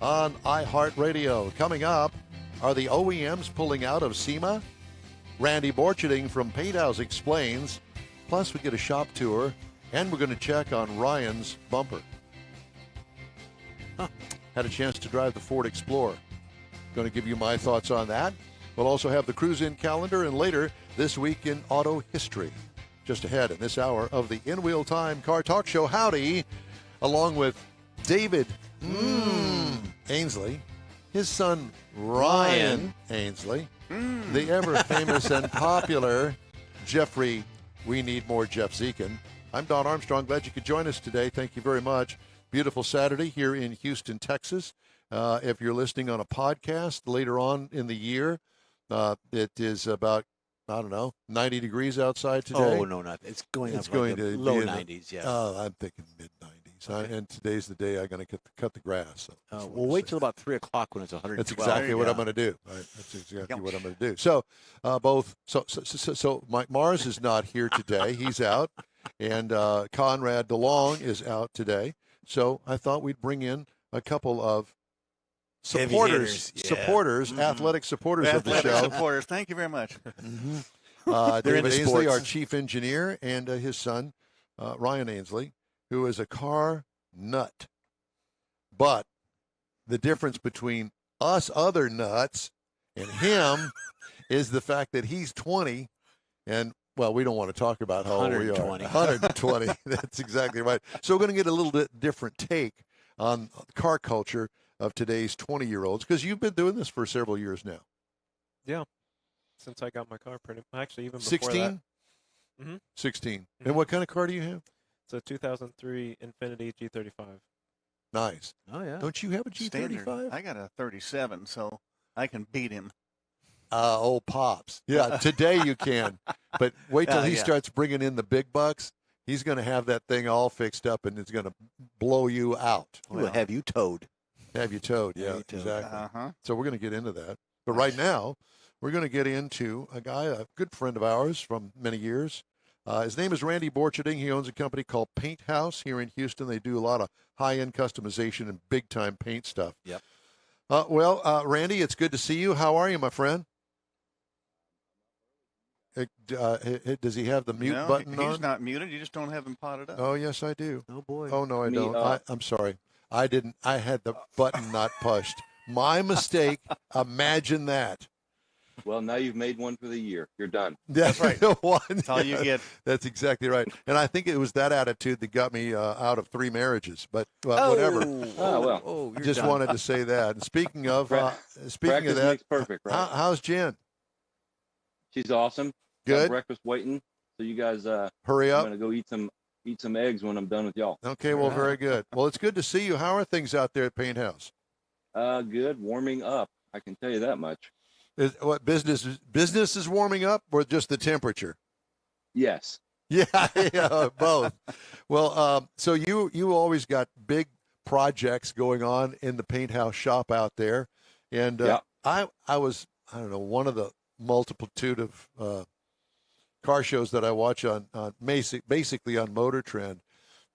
on iHeartRadio. Coming up, are the OEMs pulling out of SEMA? Randy Borcherding from Paint House explains. Plus, we get a shop tour, and we're going to check on Ryan's bumper. Had a chance to drive the Ford Explorer. Going to give you my thoughts on that. We'll also have the cruise-in calendar, and later, this week in auto history. Just ahead in this hour of the In Wheel Time Car Talk Show. Howdy, along with David Ainsley, his son Ryan Ainsley, the ever-famous and popular Jeffrey, we need more Jeff Zekin. I'm Don Armstrong. Glad you could join us today. Thank you very much. Beautiful Saturday here in Houston, Texas. If you're listening on a podcast later on in the year, it is about, 90 degrees outside today. Oh, no, not. It's going It's up going like the to low be 90s, yeah. I'm thinking mid-90s. And today's the day I'm going to cut the grass. So We'll wait till about 3 o'clock when it's 112. That's exactly what I'm going to do. Right? That's exactly what I'm going to do. So, Mars is not here today. He's out. And Conrad DeLong is out today. So I thought we'd bring in a couple of supporters, athletic supporters of the show. Supporters, thank you very much. David Ainsley, our chief engineer, and his son, Ryan Ainsley, who is a car nut. But the difference between us other nuts and him is the fact that he's 20 and, well, we don't want to talk about how old we are. 120. That's exactly right. So we're going to get a little bit different take on car culture of today's 20-year-olds, because you've been doing this for several years now. Yeah, since I got my car actually even before 16? that. Mm-hmm. 16. Mm-hmm. And what kind of car do you have? It's a 2003 Infiniti G35. Nice. Oh, yeah. Don't you have a G35? Standard. I got a 37, so I can beat him. Old Pops. Yeah, today you can. But wait till he starts bringing in the big bucks. He's going to have that thing all fixed up, and it's going to blow you out. We'll have you towed. Have you towed, yeah, exactly. So we're going to get into that. But right now, we're going to get into a guy, a good friend of ours from many years. His name is Randy Borcherding. He owns a company called Paint House here in Houston. They do a lot of high-end customization and big-time paint stuff. Yep. Randy, it's good to see you. How are you, my friend? Does he have the mute button on? He's not muted. You just don't have him potted up. Oh, yes, I do. Oh, boy. Oh, no, I don't. I'm sorry. I didn't. I had the button not pushed. My mistake. Imagine that. Well, now you've made one for the year. You're done. That's right. That's all you get. That's exactly right. And I think it was that attitude that got me out of 3 marriages. But whatever. Just done. wanted to say that. And speaking of that, makes perfect, right? How's Jen? She's awesome. Good. Got breakfast waiting. So you guys, hurry up. I'm gonna go eat some eggs when I'm done with y'all. Okay. Well, very good. Well, it's good to see you. How are things out there at Paint House? Good. Warming up. I can tell you that much. What business is warming up, or just the temperature? Yes. Yeah, both. Well, so you always got big projects going on in the Paint House shop out there, and I was, I don't know, one of the multitude of car shows that I watch on basically on Motor Trend.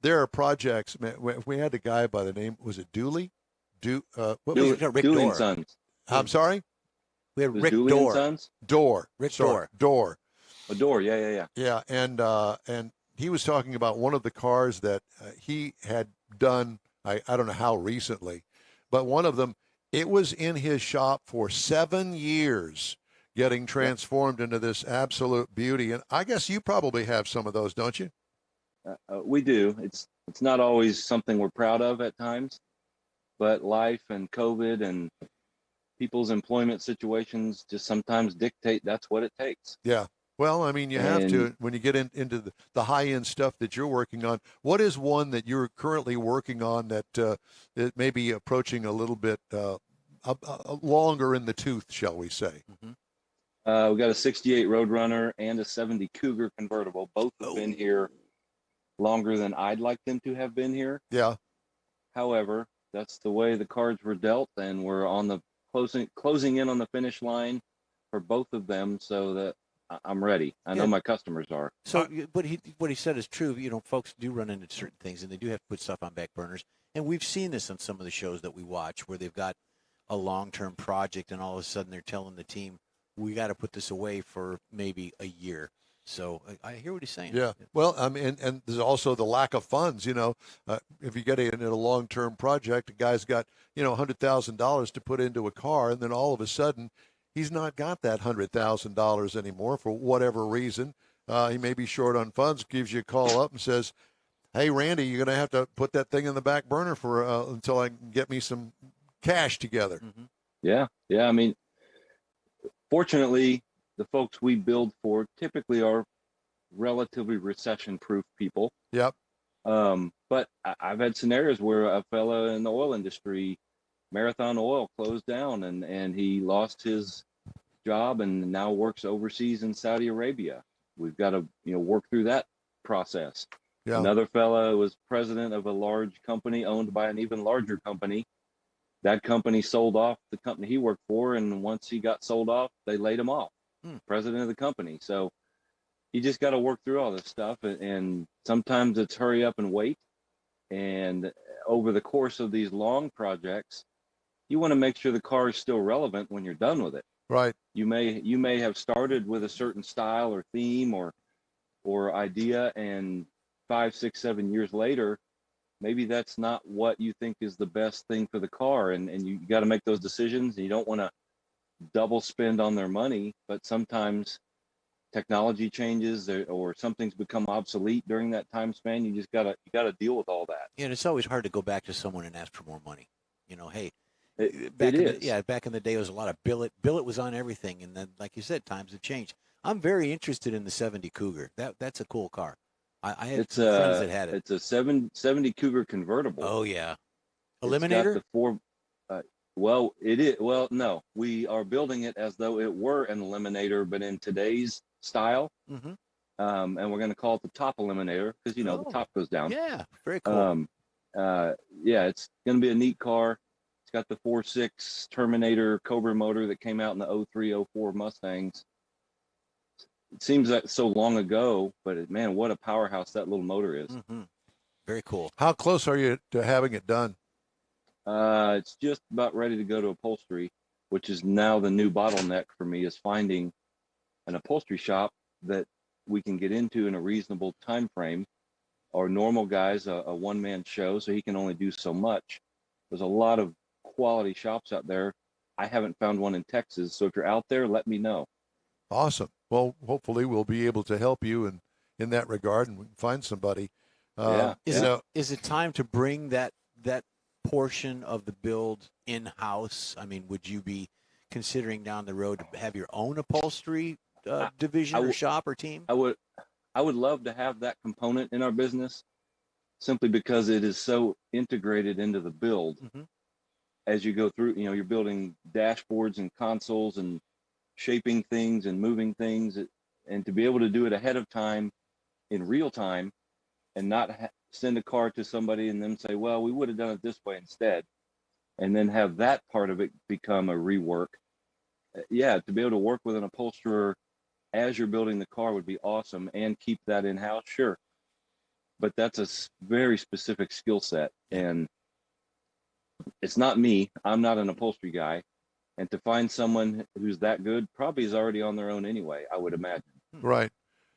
There are projects. Man, we had a guy by the name, was it Dooley? Rick Dooley Dorr. and Sons. I'm sorry. We had Rick Dooley and Dorr. Sons? Rick Dorr. A Dorr. Yeah. Yeah, and he was talking about one of the cars that he had done. I don't know how recently, but one of them, it was in his shop for 7 years, getting transformed into this absolute beauty. And I guess you probably have some of those, don't you? We do. It's not always something we're proud of at times, but life and COVID and people's employment situations just sometimes dictate that's what it takes. Yeah. Well, I mean, you have to, when you get into the high-end stuff that you're working on. What is one that you're currently working on that it may be approaching a little bit longer in the tooth, shall we say? Mm-hmm. We got a 68 Roadrunner and a 70 Cougar convertible. Both have been here longer than I'd like them to have been here. Yeah. However, that's the way the cards were dealt, and we're on the closing in on the finish line for both of them, so that I'm ready. I know Yeah. my customers are. So what he said is true. Folks do run into certain things, and they do have to put stuff on back burners. And we've seen this on some of the shows that we watch, where they've got a long-term project, and all of a sudden they're telling the team, "We got to put this away for maybe a year." So I hear what he's saying. Yeah. Well, I mean, and there's also the lack of funds. If you get in a long-term project, a guy's got $100,000 to put into a car, and then all of a sudden, he's not got that $100,000 anymore for whatever reason. He may be short on funds. Gives you a call up and says, "Hey, Randy, you're going to have to put that thing in the back burner for until I can get me some cash together." Mm-hmm. Yeah. I mean, fortunately, the folks we build for typically are relatively recession-proof people. Yep. But I've had scenarios where a fellow in the oil industry, Marathon Oil, closed down, and he lost his job and now works overseas in Saudi Arabia. We've got to work through that process. Yeah. Another fellow was president of a large company owned by an even larger company. That company sold off the company he worked for, and once he got sold off, they laid him off. President of the company. So you just got to work through all this stuff, and sometimes it's hurry up and wait. And over the course of these long projects, you want to make sure the car is still relevant when you're done with it. Right. You may have started with a certain style or theme or idea, and 5, 6, 7 years later, maybe that's not what you think is the best thing for the car, and you got to make those decisions. And you don't want to double spend on their money, but sometimes technology changes or something's become obsolete during that time span. You just gotta deal with all that. Yeah, and it's always hard to go back to someone and ask for more money. Hey, it is. back in the day, it was a lot of billet. Billet was on everything, and then, like you said, times have changed. I'm very interested in the 70 Cougar. That's a cool car. I had some friends that had it. It's a 70 Cougar convertible. Oh yeah, It's Eliminator. got the four. Well, it is. Well, no, we are building it as though it were an Eliminator, but in today's style. Mm-hmm. And we're going to call it the top Eliminator because the top goes down. Yeah, very cool. Yeah, it's going to be a neat car. It's got the 4.6 Terminator Cobra motor that came out in the 03, 04 Mustangs. It seems like so long ago, but man, what a powerhouse that little motor is. Mm-hmm. Very cool. How close are you to having it done? It's just about ready to go to upholstery, which is now the new bottleneck for me, is finding an upholstery shop that we can get into in a reasonable time frame. Our normal guy's a one-man show, so he can only do so much. There's a lot of quality shops out there. I haven't found one in Texas, so if you're out there, let me know. Awesome. Well, hopefully we'll be able to help you in that regard, and we can find somebody. Is it time to bring that portion of the build in-house? I mean, would you be considering down the road to have your own upholstery division or shop or team? I would love to have that component in our business, simply because it is so integrated into the build. Mm-hmm. As you go through, you're building dashboards and consoles and shaping things and moving things, and to be able to do it ahead of time in real time and not send a car to somebody and then say, well, we would have done it this way instead, and then have that part of it become a rework. To be able to work with an upholsterer as you're building the car would be awesome, and keep that in-house, sure. But that's a very specific skill set, and it's not me. I'm not an upholstery guy. And to find someone who's that good probably is already on their own anyway, I would imagine. Right.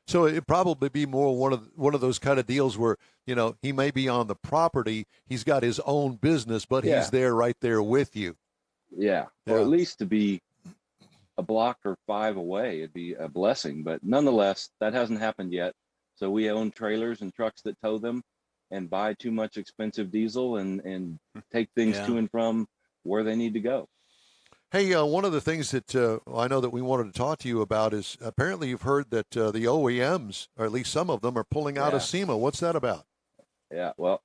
So it'd probably be more one of those kind of deals where, he may be on the property, he's got his own business, but he's there right there with you. Yeah. Or at least to be a block or 5 away, it'd be a blessing. But nonetheless, that hasn't happened yet. So we own trailers and trucks that tow them and buy too much expensive diesel and take things to and from where they need to go. Hey, one of the things that I know that we wanted to talk to you about is apparently you've heard that the OEMs, or at least some of them, are pulling out of SEMA. What's that about? Yeah, well,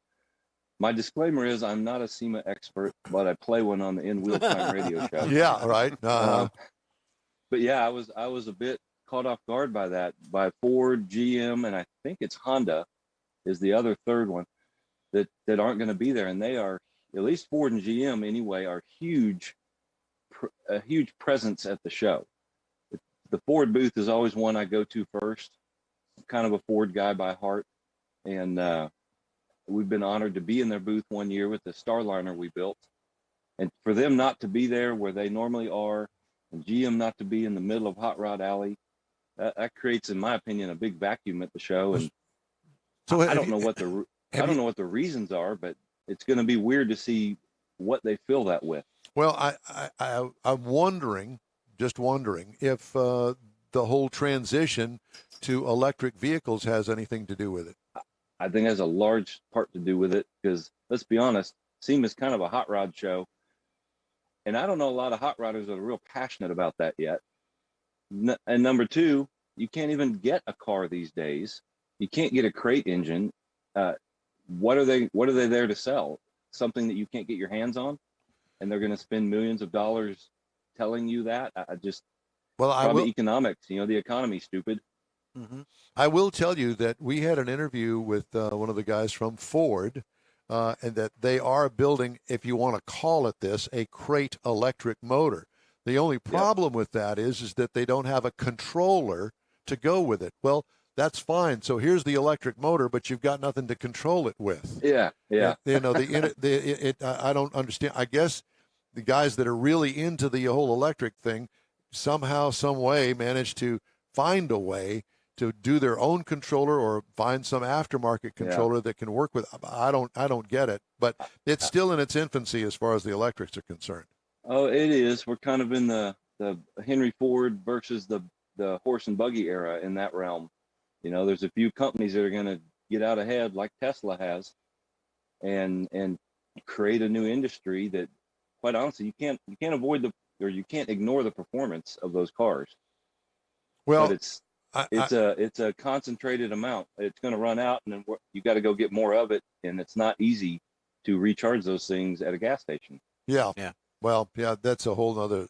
my disclaimer is I'm not a SEMA expert, but I play one on the In Wheel Time radio show. Yeah, right. But yeah, I was a bit caught off guard by that, by Ford, GM, and I think it's Honda is the other third one that aren't going to be there. And they are, at least Ford and GM anyway, are a huge presence at the show. the Ford booth is always one I go to first. I'm kind of a Ford guy by heart, and we've been honored to be in their booth one year with the Starliner we built. And for them not to be there where they normally are, and GM not to be in the middle of Hot Rod Alley, that creates, in my opinion, a big vacuum at the show. And So I don't know what the reasons are, but it's going to be weird to see what they fill that with. Well, I'm just wondering if the whole transition to electric vehicles has anything to do with it. I think it has a large part to do with it because, let's be honest, SEMA is kind of a hot rod show. And I don't know a lot of hot rodders that are real passionate about that yet. And number two, you can't even get a car these days. You can't get a crate engine. What are they there to sell? Something that you can't get your hands on? And they're going to spend millions of dollars telling you that? Economics, the economy's stupid. Mm-hmm. I will tell you that we had an interview with one of the guys from Ford, and that they are building, if you want to call it this, a crate electric motor. The only problem with that is that they don't have a controller to go with it. Well, that's fine. So here's the electric motor, but you've got nothing to control it with. Yeah. I don't understand. I guess the guys that are really into the whole electric thing somehow, some way managed to find a way to do their own controller or find some aftermarket controller that can work with. I don't get it, but it's still in its infancy as far as the electrics are concerned. Oh, it is. We're kind of in the Henry Ford versus the horse and buggy era in that realm. There's a few companies that are going to get out ahead, like Tesla has, and create a new industry that, quite honestly, you can't avoid you can't ignore the performance of those cars. Well, but it's a concentrated amount. It's going to run out, and then you got to go get more of it, and it's not easy to recharge those things at a gas station. Yeah. Well, that's a whole nother.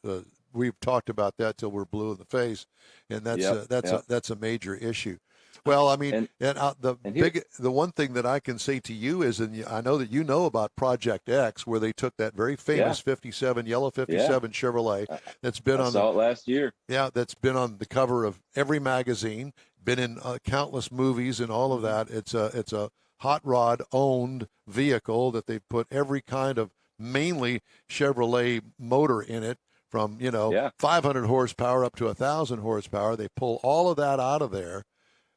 We've talked about that till we're blue in the face, and that's a major issue. Well, I mean, the one thing that I can say to you is, and I know that you know about Project X, where they took that very famous yellow 57 Chevrolet that's been I saw it last year. Yeah, that's been on the cover of every magazine, been in countless movies and all of that. It's a hot rod owned vehicle that they've put every kind of mainly Chevrolet motor in it, from 500 horsepower up to 1,000 horsepower. They pull all of that out of there,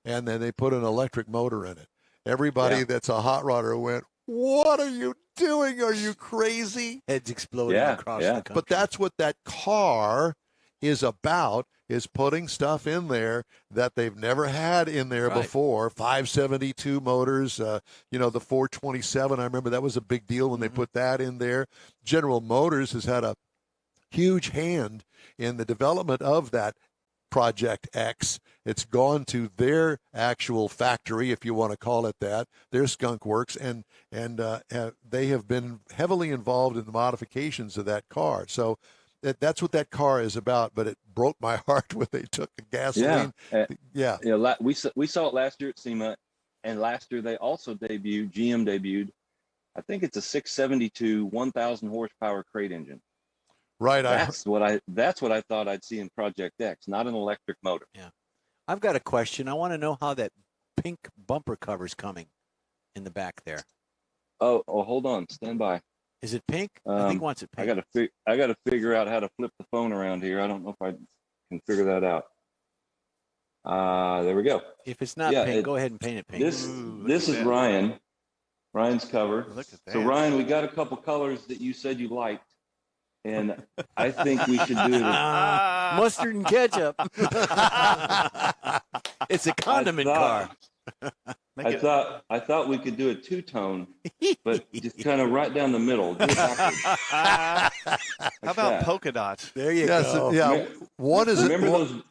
and then they put an electric motor in it. Everybody that's a hot rodder went, "What are you doing? Are you crazy?" Heads exploding across the country. But that's what that car is about, is putting stuff in there that they've never had in there before. 572 motors, the 427. I remember that was a big deal when they put that in there. General Motors has had a huge hand in the development of that Project X. It's gone to their actual factory, if you want to call it that, their Skunk Works, and they have been heavily involved in the modifications of that car. So that's what that car is about. But it broke my heart when they took the gasoline. We saw it last year at SEMA, and last year they also GM debuted, I think it's a 672 1,000 horsepower crate engine. Right. That's what I thought I'd see in Project X, not an electric motor. Yeah. I've got a question. I want to know how that pink bumper cover's coming in the back there. Oh, hold on. Stand by. Is it pink? I think once it's pink. I got to figure out how to flip the phone around here. I don't know if I can figure that out. There we go. If it's not pink, go ahead and paint it pink. This is Ryan. Ryan's cover. Look at that. So Ryan, we got a couple colors that you said you liked, and I think we should do mustard and ketchup. It's a condiment car. I thought we could do a two-tone, but just kind of right down the middle. How about polka dots? There you go. Yeah. What is it?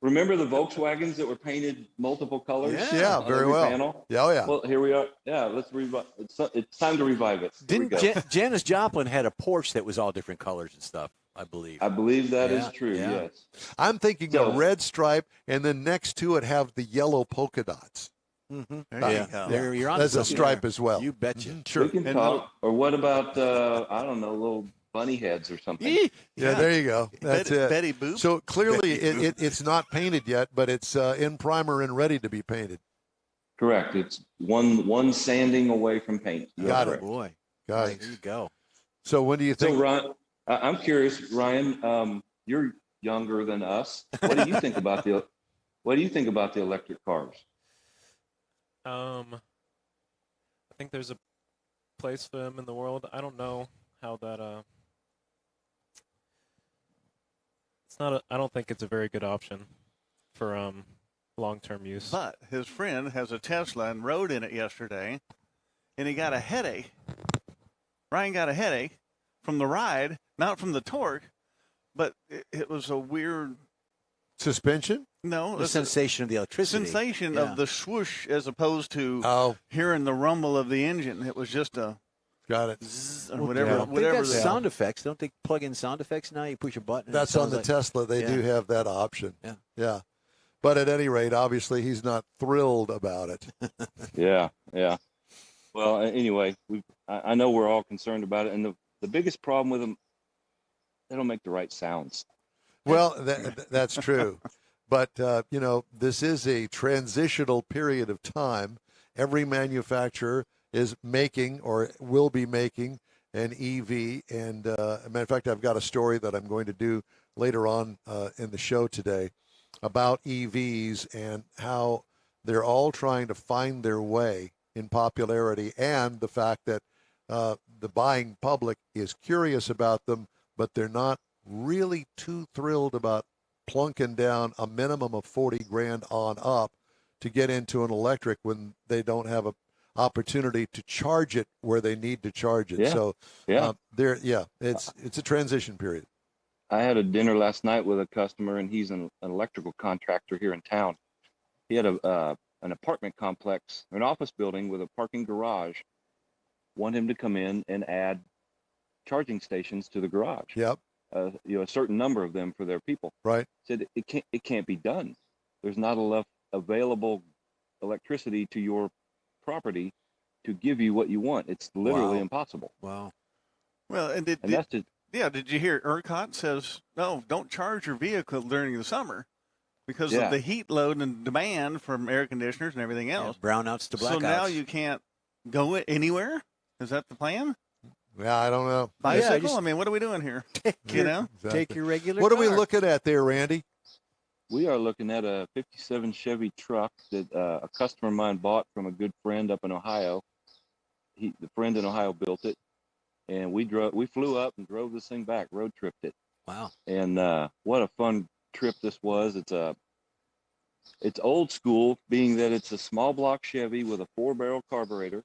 Remember the Volkswagens that were painted multiple colors? Yeah, very well. Panel? Yeah. Well, here we are. Yeah, let's revive. It's time to revive it. Didn't Janis Joplin had a Porsche that was all different colors and stuff? I believe. I believe that is true. Yeah. Yes. I'm thinking a red stripe, and then next to it have the yellow polka dots. Mm-hmm. There you go. There, you're on There's a something stripe there. as well. You betcha. Mm-hmm. Sure. We can talk. Or what about I don't know, little bunny heads or something. Yeah, there you go. That's it. Betty Boop. So clearly, Betty Boop. it's not painted yet, but it's in primer and ready to be painted. Correct. It's one sanding away from paint. You are Got it. correct. Boy, Got there it. you go. So when do you So think? Ryan, I'm curious, Ryan. You're younger than us. What do you think about the electric cars? I think there's a place for them in the world. I don't know how that. It's not. I don't think it's a very good option for long-term use. But his friend has a Tesla and rode in it yesterday, and he got a headache. Ryan got a headache from the ride, not from the torque, but it was a weird. Suspension? No, The it's a sensation of the electricity. sensation Yeah. of the swoosh as opposed to Oh, hearing the rumble of the engine. It was just a got it. zzz or Well, whatever. yeah. They've Whatever. got the- sound effects. Don't they plug in sound effects now? You push a button. and it That's on sounds the like- Tesla. They do Yeah. have that option. Yeah. Yeah. But at any rate, obviously, he's not thrilled about it. Yeah. Well, anyway, I know we're all concerned about it, and the biggest problem with them, they don't make the right sounds. Well, that's true. But, this is a transitional period of time. Every manufacturer is making or will be making an EV. And as a matter of fact, I've got a story that I'm going to do later on in the show today about EVs and how they're all trying to find their way in popularity, and the fact that the buying public is curious about them, but they're not really too thrilled about plunking down a minimum of 40 grand on up to get into an electric when they don't have a opportunity to charge it where they need to charge it. Yeah. So Yeah. it's a transition period. I had a dinner last night with a customer, and he's an electrical contractor here in town. He had an apartment complex, an office building with a parking garage. Want him to come in and add charging stations to the garage. Yep. A certain number of them for their people. Right. Said it can't be done. There's not enough available electricity to your property to give you what you want. It's literally Wow. impossible. Wow. Well, and And that's just did you hear ERCOT says, no, don't charge your vehicle during the summer because Yeah. of the heat load and demand from air conditioners and everything Yeah, else. brownouts to blackouts. So now you can't go anywhere? Is that the plan? Yeah, I don't know. Bicycle? just- I mean, what are we doing here? You know? Exactly. Take your regular What are we car. looking at there, Randy? we are looking at a 57 Chevy truck that a customer of mine bought from a good friend up in Ohio. The friend in Ohio built it, and we flew up and drove this thing back, road tripped it. Wow. And what a fun trip this was. It's old school, being that it's a small block Chevy with a 4-barrel carburetor.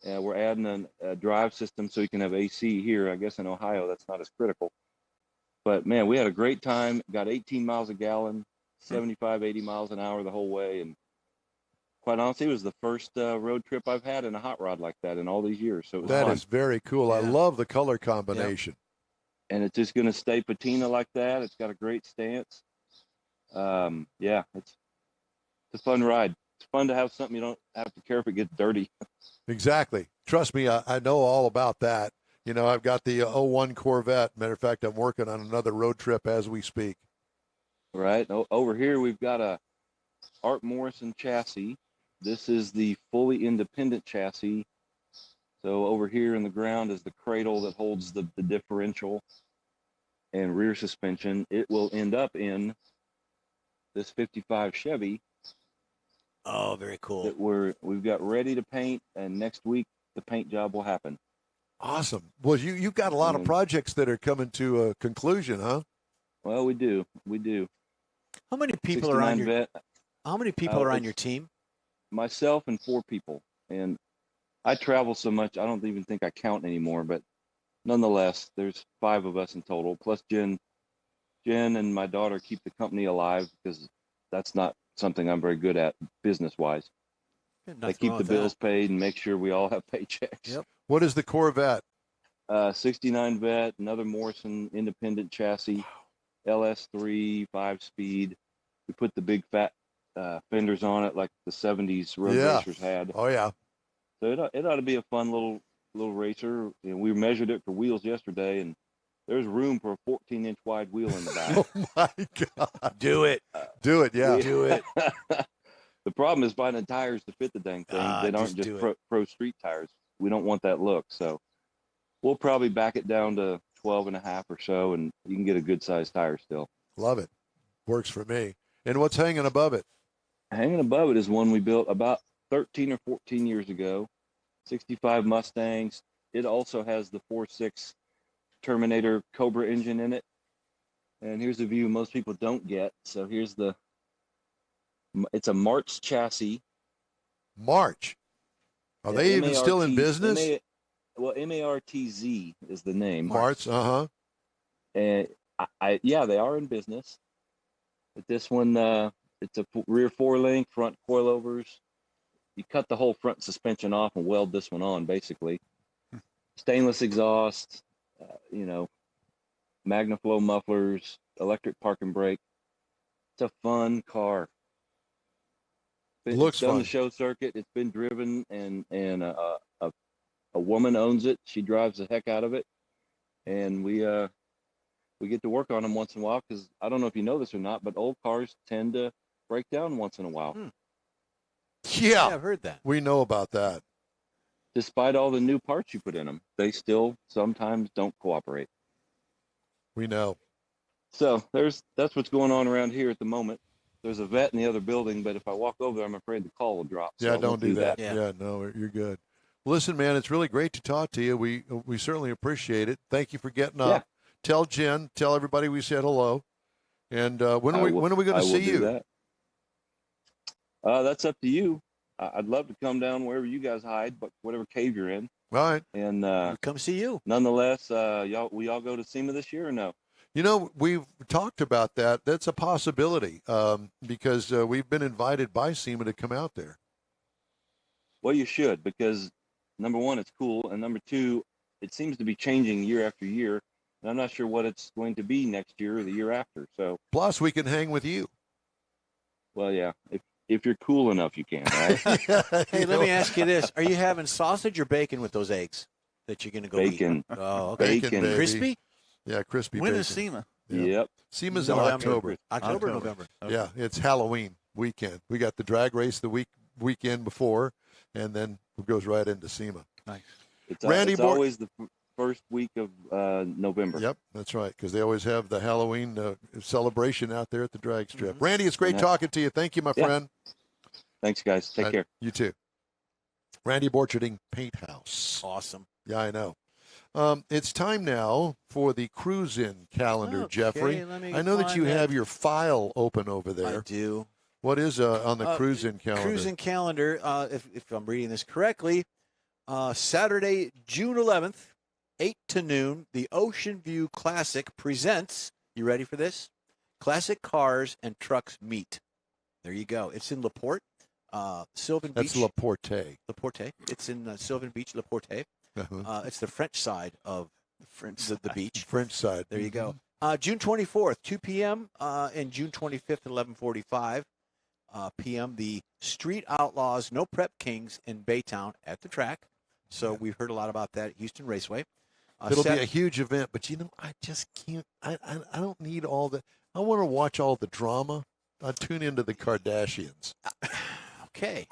We're adding a drive system so you can have AC here. I guess in Ohio that's not as critical. But man, we had a great time. Got 18 miles a gallon, 75, 80 miles an hour the whole way. And quite honestly, it was the first road trip I've had in a hot rod like that in all these years. So it was That fun. is very cool. I Yeah. love the color combination. And it's just going to stay patina like that. It's got a great stance. Yeah, it's a fun ride. It's fun to have something you don't have to care if it gets dirty. Exactly. Trust me, I know all about that. I've got the 01 Corvette. Matter of fact, I'm working on another road trip as we speak. Right. Over here, we've got a Art Morrison chassis. This is the fully independent chassis. So over here in the ground is the cradle that holds the differential and rear suspension. It will end up in this 55 Chevy Oh, very cool. that we've got ready to paint, and next week the paint job will happen. Awesome. Well, you've got a lot of projects that are coming to a conclusion, huh? Well, we do. How many people are on 69 your vet. How many people are on it's- your team? Myself and 4 people, and I travel so much I don't even think I count anymore, but nonetheless there's 5 of us in total, plus Jen and my daughter keep the company alive because that's not something I'm very good at business wise. They keep the bills paid and make sure we all have paychecks. Yep. What is the Corvette? 69 vet, another Morrison independent chassis, LS3 5-speed. We put the big fat fenders on it like the 70s road Yeah. racers had. Oh, yeah. So it ought to be a fun little little racer, and we measured it for wheels yesterday, and there's room for a 14-inch wide wheel in the back. Oh my God! Do it. Do it, yeah. Do it. The problem is finding tires to fit the dang thing that aren't just pro street tires. We don't want that look, so we'll probably back it down to 12.5 or so, and you can get a good sized tire still. Love it. Works for me. And what's hanging above it? Hanging above it is one we built about 13 or 14 years ago. 65 Mustangs. It also has the 4.6 Terminator Cobra engine in it. And here's the view most people don't get. So here's it's a March chassis. March. Are they even still in business? MARTZ is the name. March, And yeah, they are in business. But this one, it's a rear 4-link, front coilovers. You cut the whole front suspension off and weld this one on, basically. Stainless exhaust, MagnaFlow mufflers, electric park and brake. It's a fun car. Looks it's done fun. The show circuit. It's been driven, and a woman owns it. She drives the heck out of it, and we get to work on them once in a while, because I don't know if you know this or not, but old cars tend to break down once in a while. Yeah, I've heard that. we know about that. Despite all the new parts you put in them, they still sometimes don't cooperate. We know. So that's what's going on around here at the moment. There's a vet in the other building, but if I walk over there, I'm afraid the call will drop. So Yeah, I won't don't do that. Yeah. Yeah, no, you're good. Listen, man, it's really great to talk to you. We certainly appreciate it. Thank you for getting up. Yeah. Tell Jen, tell everybody we said hello. And when are we going to see you? That. That's up to you. I'd love to come down wherever you guys hide, but whatever cave you're in. All right. And We'll come see you. nonetheless, we all go to SEMA this year or no? We've talked about that. That's a possibility because we've been invited by SEMA to come out there. Well, you should, because number one, it's cool, and number two, it seems to be changing year after year, and I'm not sure what it's going to be next year or the year after. So, Plus, we can hang with you. well, yeah, if you're cool enough, you can, right? Hey, let me ask you this. Are you having sausage or bacon with those eggs that you're going to go Bacon. eat? Oh, okay. Bacon. baby. Crispy? Yeah, crispy When bacon. is SEMA? Yeah. Yep. SEMA's in November. October. October, October. November. Okay. Yeah, it's Halloween weekend. We got the drag race the weekend before, and then it goes right into SEMA. Nice. It's, Randy it's Bor- always the first week of November. Yep, that's right, because they always have the Halloween celebration out there at the drag strip. Mm-hmm. Randy, it's great Yeah. talking to you. Thank you, my Yeah. friend. Thanks, guys. Take care. You too. Randy Borcherding, Paint House. Awesome. Yeah, I know. It's time now for the cruise-in calendar, Okay, Jeffrey. let me I know that find you that. have your file open over I there. do. What is on the cruise-in calendar? Cruising calendar, if I'm reading this correctly, Saturday, June 11th, 8 to noon, the Ocean View Classic presents, you ready for this? Classic Cars and Trucks Meet. There you go. It's in LaPorte, Sylvan That's Beach. LaPorte. LaPorte. It's in Sylvan Beach, LaPorte. Uh-huh. It's the French side of the beach. French side. There you go. June 24th, 2 p.m., and June 25th at 11:45 p.m., the Street Outlaws No Prep Kings in Baytown at the track. So we've heard a lot about that at Houston Raceway. It'll be a huge event, but I just can't. I don't need all the. I want to watch all the drama. I tune into the Kardashians. Okay.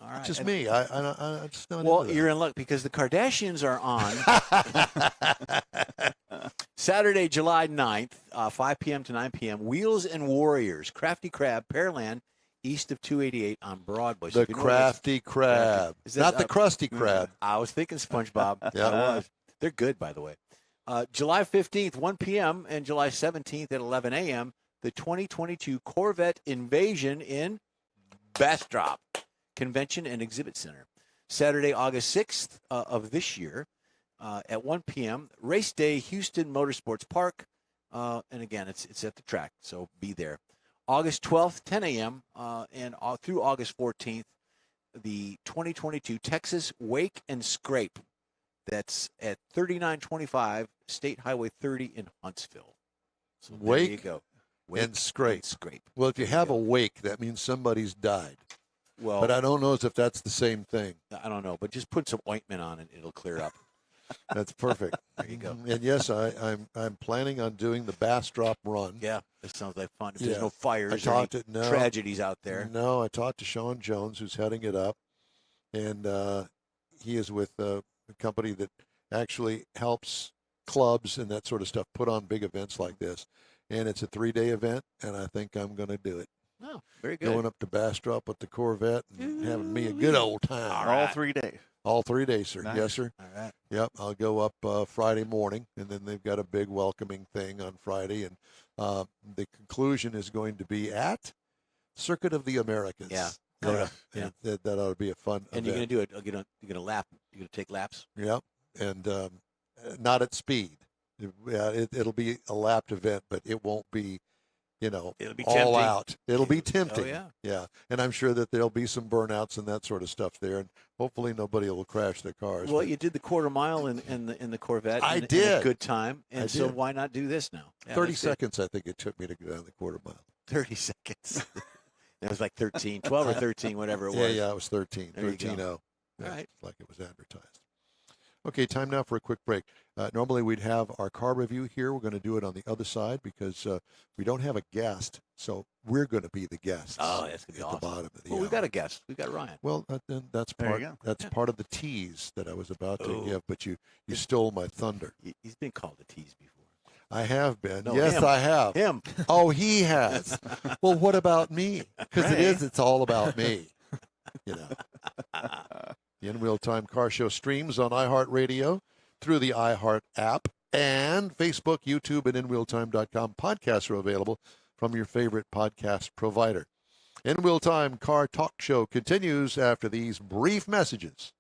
All right. Just me. I just not. Well, into you're in luck because the Kardashians are on Saturday, July 9th, 5 p.m. to 9 p.m. Wheels and Warriors, Crafty Crab, Pearland, east of 288 on Broadway. So the if you know Crafty Crab, Is that, not the Krusty Krab. I was thinking SpongeBob. Yeah. I was. They're good, by the way. July 15th, 1 p.m., and July 17th at 11 a.m., the 2022 Corvette Invasion in Bastrop Convention and Exhibit Center. Saturday, August 6th of this year at 1 p.m., Race Day, Houston Motorsports Park. And again, it's at the track, so be there. August 12th, 10 a.m., and through August 14th, the 2022 Texas Wake and Scrape. That's at 3925 State Highway 30 in Huntsville. So there you Wake go. and Scrape. Scrape. Well, if you have a wake, that means somebody's died. Well, but I don't know if that's the same thing. I don't know, but just put some ointment on it; it'll clear up. That's perfect. There you go. And yes, I'm planning on doing the Bastrop run. Yeah, that sounds like fun. If Yeah. there's no fires I or any talked to no, tragedies out there. No, I talked to Sean Jones, who's heading it up, and he is with a company that actually helps clubs and that sort of stuff put on big events like this. And it's a 3-day event, and I think I'm going to do it. Oh, very good. Going up to Bastrop with the Corvette and having me a good old time. All 3 days. All 3 days, sir. Nice. Yes, sir. All right. Yep, I'll go up Friday morning, and then they've got a big welcoming thing on Friday, and the conclusion is going to be at Circuit of the Americas. Yeah. Yeah, Yeah. That ought to be a fun And event. you're going to do it. You're going to lap. You're going to take laps. Yep, and not at speed. It'll be a lapped event, but it won't be, It'll be all tempting. out. It'll be tempting. Oh, yeah. Yeah, and I'm sure that there'll be some burnouts and that sort of stuff there, and hopefully nobody will crash their cars. Well, but- you did the quarter mile in the Corvette. I in a did. good time, and I so did. why not do this now? Yeah, 30 that's good. seconds, I think it took me to go down the quarter mile. 30 seconds. It was like 13, 12 or 13, whatever it was. Yeah, it was 13. There you go. 13-0. Yeah, All right. like it was advertised. Okay, time now for a quick break. Normally we'd have our car review here. We're going to do it on the other side because we don't have a guest, so we're going to be the guests. Oh, that's going to be at awesome. the bottom of the Well, we've hour. got a guest. We've got Ryan. Well, then that's There you part. go. That's Yeah. part of the tease that I was about to Oh. give, but you stole my thunder. He's been called a tease before. I have been. No, yes, him. I have. Him. Oh, he has. Well, what about me? Because Right. it's all about me. You know. The In Wheel Time Car Show streams on iHeartRadio, through the iHeart app, and Facebook, YouTube, and InWheelTime.com. Podcasts are available from your favorite podcast provider. In Wheel Time Car Talk Show continues after these brief messages.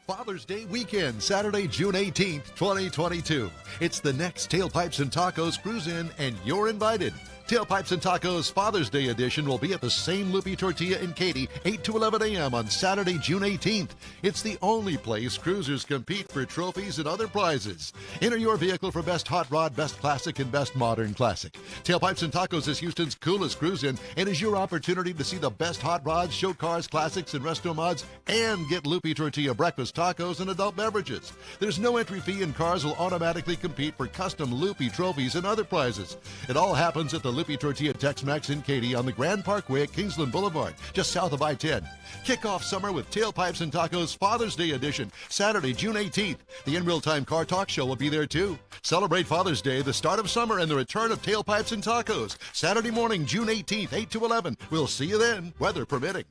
Father's Day weekend, Saturday, June 18th, 2022. It's the next Tailpipes and Tacos Cruise-In, and you're invited. Tailpipes and Tacos Father's Day edition will be at the same Loopy Tortilla in Katy, 8 to 11 a.m. on Saturday, June 18th. It's the only place cruisers compete for trophies and other prizes. Enter your vehicle for Best Hot Rod, Best Classic, and Best Modern Classic. Tailpipes and Tacos is Houston's coolest cruise-in and is your opportunity to see the best hot rods, show cars, classics, and resto mods, and get Loopy Tortilla breakfast tacos and adult beverages. There's no entry fee, and cars will automatically compete for custom Loopy trophies and other prizes. It all happens at the Loopy Tortilla Tex-Mex in Katy on the Grand Parkway at Kingsland Boulevard, just south of I-10. Kick off summer with Tailpipes and Tacos Father's Day edition, Saturday, June 18th. The In Real Time Car Talk Show will be there too. Celebrate Father's Day, the start of summer, and the return of Tailpipes and Tacos. Saturday morning, June 18th, 8 to 11. We'll see you then, weather permitting.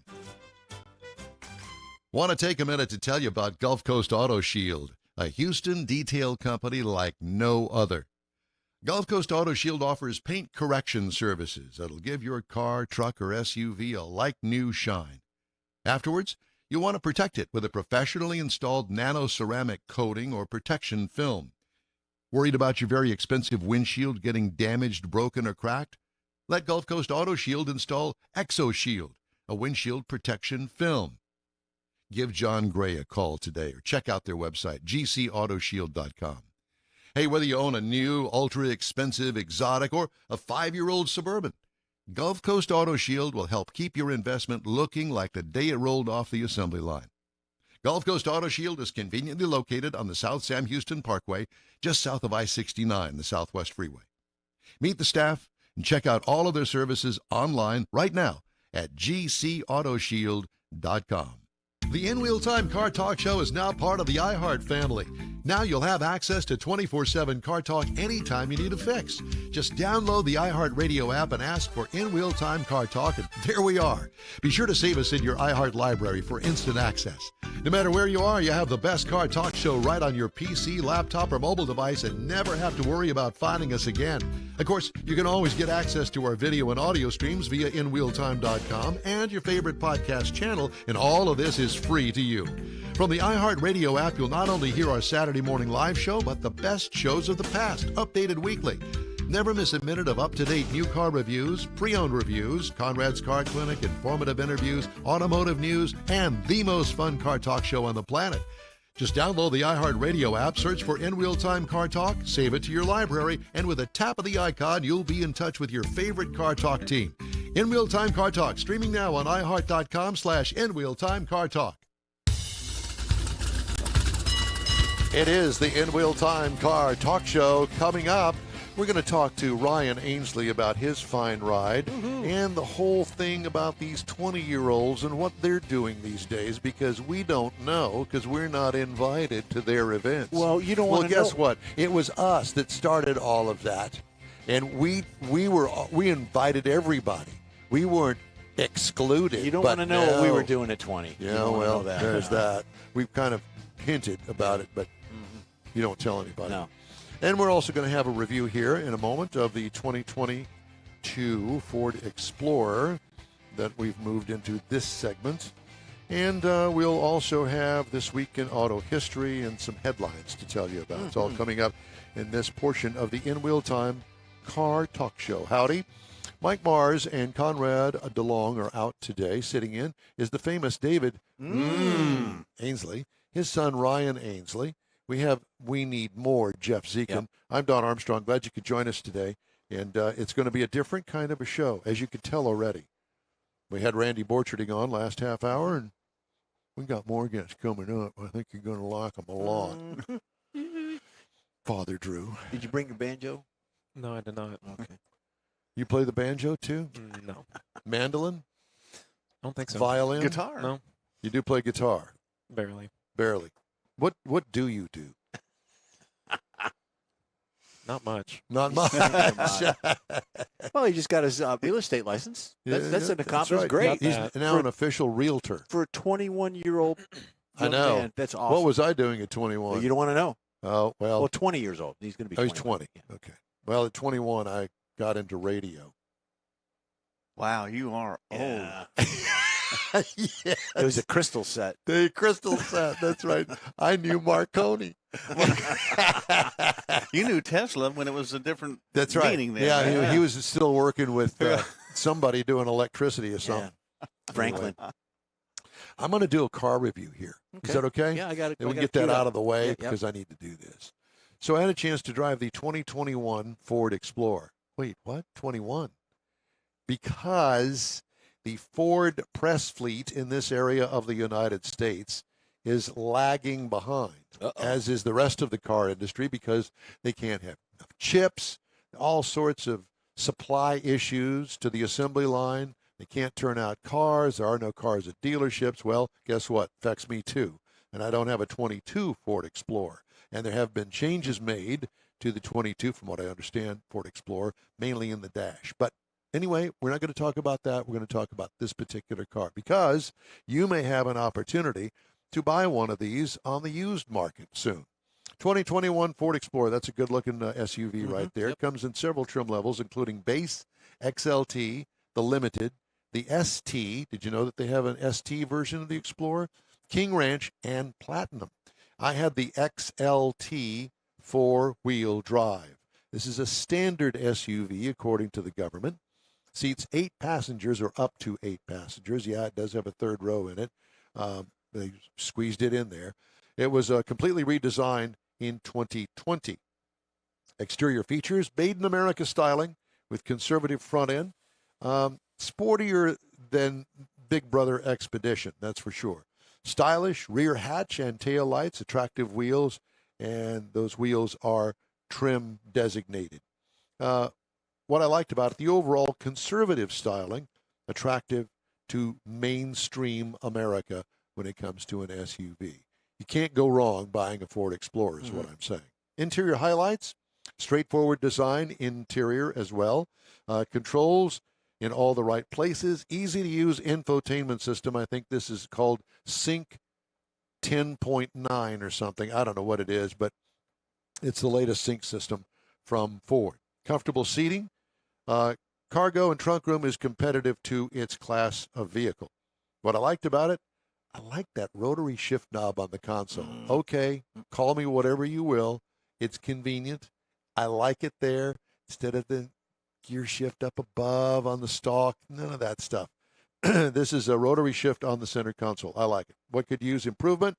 Want to take a minute to tell you about Gulf Coast Auto Shield, a Houston detail company like no other. Gulf Coast Auto Shield offers paint correction services that'll give your car, truck, or SUV a like-new shine. Afterwards, you'll want to protect it with a professionally installed nano-ceramic coating or protection film. Worried about your very expensive windshield getting damaged, broken, or cracked? Let Gulf Coast Auto Shield install ExoShield, a windshield protection film. Give John Gray a call today or check out their website, gcautoshield.com. Hey, whether you own a new, ultra-expensive, exotic, or a 5-year-old Suburban, Gulf Coast Auto Shield will help keep your investment looking like the day it rolled off the assembly line. Gulf Coast Auto Shield is conveniently located on the South Sam Houston Parkway, just south of I-69, the Southwest Freeway. Meet the staff and check out all of their services online right now at gcautoshield.com. The In Wheel Time Car Talk Show is now part of the iHeart family. Now you'll have access to 24/7 Car Talk anytime you need a fix. Just download the iHeart Radio app and ask for In Wheel Time Car Talk, and there we are. Be sure to save us in your iHeart library for instant access. No matter where you are, you have the best Car Talk Show right on your PC, laptop, or mobile device and never have to worry about finding us again. Of course, you can always get access to our video and audio streams via InWheelTime.com and your favorite podcast channel, and all of this is free to you. From the iHeart Radio app, you'll not only hear our Saturday morning live show, but the best shows of the past, updated weekly. Never miss a minute of up-to-date new car reviews, pre-owned reviews, Conrad's Car Clinic, informative interviews, automotive news, and the most fun car talk show on the planet. Just download the iHeart Radio app, search for In Real Time Car Talk, save it to your library, and with a tap of the icon, you'll be in touch with your favorite Car Talk team. In Wheel Time Car Talk, streaming now on iHeart.com/InWheelTime Car Talk. It is the In Wheel Time Car Talk Show. Coming up, we're going to talk to Ryan Ainsley about his fine ride and the whole thing about these 20-year-olds and what they're doing these days, because we don't know, because we're not invited to their events. Well, you don't want to know. Well, guess what? It was us that started all of that, and we invited everybody. We weren't excluded. You don't want to know what we were doing at 20. Yeah, well, there's that. We've kind of hinted about it, but you don't tell anybody. No. And we're also going to have a review here in a moment of the 2022 Ford Explorer that we've moved into this segment. And we'll also have This Week in Auto History and some headlines to tell you about. It's all coming up in this portion of the In Wheel Time Car Talk Show. Howdy. Mike Mars and Conrad DeLong are out today. Sitting in is the famous David Ainsley, his son Ryan Ainsley. We need more Jeff Zekin. Yep. I'm Don Armstrong. Glad you could join us today. And it's going to be a different kind of a show, as you could tell already. We had Randy Borcherding on last half hour, and we got more guests coming up. I think you're going to like them a lot. Father Drew. Did you bring your banjo? No, I did not. Okay. You play the banjo too? No. Mandolin? I don't think so. Violin? Guitar. No, You do play guitar? barely. Barely. What do you do? Not much. Not much. Well, he just got his real estate license. That's an accomplishment. right. Great. He's now an official realtor. For a 21-year-old I know. man, that's awesome. What was I doing at 21? You don't want to know. Oh, well, 20 years old. He's going to be he's 21. 20. Yeah. Okay. Well, at 21, I got into radio. Wow, you are old. Yeah. Yeah. It was a crystal set. The crystal set. That's right. I knew Marconi. You knew Tesla when it was a different That's right. meaning there. Yeah, right? he was still working with somebody doing electricity or something. Franklin. I'm going to do a car review here. Okay. Is that okay? Yeah, I got it. And we get that out of the way Yep. because I need to do this. So I had a chance to drive the 2021 Ford Explorer. Wait, what? 21? Because the Ford press fleet in this area of the United States is lagging behind, as is the rest of the car industry, because they can't have enough chips, all sorts of supply issues to the assembly line. They can't turn out cars. There are no cars at dealerships. Well, guess what? Affects me too. And I don't have a 22 Ford Explorer. And there have been changes made to the 22, from what I understand, Ford Explorer, mainly in the dash. But anyway, we're not going to talk about that. We're going to talk about this particular car, because you may have an opportunity to buy one of these on the used market soon. 2021 Ford Explorer, that's a good-looking SUV right there. Yep. It comes in several trim levels, including base, XLT, the Limited, the ST. Did you know that they have an ST version of the Explorer? King Ranch, and Platinum. I had the XLT four-wheel drive. This is a standard SUV, according to the government. Seats 8 passengers or up to 8 passengers. Yeah, it does have a third row in it. They squeezed it in there. It was completely redesigned in 2020. Exterior features, made in America styling with conservative front end. Sportier than Big Brother Expedition, that's for sure. Stylish rear hatch and tail lights, attractive wheels, and those wheels are trim designated. What I liked about it, the overall conservative styling, attractive to mainstream America when it comes to an SUV. You can't go wrong buying a Ford Explorer is what I'm saying. Interior highlights, straightforward design, interior as well. Controls in all the right places. Easy to use infotainment system. I think this is called Sync 10.9 or something. I don't know what it is, but it's the latest sync system from Ford. Comfortable seating. Cargo and trunk room is competitive to its class of vehicle. What I liked about it, I like that rotary shift knob on the console. Okay, call me whatever you will. It's convenient. I like it there instead of the gear shift up above on the stalk. None of that stuff. This is a rotary shift on the center console. I like it. What could use improvement?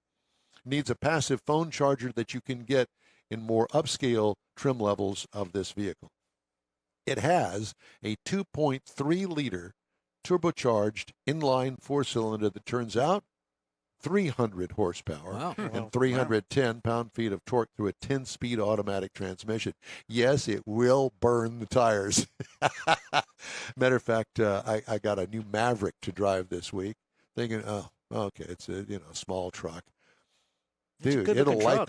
Needs a passive phone charger that you can get in more upscale trim levels of this vehicle. It has a 2.3-liter turbocharged inline four-cylinder that turns out 300 horsepower Wow. and 310 pound-feet of torque through a 10-speed automatic transmission. Yes, it will burn the tires. Matter of fact, I got a new Maverick to drive this week, thinking, oh, okay, it's a small truck. Dude, it'll light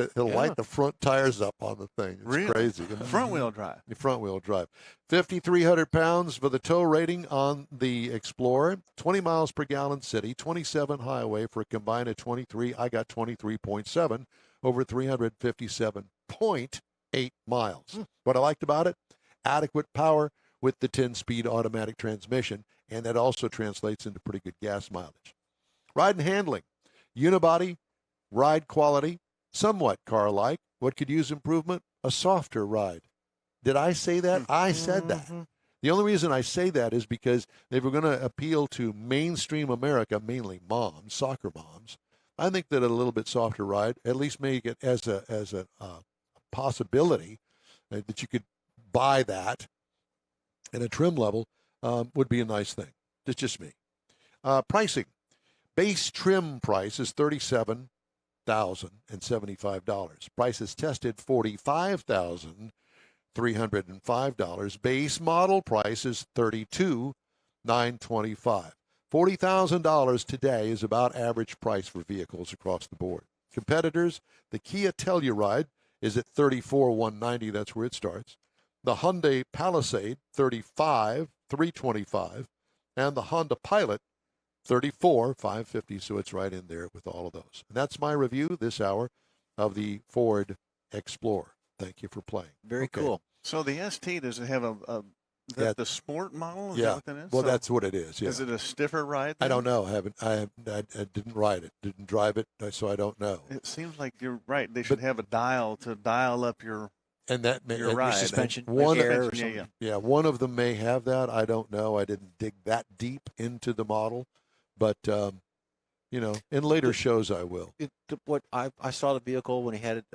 the front tires up on the thing. It's Really? crazy. Front-wheel drive. Front-wheel drive. 5,300 pounds for the tow rating on the Explorer. 20 miles per gallon city, 27 highway for a combined of 23. I got 23.7 over 357.8 miles. What I liked about it, adequate power with the 10-speed automatic transmission, and that also translates into pretty good gas mileage. Ride and handling. Unibody, ride quality, somewhat car-like. What could use improvement? A softer ride. Did I say that? I said that. The only reason I say that is because they were going to appeal to mainstream America, mainly moms, soccer moms. I think that a little bit softer ride, at least make it as a possibility that you could buy that in a trim level would be a nice thing. It's just me. Pricing. Base trim price is $37,075. Prices tested $45,305. Base model price is $32,925. $40,000 today is about average price for vehicles across the board. Competitors, the Kia Telluride is at $34,190. That's where it starts. The Hyundai Palisade, $35,325, and the Honda Pilot, $34,550. So it's right in there with all of those. And that's my review this hour of the Ford Explorer. Thank you for playing. Very cool. So the ST, does it have the sport model? Is yeah. that what that is? Well, So that's what it is. Yeah. Is it a stiffer ride? I don't then? know. I didn't ride it. Didn't drive it, so I don't know. It seems like you're right. They should have a dial to dial up your And that may Your ride. Suspension, One- air or Suspension, something. yeah. Yeah, one of them may have that. I don't know. I didn't dig that deep into the model, but in later shows I will. What I saw the vehicle when he had it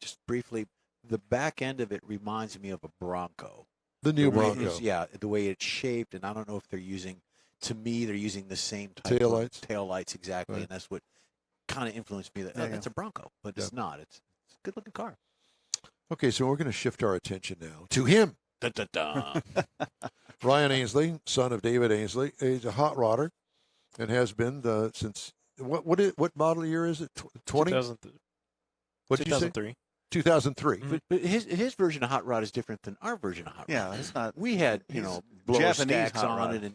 just briefly. The back end of it reminds me of a Bronco. The new The way Bronco. the way it's shaped, and I don't know if they're using. To me, they're using the same type Taillights? of taillights exactly, Right. and that's what kind of influenced me. That Yeah, it's a Bronco, but it's not. It's a good-looking car. Okay, so we're going to shift our attention now to him. Dun, dun, dun. Ryan Ainsley, son of David Ainsley, is a hot rodder and has been since what model year is it? 20? 2003. What did you say? 2003. 2003. But his version of hot rod is different than our version of hot rod. Yeah, it's not. We had He's blower Japanese stacks hot on rod. it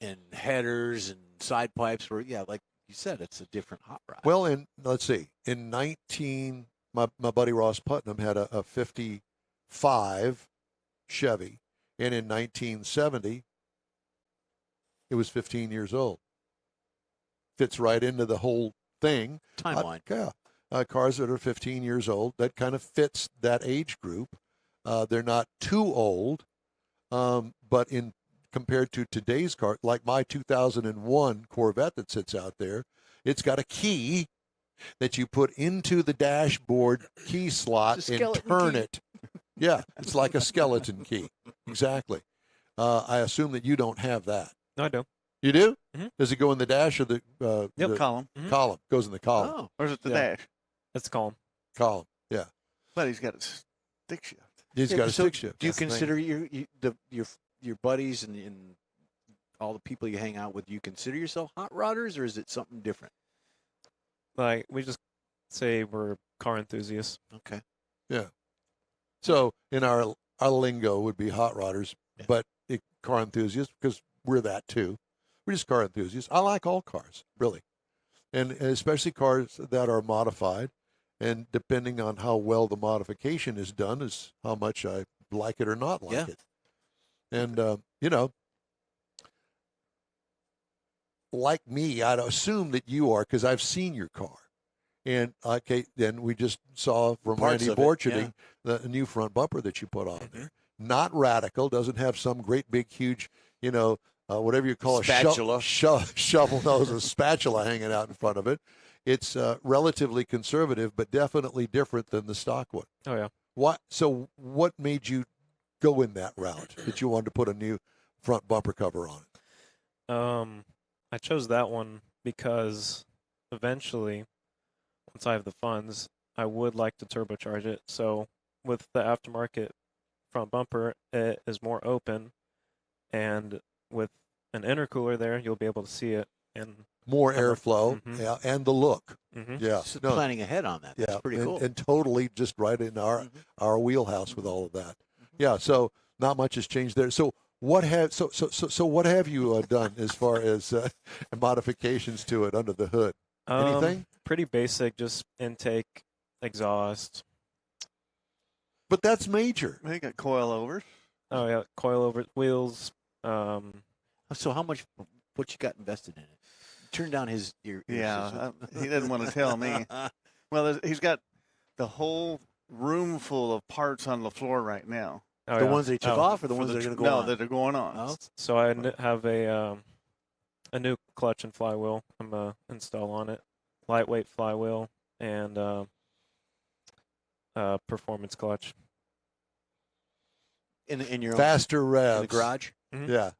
and headers and side pipes. Where like you said, it's a different hot rod. Well, and let's see. In my buddy Ross Putnam had a 55 Chevy, and in 1970, it was 15 years old. Fits right into the whole thing. Timeline. Cars that are 15 years old, that kind of fits that age group. They're not too old, but compared to today's car, like my 2001 Corvette that sits out there, it's got a key that you put into the dashboard key slot It's a and skeleton turn key. it. Yeah, it's like a skeleton key. Exactly. I assume that you don't have that. No, I don't. You do? Mhm. Does it go in the dash or the Column. Mhm. column? Goes in the column. Oh, Or is it the Yeah. dash? Let's call him. Column. Yeah. But he's got a stick shift. He's Yeah, got a so stick shift. do you That's the thing. consider your buddies and all the people you hang out with? Do you consider yourself hot rodders, or is it something different? Like, we just say we're car enthusiasts. Okay. So in our lingo would be hot rodders, Yeah. but car enthusiasts, because we're that too. We're just car enthusiasts. I like all cars, really, and especially cars that are modified. And depending on how well the modification is done, is how much I like it or not like Yeah. it. And like me, I'd assume that you are, because I've seen your car. And okay, then we just saw from Parts Randy of it, Borcherding the new front bumper that you put on there. Not radical, doesn't have some great big huge, whatever you call Spatula. a shovel nose, a spatula hanging out in front of it. It's relatively conservative, but definitely different than the stock one. Oh, yeah. What made you go in that route that you wanted to put a new front bumper cover on it? I chose that one because eventually, once I have the funds, I would like to turbocharge it. So with the aftermarket front bumper, it is more open, and with an intercooler there, you'll be able to see it. And more airflow, yeah, and the look. Yeah, So planning ahead on that. That's pretty cool. And totally just right in our wheelhouse with all of that. Yeah, so not much has changed there. So what have what have you done as far as modifications to it under the hood? Anything? Pretty basic, just intake, exhaust. But that's major. They got coilovers. Oh yeah, coilover wheels. So how much? What you got invested in it? Turn down his ear. Yeah, he doesn't want to tell me. Well, he's got the whole room full of parts on the floor right now. Oh, the ones that he took off, or the ones that are going to go on? No, that are going on. Oh. So I have a new clutch and flywheel. I'm gonna install on it, lightweight flywheel and performance clutch. In your faster revs in the garage. Yeah,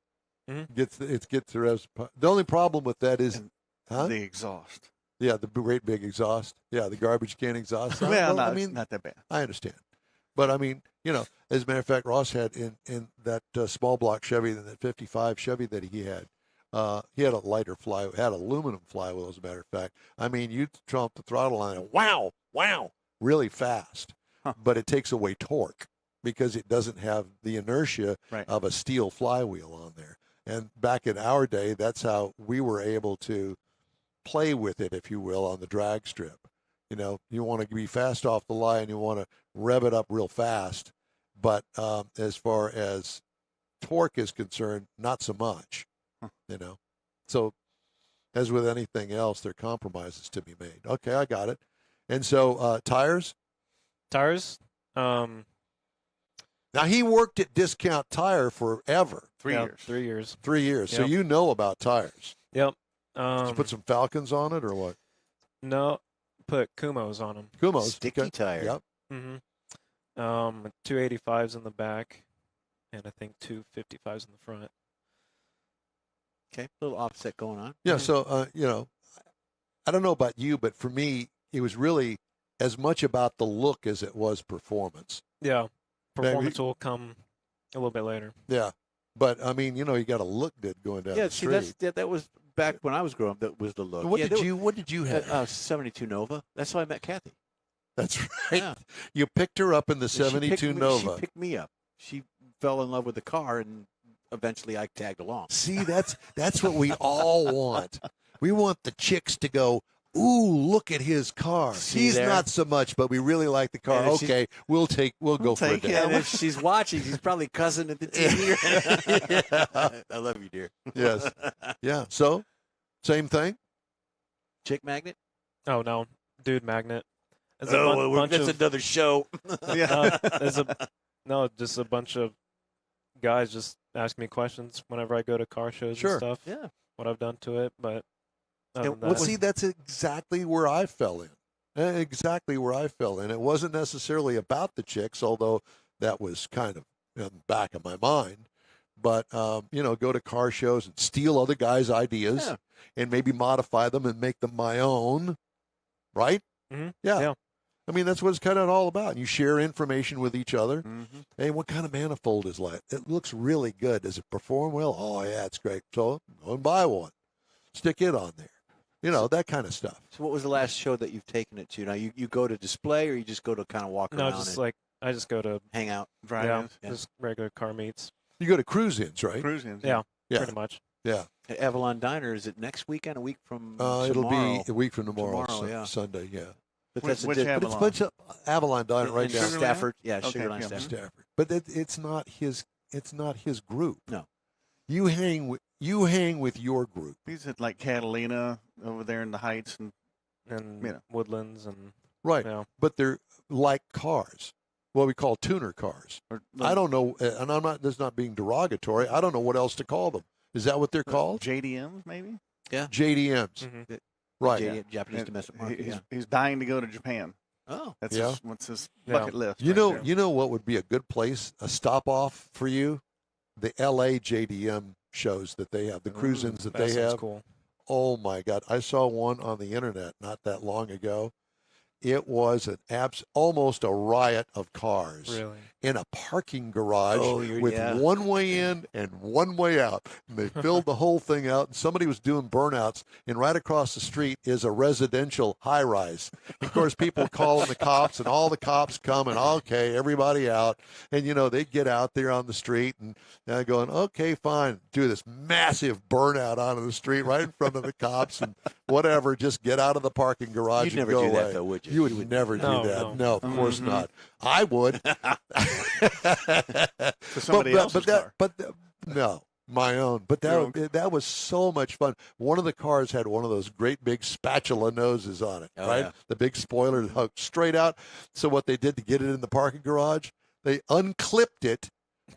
gets the revs. The only problem with that is, the exhaust. Yeah, the great big exhaust. Yeah, the garbage can exhaust. Well, not that bad. I understand. But, I mean, as a matter of fact, Ross had in that small block Chevy, in that 55 Chevy that he had a lighter flywheel, had aluminum flywheel, as a matter of fact. I mean, you trump the throttle on it, wow, really fast. But it takes away torque because it doesn't have the inertia of a steel flywheel on there. And back in our day, that's how we were able to play with it, if you will, on the drag strip. You want to be fast off the line, you want to rev it up real fast, but as far as torque is concerned, not so much. So as with anything else, there are compromises to be made. Okay, I got it. And so tires. Now he worked at Discount Tire forever. 3 years. 3 years. 3 years. Yep. So you know about tires. Yep. Did you put some Falcons on it or what? No, put Kumos on them. Kumos. Sticky tire. Yep. 285s in the back, and I think 255s in the front. Okay, a little offset going on. Yeah, so, I don't know about you, but for me, it was really as much about the look as it was performance. Yeah, performance will come a little bit later. Yeah, but, I mean, you got to look good going down the street. That was back when I was growing up. That was the look. What did you have? 72 Nova. That's how I met Kathy. That's right. Yeah. You picked her up in the 72 Nova. She picked me up. She fell in love with the car, and eventually I tagged along. See, that's what we all want. We want the chicks to go, ooh, look at his car. He's not so much, but we really like the car. Okay, we'll go for it. And if she's watching, she's probably cussing at the TV. Yeah. I love you, dear. Yes. Yeah. So, same thing? Chick magnet? Oh, no. Dude magnet. That's another show. Yeah. Just a bunch of guys just ask me questions whenever I go to car shows and stuff. Yeah. What I've done to it, but see, that's exactly where I fell in. Exactly where I fell in. It wasn't necessarily about the chicks, although that was kind of in the back of my mind. But, go to car shows and steal other guys' ideas and maybe modify them and make them my own. Right? Mm-hmm. Yeah. I mean, that's what it's kind of all about. You share information with each other. Mm-hmm. Hey, what kind of manifold is that? It looks really good. Does it perform well? Oh, yeah, it's great. So go and buy one. Stick it on there. That kind of stuff. So what was the last show that you've taken it to? Now, you go to display, or you just go to kind of walk around? No, I just go to hang out. Just regular car meets. You go to cruise-ins, right? Cruise-ins. Yeah, pretty much. Yeah. At Avalon Diner, is it next weekend, a week from tomorrow? It'll be a week from tomorrow, yeah. Sunday, yeah. But that's which Avalon? Avalon? But it's Avalon Diner right in down Stafford. Yeah, Okay, Sugar Line yeah. Stafford. Stafford. But it's not his group. No. You hang with your group. He's at like Catalina over there in the Heights and Woodlands and Right. Yeah. But they're like cars. What we call tuner cars. I don't know, and this is not being derogatory. I don't know what else to call them. Is that what they're called? JDMs, maybe. Yeah. JDMs. Mm-hmm. Right. Japanese domestic market. He's dying to go to Japan. Oh. That's what's his Yeah. bucket list. You right know what would be a good place, a stop off for you? The LA JDM shows that they have, the cruise-ins that That they sounds have. cool. Oh my God! I saw one on the internet not that long ago. It was almost a riot of cars Really? in a parking garage with yeah. one way in and one way out. And they filled the whole thing out, and somebody was doing burnouts, and right across the street is a residential high-rise. Of course, people calling the cops, and all the cops come, and okay, everybody out. And, they get out there on the street and going, okay, fine, do this massive burnout onto the street right in front of the cops and whatever, just get out of the parking garage You'd and never go do away. that, though, would you? You would never do No, that. no. No, of course not. I would. To somebody else's car. No, my own. But that was so much fun. One of the cars had one of those great big spatula noses on it, Oh, right? yeah. The big spoiler hooked straight out. So what they did to get it in the parking garage, they unclipped it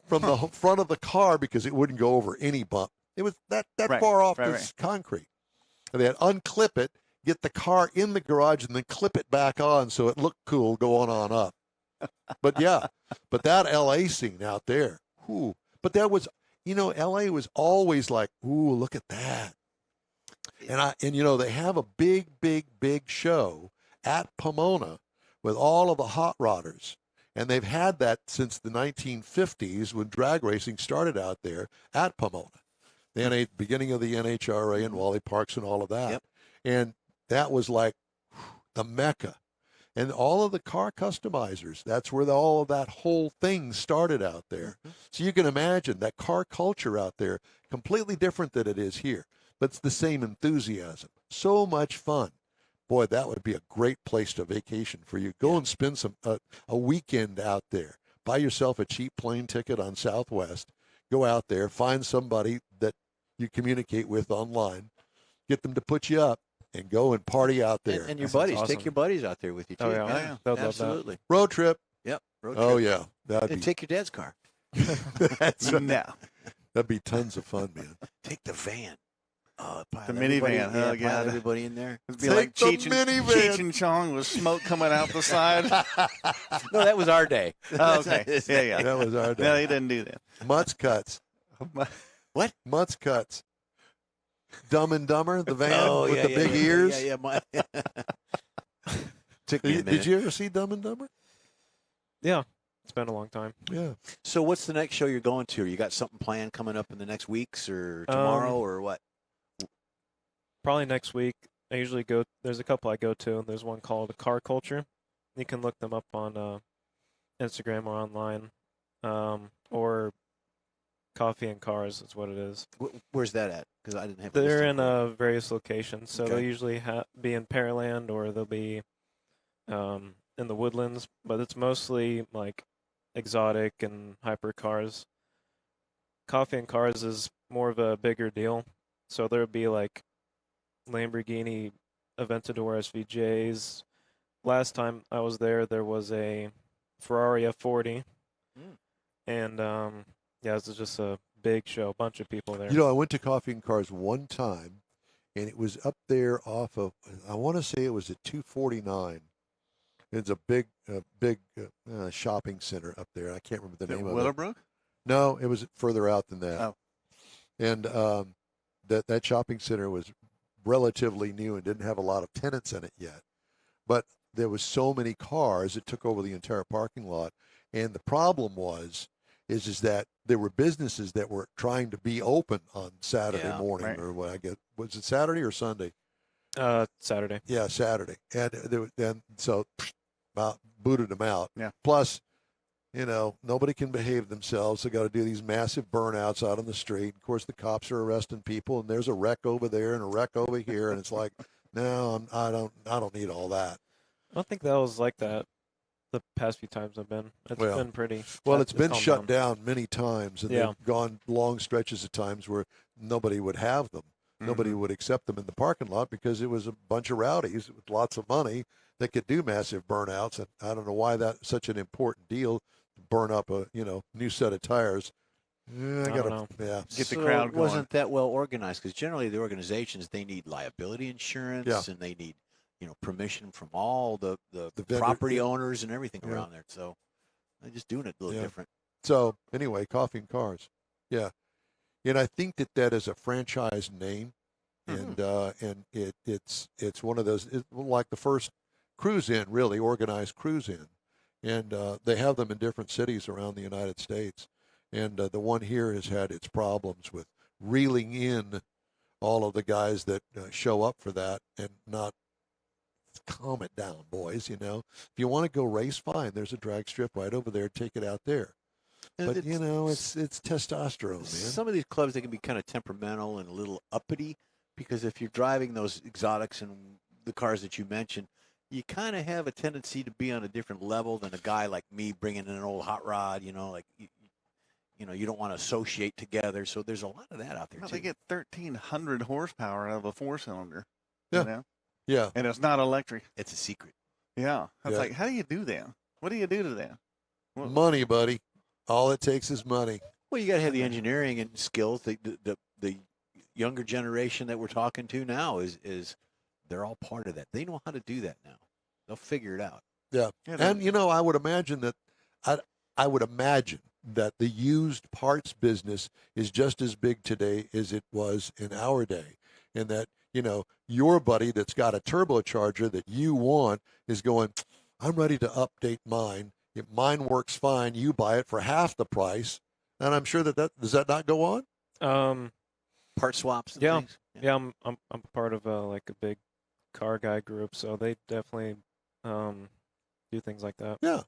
from the front of the car because it wouldn't go over any bump. It was that Right, far off right, this concrete. And they had unclip it, get the car in the garage, and then clip it back on so it looked cool going on up. But yeah, but that LA scene out there, but that was, LA was always like, look at that. And they have a big, big, big show at Pomona with all of the hot rodders. And they've had that since the 1950s when drag racing started out there at Pomona. The beginning of the NHRA and Wally Parks and all of that. Yep. And that was like the Mecca. And all of the car customizers, that's where all of that whole thing started out there. So you can imagine that car culture out there, completely different than it is here, but it's the same enthusiasm. So much fun. Boy, that would be a great place to vacation for you. Go and spend a weekend out there. Buy yourself a cheap plane ticket on Southwest. Go out there, find somebody that you communicate with online, get them to put you up, and go and party out there. And your That sounds buddies. awesome. Take your buddies out there with you, too. Oh, yeah. Yeah. They'll love that. Absolutely. Road trip. Yep. Road Oh, trip. yeah. That'd And be, take your dad's car. No. that'd be tons of fun, man. Take the van. Oh, The minivan. Yeah, Oh, pile God. everybody in there. It'd be Take like the Cheech minivan. and Chong with smoke coming out the side. No, that was our day. Oh, okay. Yeah. That was our No, day. he didn't do that. Mutt's Cuts. What? Mutt's Cuts. Dumb and Dumber, the van Oh, with yeah, the yeah, big yeah, ears. Yeah. Took me a minute. Did you ever see Dumb and Dumber? Yeah, it's been a long time. Yeah. So what's the next show you're going to? You got something planned coming up in the next weeks or tomorrow or what? Probably next week. I usually go. There's a couple I go to. There's one called Car Culture. You can look them up on Instagram or online, or Coffee and Cars is what it is. Where's that at? Because I didn't have. a They're listing in for it. various locations, so they'll Okay. usually be in Pearland or they'll be in the Woodlands, but it's mostly like exotic and hyper cars. Coffee and Cars is more of a bigger deal, so there'll be like Lamborghini Aventador SVJs. Last time I was there was a Ferrari F40, and yeah, it was just a big show, a bunch of people there. I went to Coffee and Cars one time, and it was up there off of, I want to say it was at 249. It's a big shopping center up there. I can't remember the name of it. Willowbrook? No, it was further out than that. Oh. And that shopping center was relatively new and didn't have a lot of tenants in it yet. But there was so many cars, it took over the entire parking lot. And the problem is that there were businesses that were trying to be open on Saturday Yeah, morning, right. or what I get. Was it Saturday or Sunday? Saturday. Yeah, Saturday. And so booted them out. Yeah. Plus, nobody can behave themselves. They got to do these massive burnouts out on the street. Of course, the cops are arresting people, and there's a wreck over there and a wreck over here, and it's like, no, I don't need all that. I don't think that was like that the past few times I've been. It's Well, been pretty. Well, it's been calmed shut down many times, and Yeah. they've gone long stretches of times where nobody would have them. Nobody would accept them in the parking lot because it was a bunch of rowdies with lots of money that could do massive burnouts. And I don't know why that's such an important deal to burn up a new set of tires. Yeah, I don't know. Yeah. Get the So crowd it going. wasn't that well organized because generally the organizations, they need liability insurance Yeah. and they need permission from all the vendor- property yeah. owners and everything Yeah. around there. So they're just doing it a little Yeah. different. So anyway, Coffee and Cars. Yeah. And I think that is a franchise name, and it's one of those like the first cruise in, really organized cruise in, and they have them in different cities around the United States, and the one here has had its problems with reeling in all of the guys that show up for that and not calm it down, boys. You know, if you want to go race, fine. There's a drag strip right over there. Take it out there. But you know, it's testosterone, man. Some of these clubs, they can be kind of temperamental and a little uppity, because if you're driving those exotics and the cars that you mentioned, you kind of have a tendency to be on a different level than a guy like me bringing in an old hot rod. You know, like you know, you don't want to associate together. So there's a lot of that out there Well, too. they get 1,300 horsepower out of a 4-cylinder. Yeah. You know? Yeah. And it's not electric. It's a secret. Yeah. It's Yeah. like, how do you do that? What do you do to that? Well, Money, buddy. All it takes is money. Well, you got to have the engineering and skills. The younger generation that we're talking to now is they're all part of that. They know how to do that now. They'll figure it out. Yeah. And you know, I would imagine that the used parts business is just as big today as it was in our day, and that, you know, your buddy that's got a turbocharger that you want is going, I'm ready to update mine. If mine works fine, you buy it for half the price. And I'm sure that does that not go on? Part swaps and Yeah. things. Yeah, I'm part of like a big car guy group, so they definitely do things like that. Yeah.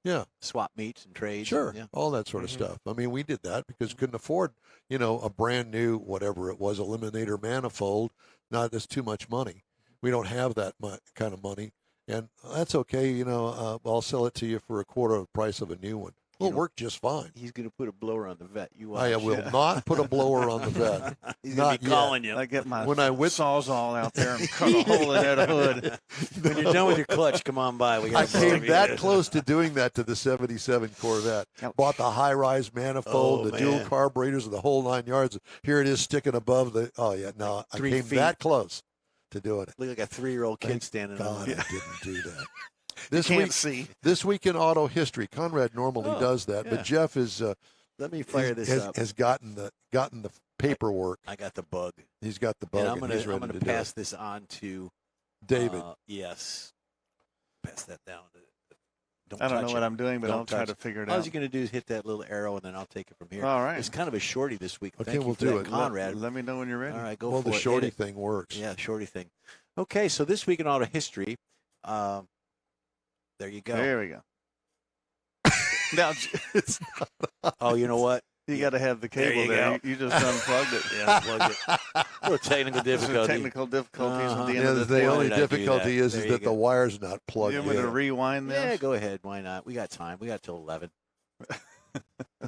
Yeah. Swap meets and trades. Sure. Yeah. All that sort of stuff. I mean, we did that because couldn't afford, you know, a brand new, whatever it was, eliminator manifold. Not that's too much money. We don't have that kind of money. And that's okay. You know, I'll sell it to you for a quarter of the price of a new one. It'll work just fine. He's going to put a blower on the vet. You watch. I will not put a blower on the vet. He's not going to be calling yet. you. I get my When I whip- Sawzall out there and cut a hole in that hood. When you're done with your clutch, come on by. We got I came that close to doing that to the 77 Corvette. Ouch. Bought the high-rise manifold, Oh, the dual man. carburetors, and the whole 9 yards. Here it is sticking above the. Oh yeah, no, I 3 came feet. that close to doing it. Look like a 3-year-old kid Thank standing God, on I the didn't do that. Can't see. This week in auto history, Conrad normally Oh, does that, yeah. but Jeff is Let me fire this up. has gotten the paperwork. I got the bug. He's got the bug, And and he's ready I'm to to do pass it. this on to David, yes. Pass that down. Don't I don't touch know what it. I'm doing, but Don't I'll try touch to it. figure it All out. you're going to do is hit that little arrow, and then I'll take it from here. All right. It's kind of a shorty this week. Okay, Thank we'll you for do that, it. Conrad. Let me know when you're ready. All right, go well, for the it. shorty Hit it. thing works. Yeah, shorty thing. Okay, so this week in auto history, there you go. There we go. Now, it's, Oh, you know what? you got to have the There cable you there. go. You just unplugged it. Yeah, plug it. Little technical There's some difficulty. technical difficulties Uh-huh. at the Yeah, end of the the only did I do difficulty that? is There you that the go. wire's not plugged You want me to in. rewind this? Yeah, go ahead. Why not? We got time. We got till 11.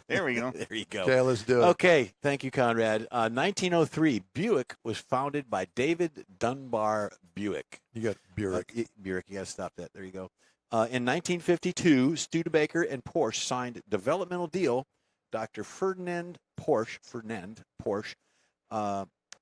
There we go. There you go. Okay, let's do it. Okay, thank you, Conrad. 1903, Buick was founded by David Dunbar Buick. You got Burek. Buick, you got to stop that. There you go. In 1952, Studebaker and Porsche signed developmental deal. Dr. Ferdinand Porsche.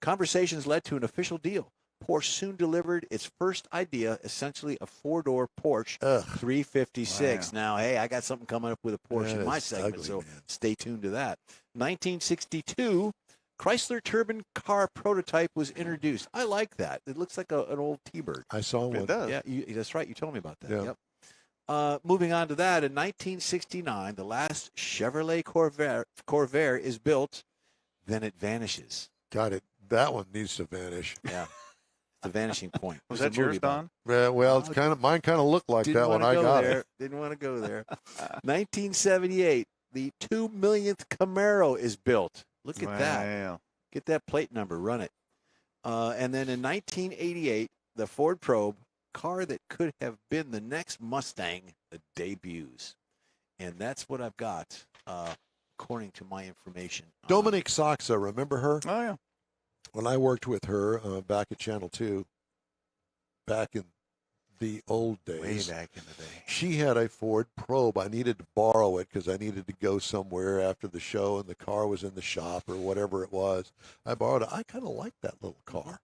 Conversations led to an official deal. Porsche soon delivered its first idea, essentially a 4-door Porsche Ugh. 356. Wow. Now, hey, I got something coming up with a Porsche That in my is segment, ugly, so man. stay tuned to that. 1962, Chrysler Turbine car prototype was introduced. I like that. It looks like an old T-Bird. I saw one. It does. Yeah, that's right. You told me about that. Yeah. Yep. Moving on to that, in 1969, the last Chevrolet Corvair is built, then it vanishes. Got it. That one needs to vanish. Yeah, the vanishing point. Was There's a that yours, movie about it. Don? Well, it's kind of mine. Kind of looked like Didn't that when wanna I go got there. it. Didn't want to go there. 1978, the 2 millionth Camaro is built. Look at that. Wow. Get that plate number. Run it. And then in 1988, the Ford Probe, car that could have been the next Mustang, debuts. And that's what I've got, according to my information. Dominique Saxa, remember her? Oh, yeah. When I worked with her back at Channel 2, back in the old Way days, back in the day. she had a Ford Probe. I needed to borrow it because I needed to go somewhere after the show and the car was in the shop or whatever it was. I borrowed it. I kind of liked that little car.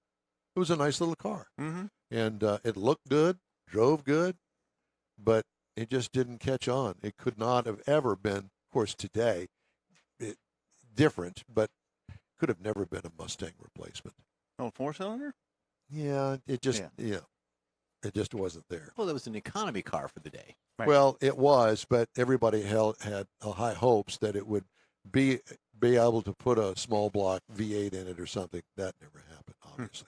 It was a nice little car. Mm-hmm. And it looked good, drove good, but it just didn't catch on. It could not have ever been, of course, today, different, but Could have never been a Mustang replacement. Oh, 4-cylinder? Yeah, it just it just wasn't there. Well, that was an economy car for the day. Right. Well, it was, but everybody had high hopes that it would be able to put a small block V8 in it or something. That never happened, obviously.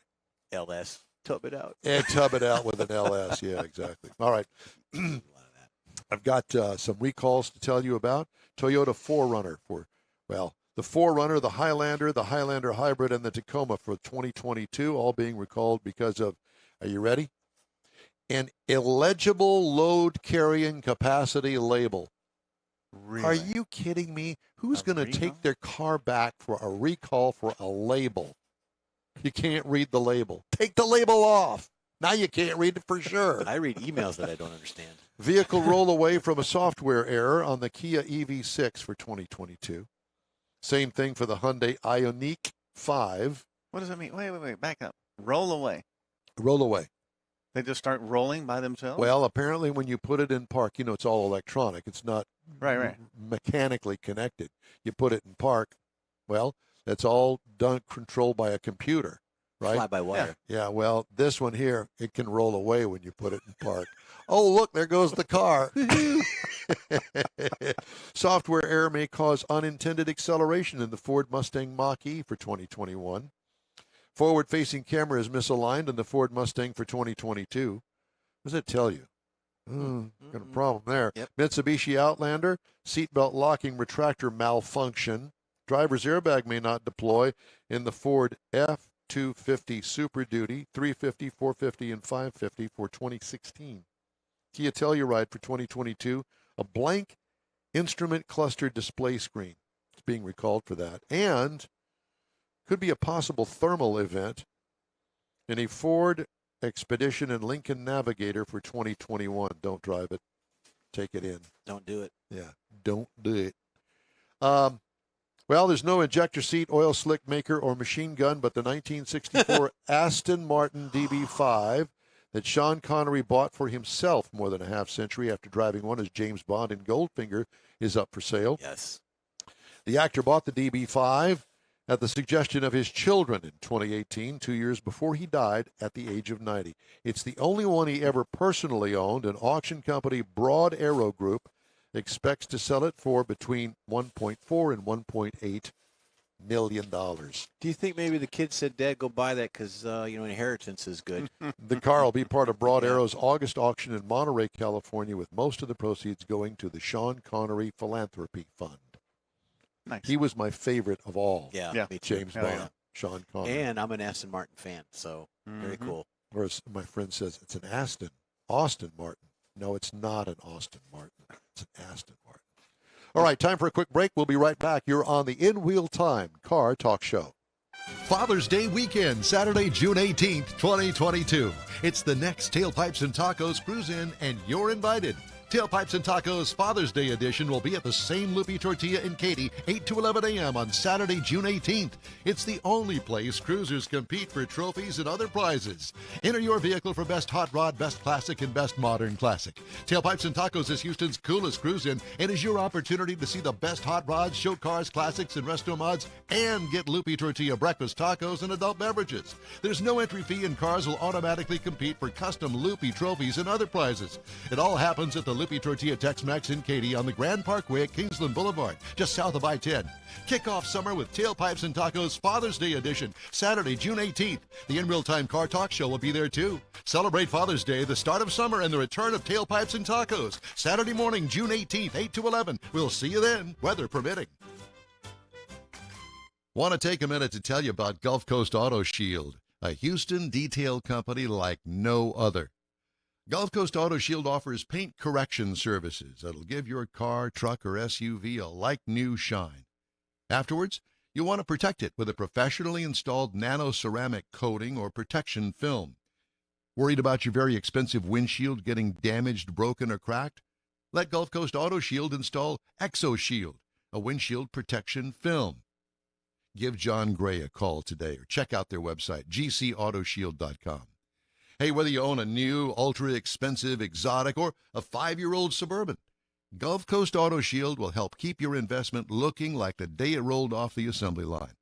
LS. Tub it out. And tub it out with an LS. Yeah, exactly. All right. I've got some recalls to tell you about. Toyota 4Runner the 4Runner, the Highlander Hybrid, and the Tacoma for 2022, all being recalled because of, are you ready? An illegible load carrying capacity label. Really? Are you kidding me? Who's going to recall? take their car back for a recall for a label? You can't read the label. Take the label off. Now you can't read it for sure. I read emails that I don't understand. Vehicle roll away from a software error on the Kia EV6 for 2022. Same thing for the Hyundai Ioniq 5. What does that mean? Wait. Back up. Roll away. Roll away. They just start rolling by themselves? Well, apparently when you put it in park, it's all electronic. It's not Right. mechanically connected. You put it in park, well, that's all done, controlled by a computer, right? Fly by wire. Yeah, well, this one here, it can roll away when you put it in park. Oh, look, there goes the car. Software error may cause unintended acceleration in the Ford Mustang Mach-E for 2021. Forward-facing camera is misaligned in the Ford Mustang for 2022. What does that tell you? Got a problem there. Yep. Mitsubishi Outlander, seatbelt locking retractor malfunction. Driver's airbag may not deploy in the Ford F-250 Super Duty, 350, 450, and 550 for 2016. Kia Telluride for 2022, a blank instrument cluster display screen. It's being recalled for that. And could be a possible thermal event in a Ford Expedition and Lincoln Navigator for 2021. Don't drive it. Take it in. Don't do it. Yeah, don't do it. Well, there's no ejector seat, oil slick maker, or machine gun, but the 1964 Aston Martin DB5 that Sean Connery bought for himself more than a half century after driving one as James Bond in Goldfinger is up for sale. Yes. The actor bought the DB5 at the suggestion of his children in 2018, 2 years before he died at the age of 90. It's the only one he ever personally owned, and auction company Broad Arrow Group expects to sell it for between $1.4 and $1.8 million. Do you think maybe the kid said, Dad, go buy that because, inheritance is good? The car will be part of Broad Arrow's August auction in Monterey, California, with most of the proceeds going to the Sean Connery Philanthropy Fund. Nice. He was my favorite of all. Yeah, Yeah. me too. James Oh, Bond, yeah. Sean Connery. And I'm an Aston Martin fan, so very Mhm. cool. Or as my friend says, it's an Austin Martin. No, it's not an Austin Martin. It's an Aston Martin. All right, time for a quick break. We'll be right back. You're on the In Wheel Time Car Talk Show. Father's Day weekend, Saturday, June 18th, 2022. It's the next Tailpipes and Tacos Cruise In, and you're invited. Tailpipes and Tacos Father's Day edition will be at the same Loopy Tortilla in Katy, 8 to 11 a.m. on Saturday, June 18th. It's the only place cruisers compete for trophies and other prizes. Enter your vehicle for Best Hot Rod, Best Classic, and Best Modern Classic. Tailpipes and Tacos is Houston's coolest cruise-in and is your opportunity to see the best hot rods, show cars, classics, and resto mods, and get Loopy Tortilla breakfast tacos and adult beverages. There's no entry fee, and cars will automatically compete for custom Loopy trophies and other prizes. It all happens at the Loopy Tortilla Tex-Mex in Katy on the Grand Parkway at Kingsland Boulevard, just south of I-10. Kick off summer with Tailpipes and Tacos Father's Day edition, Saturday, June 18th. The In Real Time Car Talk Show will be there too. Celebrate Father's Day, the start of summer, and the return of Tailpipes and Tacos. Saturday morning, June 18th, 8 to 11. We'll see you then, weather permitting. Want to take a minute to tell you about Gulf Coast Auto Shield, a Houston detail company like no other. Gulf Coast Auto Shield offers paint correction services that'll give your car, truck, or SUV a like-new shine. Afterwards, you'll want to protect it with a professionally installed nano-ceramic coating or protection film. Worried about your very expensive windshield getting damaged, broken, or cracked? Let Gulf Coast Auto Shield install ExoShield, a windshield protection film. Give John Gray a call today or check out their website, gcautoshield.com. Hey, whether you own a new, ultra-expensive, exotic, or a 5-year-old Suburban, Gulf Coast Auto Shield will help keep your investment looking like the day it rolled off the assembly line.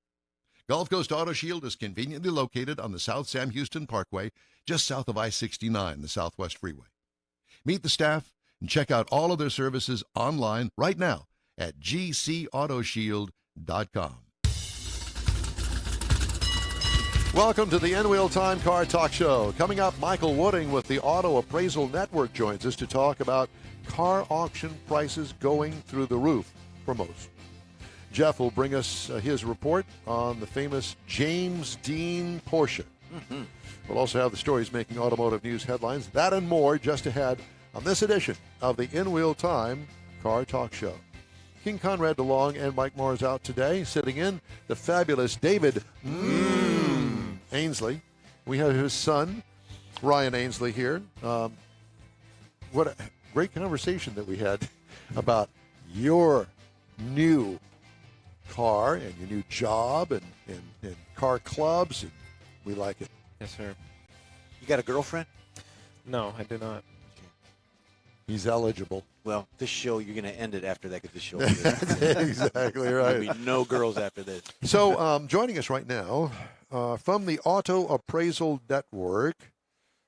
Gulf Coast Auto Shield is conveniently located on the South Sam Houston Parkway, just south of I-69, the Southwest Freeway. Meet the staff and check out all of their services online right now at gcautoshield.com. Welcome to the N-Wheel Time Car Talk Show. Coming up, Michael Wooding with the Auto Appraisal Network joins us to talk about car auction prices going through the roof for most. Jeff will bring us his report on the famous James Dean Porsche. We'll also have the stories making automotive news headlines. That and more just ahead on this edition of the In-Wheel Time Car Talk Show. King Conrad DeLong and Mike Mars out today. Sitting in, the fabulous David Ainsley. We have his son, Ryan Ainsley, here. What a great conversation that we had about your new car and your new job and car clubs, and we like it. Yes, sir. You got a girlfriend? No, I do not. He's eligible. Well, this show, you're going to end it after that because the show Exactly right. There'll be no girls after this. So joining us right now from the Auto Appraisal Network,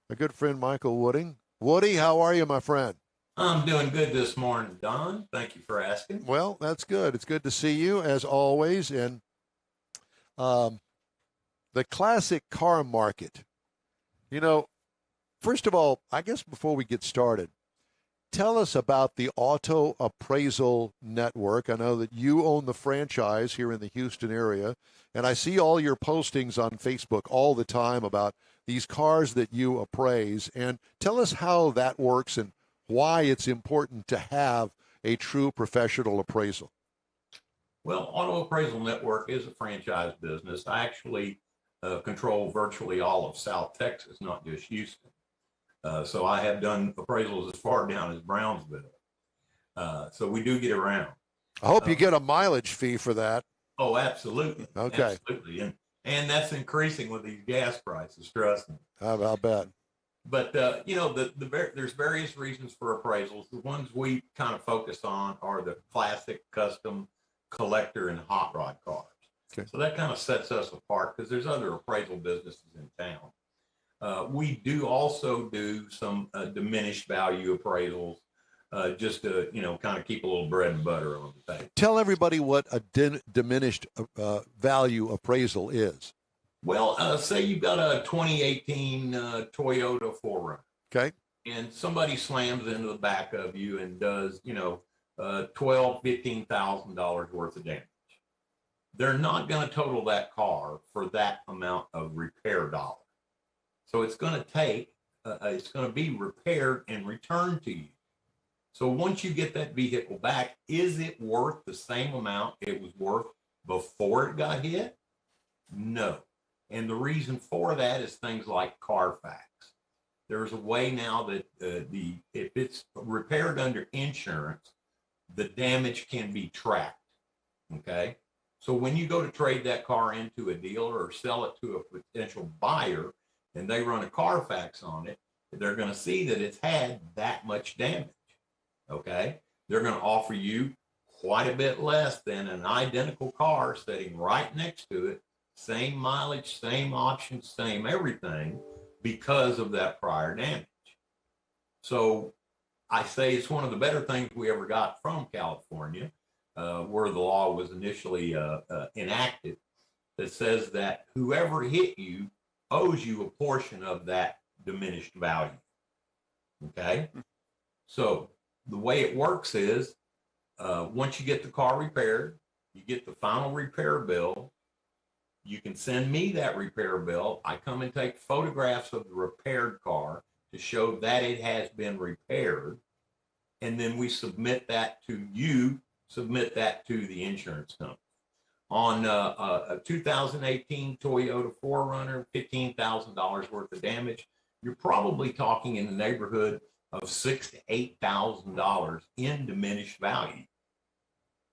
a good friend, Michael Wooding. Woody, how are you, my friend? I'm doing good this morning, Don. Thank you for asking. Well, that's good. It's good to see you, as always. And the classic car market. You know, first of all, I guess before we get started, tell us about the Auto Appraisal Network. I know that you own the franchise here in the Houston area, and I see all your postings on Facebook all the time about these cars that you appraise. And tell us how that works and why it's important to have a true professional appraisal. Well, Auto Appraisal Network is a franchise business. I actually control virtually all of South Texas, not just Houston. So I have done appraisals as far down as Brownsville. So we do get around. I hope you get a mileage fee for that. Oh, absolutely. Okay. Absolutely. And that's increasing with these gas prices, trust me. I'll bet. But, you know, there's various reasons for appraisals. The ones we kind of focus on are the classic, custom, collector, and hot rod cars. Okay. So that kind of sets us apart because there's other appraisal businesses in town. We do also do some diminished value appraisals just to, you know, kind of keep a little bread and butter on the table. Tell everybody what a diminished value appraisal is. Well, say you've got a 2018 Toyota 4Runner. Okay. And somebody slams into the back of you and does, you know, $12,000-$15,000 worth of damage. They're not going to total that car for that amount of repair dollar. So it's going to be repaired and returned to you. So once you get that vehicle back, is it worth the same amount it was worth before it got hit? No. And the reason for that is things like Carfax. There's a way now that if it's repaired under insurance, the damage can be tracked. Okay. So when you go to trade that car into a dealer or sell it to a potential buyer and they run a Carfax on it, they're going to see that it's had that much damage. Okay. They're going to offer you quite a bit less than an identical car sitting right next to it. Same mileage, same options, same everything because of that prior damage. So I say it's one of the better things we ever got from California, where the law was initially enacted, that says that whoever hit you owes you a portion of that diminished value. Okay? So the way it works is once you get the car repaired, you get the final repair bill. You can send me that repair bill. I come and take photographs of the repaired car to show that it has been repaired. And then we submit that to you, submit that to the insurance company. On a 2018 Toyota 4Runner, $15,000 worth of damage, you're probably talking in the neighborhood of $6,000 to $8,000 in diminished value.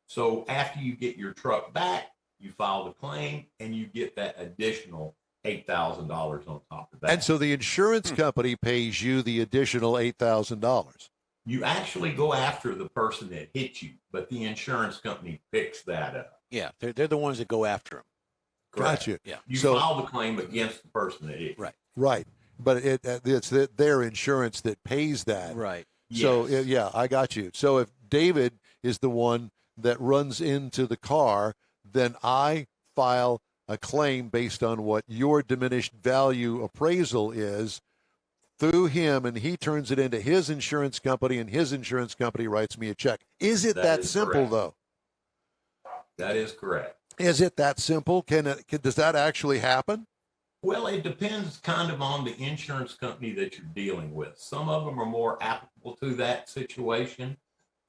So after you get your truck back, you file the claim and you get that additional $8,000 on top of that. And so the insurance company pays you the additional $8,000. You actually go after the person that hit you, but the insurance company picks that up. Yeah, they're the ones that go after them. Correct. Gotcha. Yeah. You So- file the claim against the person that is. Right. Right. But it's their insurance that pays that. Right. So, Yes. yeah, I got you. So if David is the one that runs into the car, then I file a claim based on what your diminished value appraisal is through him, and he turns it into his insurance company, and his insurance company writes me a check. Is it That that is simple, correct. though? That is correct. Is it that simple? Does that actually happen? Well, it depends kind of on the insurance company that you're dealing with. Some of them are more applicable to that situation.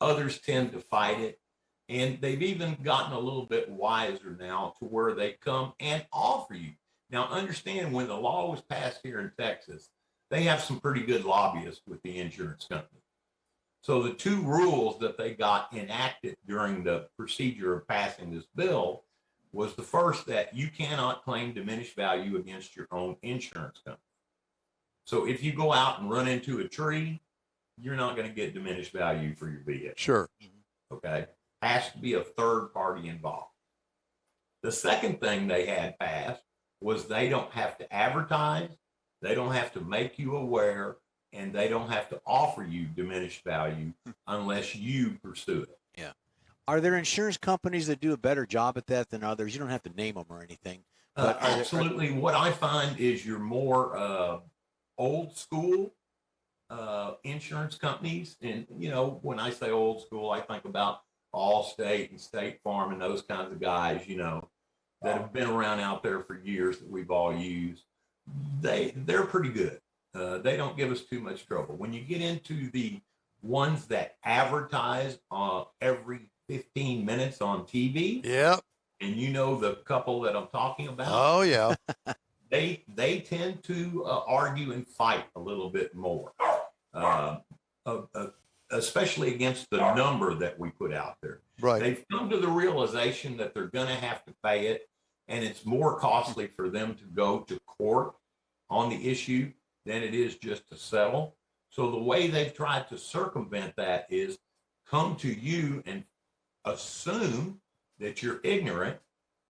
Others tend to fight it. And they've even gotten a little bit wiser now to where they come and offer you. Now, understand when the law was passed here in Texas, they have some pretty good lobbyists with the insurance company. So the two rules that they got enacted during the procedure of passing this bill was the first, that you cannot claim diminished value against your own insurance company. So if you go out and run into a tree, you're not going to get diminished value for your vehicle. Sure. Okay. Has to be a third party involved. The second thing they had passed was they don't have to advertise, they don't have to make you aware, and they don't have to offer you diminished value unless you pursue it. Are there insurance companies that do a better job at that than others? You don't have to name them or anything. But are there- Absolutely. What I find is your more old school insurance companies. And, you know, when I say old school, I think about Allstate and State Farm and those kinds of guys, you know, that have been around out there for years that we've all used. They're pretty good. They don't give us too much trouble. When you get into the ones that advertise every 15 minutes on TV, Yep. and you know the couple that I'm talking about, Oh, yeah. they tend to argue and fight a little bit more, especially against the number that we put out there. Right. They've come to the realization that they're going to have to pay it, and it's more costly for them to go to court on the issue than it is just to settle. So the way they've tried to circumvent that is come to you and assume that you're ignorant,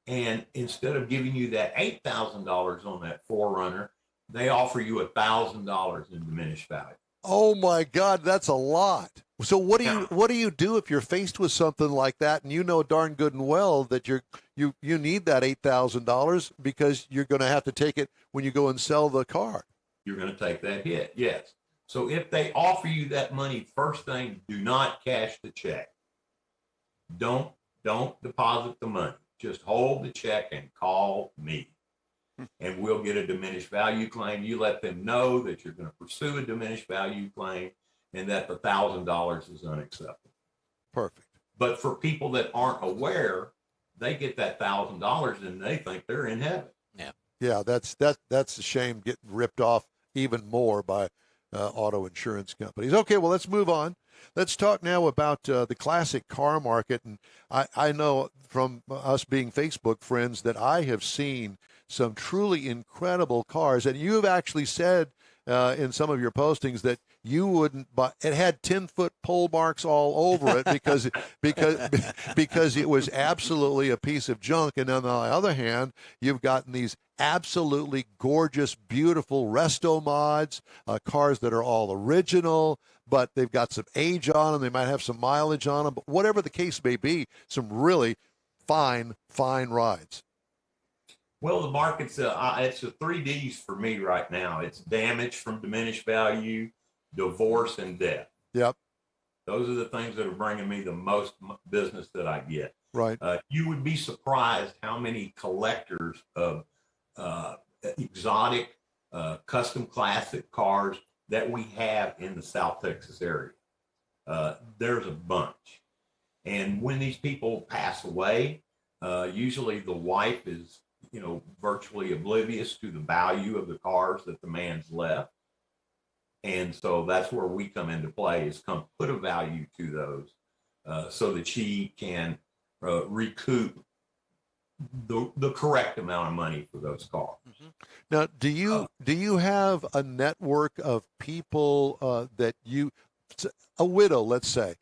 and instead of giving you that $8,000 on that Forerunner, they offer you $1,000 in diminished value. Oh my God, that's a lot. So what do you do if you're faced with something like that, and you know darn good and well that you need that $8,000 because you're going to have to take it when you go and sell the car? You're going to take that hit, yes. So if they offer you that money, first thing, do not cash the check. Don't deposit the money. Just hold the check and call me, and we'll get a diminished value claim. You let them know that you're going to pursue a diminished value claim and that the $1,000 is unacceptable. Perfect. But for people that aren't aware, they get that $1,000 and they think they're in heaven. Yeah, that's a shame, getting ripped off even more by auto insurance companies. Okay, well, let's move on. Let's talk now about the classic car market. And I know from us being Facebook friends that I have seen some truly incredible cars. And you have actually said in some of your postings that you wouldn't buy. It had 10-foot pole marks all over it because it was absolutely a piece of junk. And on the other hand, you've gotten these absolutely gorgeous, beautiful resto mods, cars that are all original, but they've got some age on them. They might have some mileage on them, but whatever the case may be, some really fine rides. Well, the market's it's the 3Ds for me right now. It's damage from diminished value, divorce, and death. Yep. Those are the things that are bringing me the most business that I get. Right. You would be surprised how many collectors of exotic, custom classic cars that we have in the South Texas area. There's a bunch. And when these people pass away, usually the wife is, virtually oblivious to the value of the cars that the man's left. And so that's where we come into play, is come put a value to those so that she can recoup the correct amount of money for those cars. Mm-hmm. Now, do you have a network of people that a widow, let's say,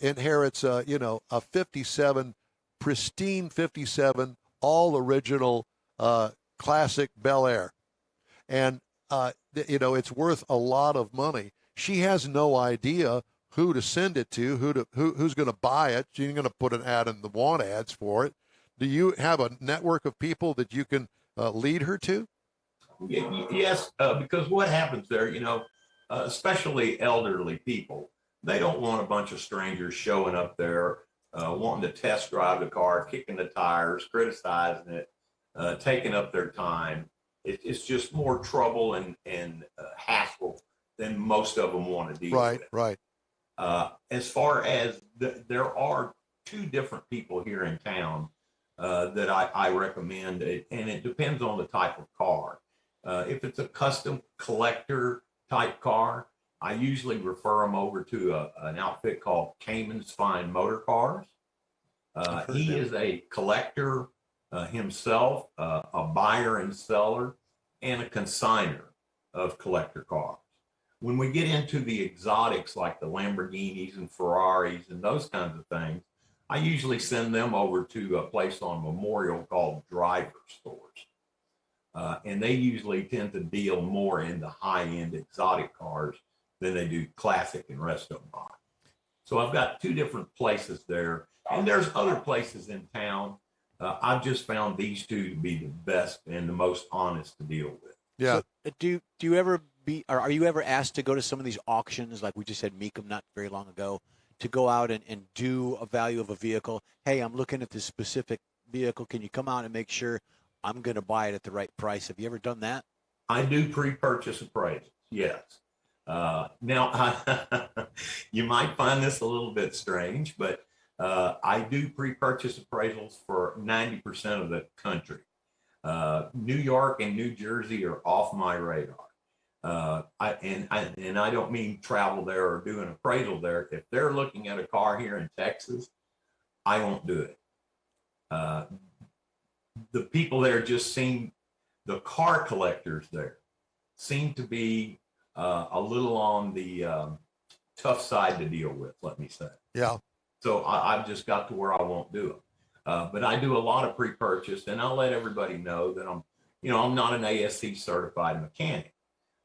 inherits a 57, pristine 57, all original classic Bel Air, and it's worth a lot of money. She has no idea who to send it to, who's going to buy it. She's going to put an ad in the want ads for it. Do you have a network of people that you can lead her to? Yes, because what happens there, especially elderly people, they don't want a bunch of strangers showing up there, wanting to test drive the car, kicking the tires, criticizing it, taking up their time. It's just more trouble and hassle than most of them want to deal with. Right. As far as there are two different people here in town that I recommend, and it depends on the type of car. If it's a custom collector type car, I usually refer them over to an outfit called Cayman's Fine Motor Cars. He is a collector himself, a buyer and seller, and a consigner of collector cars. When we get into the exotics like the Lamborghinis and Ferraris and those kinds of things, I usually send them over to a place on Memorial called Driver Stores. And they usually tend to deal more in the high-end exotic cars than they do classic and resto cars. So I've got two different places there. And there's other places in town. I've just found these two to be the best and the most honest to deal with. Yeah. So, do you ever are you ever asked to go to some of these auctions, like we just had Mecum not very long ago, to go out and do a value of a vehicle? Hey, I'm looking at this specific vehicle. Can you come out and make sure I'm going to buy it at the right price? Have you ever done that? I do pre-purchase appraisals, yes. Now, you might find this a little bit strange, but I do pre-purchase appraisals for 90% of the country. New York and New Jersey are off my radar. I don't mean travel there or do an appraisal there. If they're looking at a car here in Texas, I won't do it. The people there just seem, the car collectors there seem to be a little on the tough side to deal with, let me say. Yeah. So I've just got to where I won't do it. But I do a lot of pre-purchase, and I'll let everybody know that I'm not an ASC certified mechanic,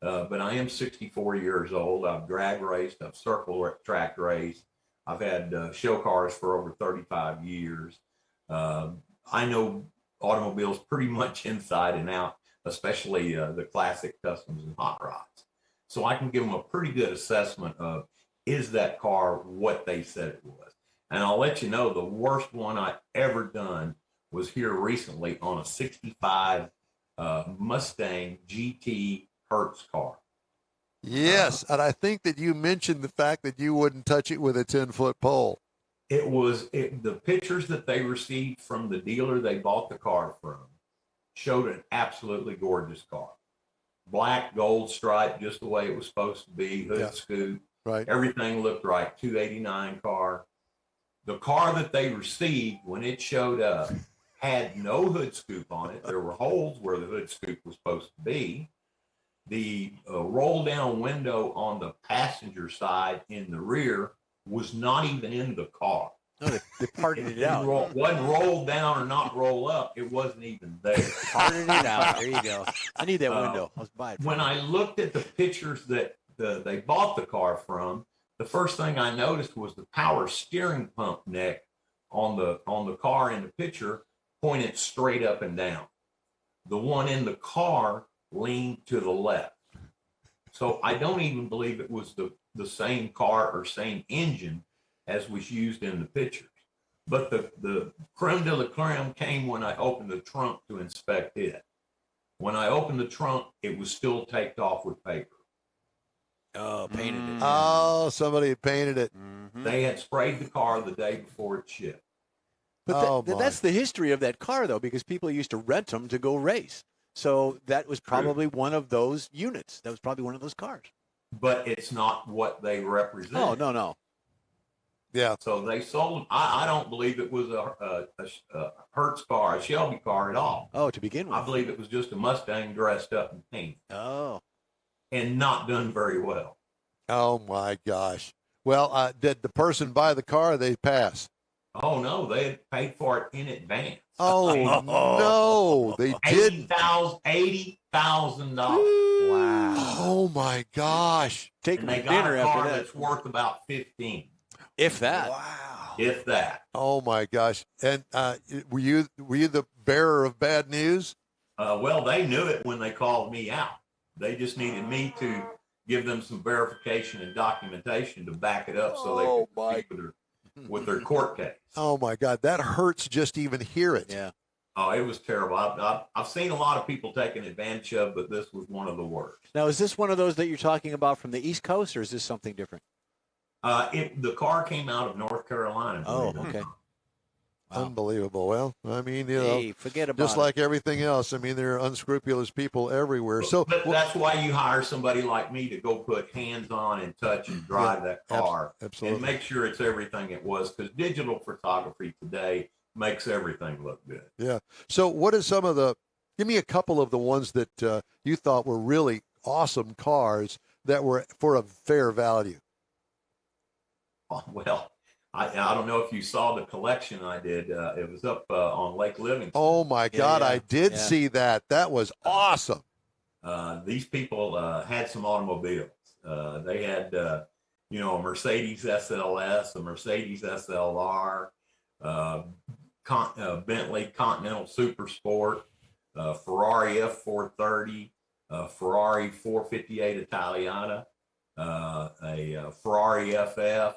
but I am 64 years old. I've drag raced, I've circle track raced. I've had show cars for over 35 years. I know automobiles pretty much inside and out, especially the classic customs and hot rods. So I can give them a pretty good assessment of, is that car what they said it was? And I'll let you know, the worst one I ever done was here recently on a 65 Mustang GT Hertz car. Yes, and I think that you mentioned the fact that you wouldn't touch it with a 10-foot pole. The pictures that they received from the dealer they bought the car from showed an absolutely gorgeous car. Black, gold stripe, just the way it was supposed to be, hood scoop. Right. Everything looked right, 289 car. The car that they received when it showed up had no hood scoop on it. There were holes where the hood scoop was supposed to be. The roll down window on the passenger side in the rear was not even in the car. No, they parted it out. Wasn't rolled down or not roll up. It wasn't even there. Parted it out. There you go. I need that window. Let's buy it. When I looked at the pictures that they bought the car from, the first thing I noticed was the power steering pump neck on the car in the picture pointed straight up and down. The one in the car leaned to the left. So I don't even believe it was the same car or same engine as was used in the pictures. But the creme de la creme came when I opened the trunk to inspect it. When I opened the trunk, it was still taped off with paper. Oh, painted it. Oh, somebody had painted it. Mm-hmm. They had sprayed the car the day before it shipped. But that's the history of that car, though, because people used to rent them to go race. So that was probably one of those units. That was probably one of those cars. But it's not what they represent. Oh, no. Yeah. So they sold them. I don't believe it was a Hertz car, a Shelby car at all. Oh, to begin with. I believe it was just a Mustang dressed up in paint. Oh. And not done very well. Oh, my gosh. Well, did the person buy the car or they pass? Oh no, they had paid for it in advance. Oh no, they didn't. $80,000. Wow. Oh my gosh. Take And them they to got dinner a after car that. that's worth about 15, If that. Wow. if that. Oh my gosh. And were you the bearer of bad news? Well, they knew it when they called me out. They just needed me to give them some verification and documentation to back it up so they could proceed with their court case. Oh my God, that hurts just even hear it. Yeah. Oh, it was terrible. I've seen a lot of people taken advantage of, but this was one of the worst. Now, is this one of those that you're talking about from the East Coast, or is this something different? The car came out of North Carolina. Oh, believe it or okay. not. Wow. Unbelievable. Well, I mean, Hey, forget about just it. like everything else. I mean, there are unscrupulous people everywhere. So But that's why you hire somebody like me to go put hands on and touch and drive that car absolutely. and make sure it's everything it was, because digital photography today makes everything look good. Yeah. So what is some of give me a couple of the ones that you thought were really awesome cars that were for a fair value? Well, I don't know if you saw the collection I did. It was up on Lake Livingston. Oh my God, yeah, I did yeah. see that. That was awesome. These people had some automobiles. They had, a Mercedes SLS, a Mercedes SLR, Bentley Continental Super Sport, Ferrari F430, Ferrari 458 Italiana, a Ferrari FF.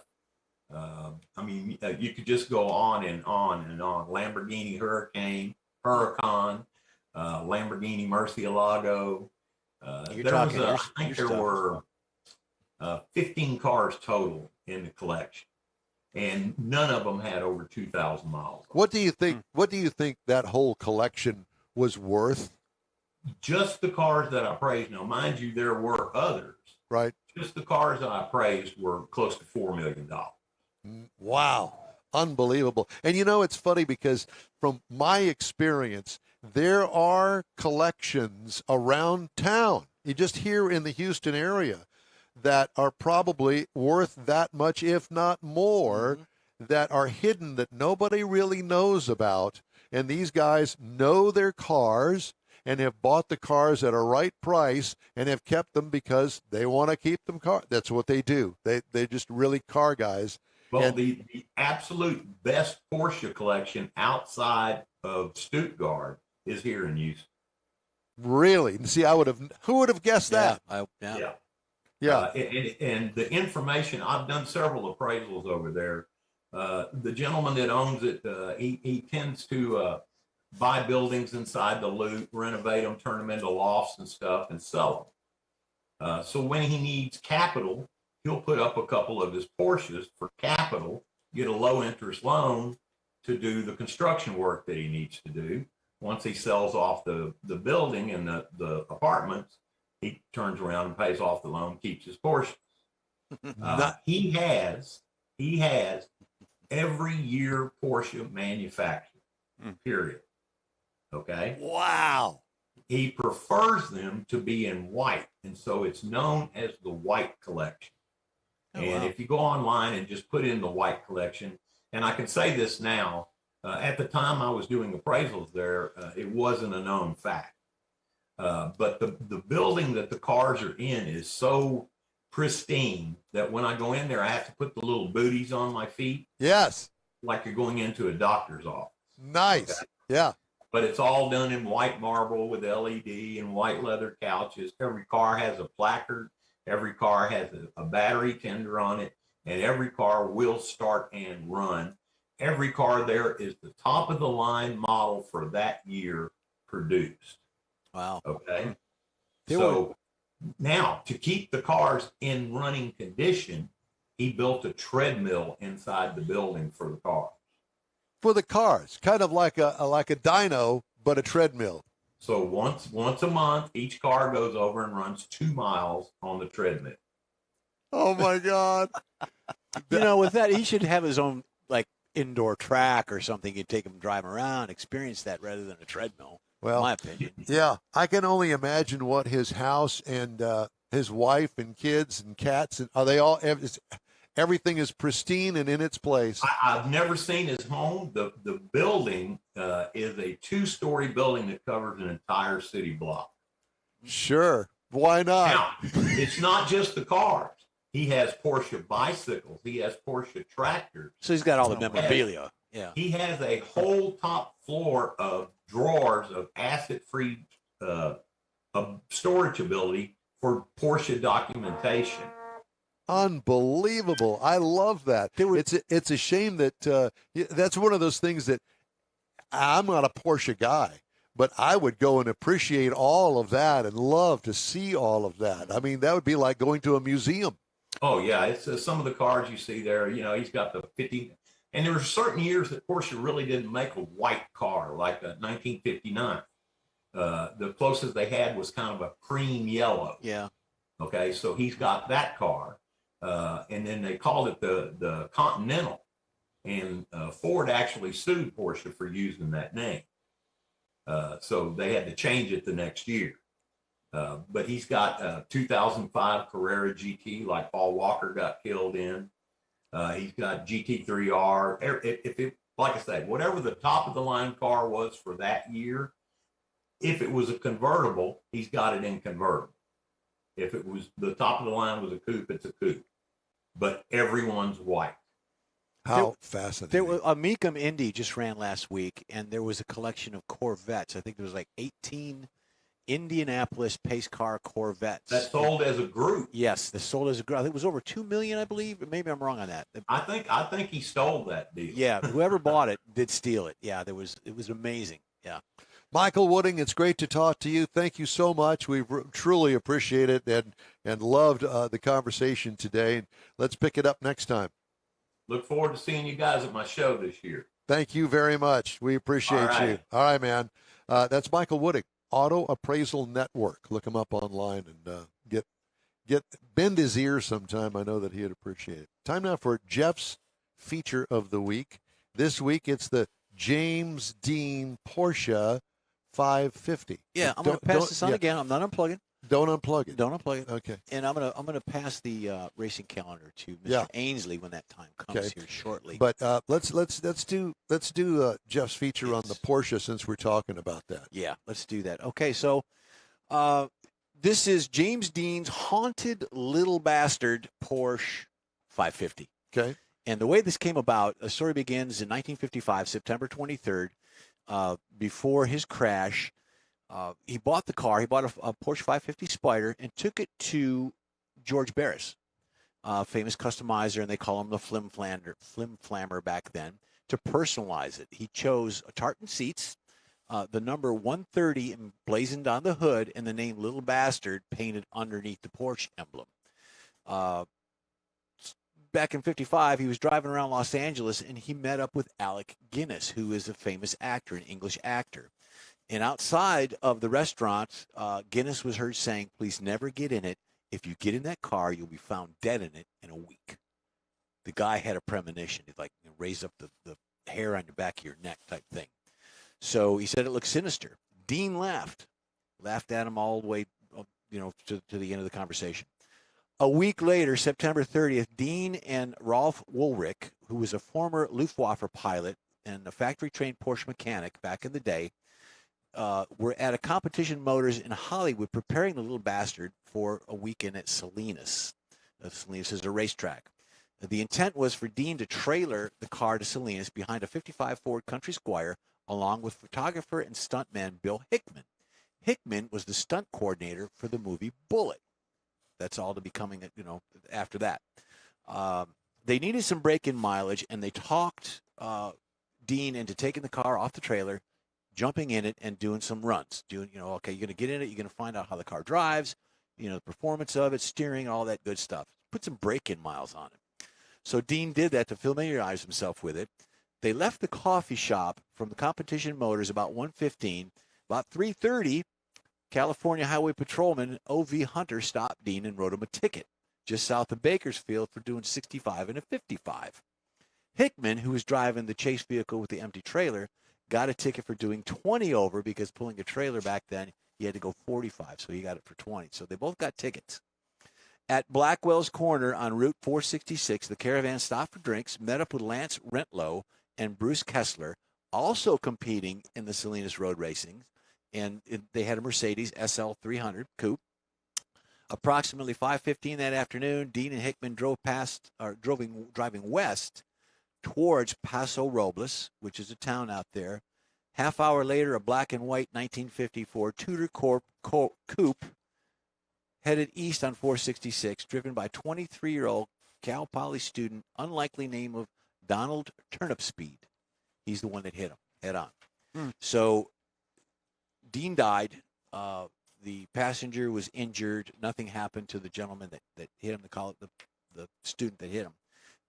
You could just go on and on and on. Lamborghini Huracan, Lamborghini Murcielago. There were 15 cars total in the collection, and none of them had over 2,000 miles. What do you think? What do you think that whole collection was worth? Just the cars that I praised. Now, mind you, there were others. Right. Just the cars that I praised were close to $4 million. Wow. Unbelievable. And it's funny because from my experience, there are collections around town, you just here in the Houston area, that are probably worth that much, if not more, that are hidden that nobody really knows about. And these guys know their cars and have bought the cars at a right price and have kept them because they want to keep them That's what they do. They're just really car guys. Well, the absolute best Porsche collection outside of Stuttgart is here in Houston. Really? See, who would have guessed that? Yeah. And the information, I've done several appraisals over there. The gentleman that owns it, he tends to buy buildings inside the loop, renovate them, turn them into lofts and stuff, and sell them. So when he needs capital, he'll put up a couple of his Porsches for capital, get a low interest loan to do the construction work that he needs to do. Once he sells off the building and the apartments, he turns around and pays off the loan, keeps his Porsche. He has every year Porsche manufactured, period. Okay. Wow. He prefers them to be in white, and so it's known as the white collection. If you go online and just put in the white collection, and I can say this now, at the time I was doing appraisals there, it wasn't a known fact. But the building that the cars are in is so pristine that when I go in there, I have to put the little booties on my feet. Yes. Like you're going into a doctor's office. Nice. Okay? Yeah. But it's all done in white marble with LED and white leather couches. Every car has a placard. Every car has a battery tender on it, and every car will start and run. Every car there is the top of the line model for that year produced. Wow. Okay. So now to keep the cars in running condition, he built a treadmill inside the building for the cars. For the cars, kind of like a dyno, but a treadmill. So once a month, each car goes over and runs 2 miles on the treadmill. Oh my God! With that, he should have his own indoor track or something. You'd take him drive around, experience that rather than a treadmill. Well, in my opinion. Yeah, I can only imagine what his house and his wife and kids and cats and are they all everything is pristine and in its place. I've never seen his home. The building is a 2-story building that covers an entire city block. Sure. Why not? Now, it's not just the cars. He has Porsche bicycles. He has Porsche tractors. So he's got all the memorabilia. Yeah. He has a whole top floor of drawers of acid-free storage ability for Porsche documentation. Unbelievable. I love that. It's a shame that that's one of those things that I'm not a Porsche guy, but I would go and appreciate all of that and love to see all of that. I mean, that would be like going to a museum. Oh, yeah. It's some of the cars you see there. You know, he's got the 50. And there were certain years that Porsche really didn't make a white car, like 1959. The closest they had was kind of a cream yellow. Yeah. Okay, so he's got that car. And then they called it the Continental. And Ford actually sued Porsche for using that name. So they had to change it the next year. But he's got a 2005 Carrera GT, like Paul Walker got killed in. He's got GT3R. If it, like I said, whatever the top of the line car was for that year, if it was a convertible, he's got it in convertible. If it was the top of the line was a coupe, it's a coupe. But everyone's white. How fascinating. Mecum Indy just ran last week, and there was a collection of Corvettes. I think there was like 18 Indianapolis pace car Corvettes. That sold as a group. Yes, they sold as a group. I think it was over 2 million, I believe. Maybe I'm wrong on that. I think he stole that deal. Yeah, whoever bought it did steal it. Yeah, it was amazing. Yeah. Michael Wooding, it's great to talk to you. Thank you so much. We truly appreciate it and loved the conversation today. Let's pick it up next time. Look forward to seeing you guys at my show this year. Thank you very much. We appreciate you. All right, man. That's Michael Wooding, Auto Appraisal Network. Look him up online and bend his ear sometime. I know that he'd appreciate it. Time now for Jeff's feature of the week. This week it's the James Dean Porsche 550. Yeah, I'm going to pass this on again. I'm not unplugging. Don't unplug it. Don't unplug it. Okay. And I'm gonna pass the racing calendar to Mr. Ainsley when that time comes here shortly. But let's do Jeff's feature on the Porsche since we're talking about that. Yeah, let's do that. Okay, so this is James Dean's haunted little bastard Porsche 550. Okay. And the way this came about, the story begins in 1955, September 23rd, before his crash. He bought the car. He bought a Porsche 550 Spyder and took it to George Barris, famous customizer, and they call him the Flim Flammer back then, to personalize it. He chose tartan seats, the number 130 emblazoned on the hood, and the name Little Bastard painted underneath the Porsche emblem. Back in 55, he was driving around Los Angeles, and he met up with Alec Guinness, who is a famous actor, an English actor. And outside of the restaurant, Guinness was heard saying, "Please never get in it. If you get in that car, you'll be found dead in it in a week." The guy had a premonition. He'd like raise up the hair on the back of your neck type thing. So he said it looked sinister. Dean laughed at him all the way, to the end of the conversation. A week later, September 30th, Dean and Rolf Woolrich, who was a former Luftwaffe pilot and a factory-trained Porsche mechanic back in the day, were at a Competition Motors in Hollywood preparing the Little Bastard for a weekend at Salinas. Salinas is a racetrack. The intent was for Dean to trailer the car to Salinas behind a 55 Ford Country Squire, along with photographer and stuntman Bill Hickman. Hickman was the stunt coordinator for the movie Bullet. That's all to be coming, after that. They needed some break-in mileage, and they talked Dean into taking the car off the trailer, jumping in it, and doing some runs. Okay, you're going to get in it. You're going to find out how the car drives, the performance of it, steering, all that good stuff. Put some break-in miles on it. So Dean did that to familiarize himself with it. They left the coffee shop from the Competition Motors about 1:15. About 3:30, California Highway Patrolman O.V. Hunter stopped Dean and wrote him a ticket just south of Bakersfield for doing 65 and a 55. Hickman, who was driving the chase vehicle with the empty trailer, got a ticket for doing 20 over because pulling a trailer back then, you had to go 45, so he got it for 20. So they both got tickets. At Blackwell's Corner on Route 466, the caravan stopped for drinks, met up with Lance Rentlow and Bruce Kessler, also competing in the Salinas Road Racing, and they had a Mercedes SL 300 coupe. Approximately 5:15 that afternoon, Dean and Hickman driving west towards Paso Robles, which is a town out there. Half hour later, a black and white 1954 Tudor coupe headed east on 466, driven by 23-year-old Cal Poly student, unlikely name of Donald Turnipspeed. He's the one that hit him head on. So Dean died. The passenger was injured. Nothing happened to the gentleman that hit him, the student that hit him.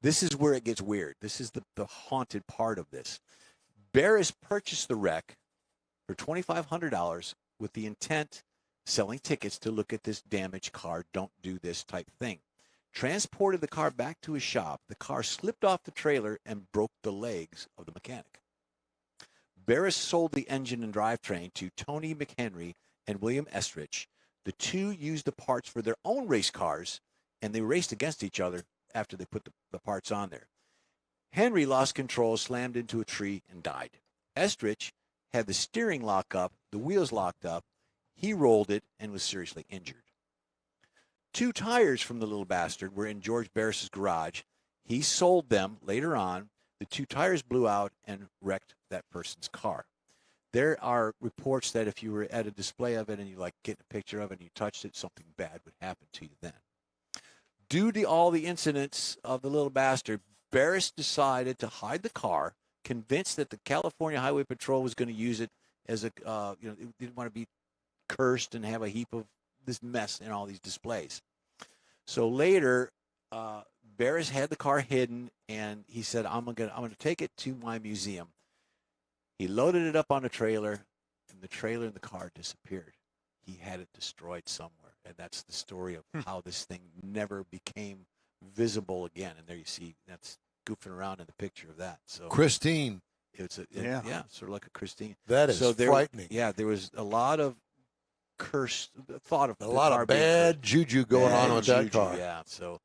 This is where it gets weird. This is the haunted part of this. Barris purchased the wreck for $2,500 with the intent selling tickets to look at this damaged car, don't do this type thing. Transported the car back to his shop. The car slipped off the trailer and broke the legs of the mechanic. Barris sold the engine and drivetrain to Tony McHenry and William Estrich. The two used the parts for their own race cars, and they raced against each other after they put the parts on there. Henry lost control, slammed into a tree, and died. Estrich had the steering lock up, the wheels locked up. He rolled it and was seriously injured. 2 tires from the little bastard were in George Barris's garage. He sold them later on. The 2 tires blew out and wrecked that person's car. There are reports that if you were at a display of it and you get a picture of it and you touched it, something bad would happen to you then. Due to all the incidents of the little bastard, Barris decided to hide the car, convinced that the California Highway Patrol was going to use it as a, it didn't want to be cursed and have a heap of this mess in all these displays. So later, Barris had the car hidden, and he said, I'm gonna take it to my museum. He loaded it up on a trailer, and the trailer and the car disappeared. He had it destroyed somewhere, and that's the story of how this thing never became visible again. And there you see, that's goofing around in the picture of that. So Christine. Yeah, sort of like a Christine. That is frightening. Yeah, there was a lot of thought of a lot of bad juju going on with that car. Yeah, so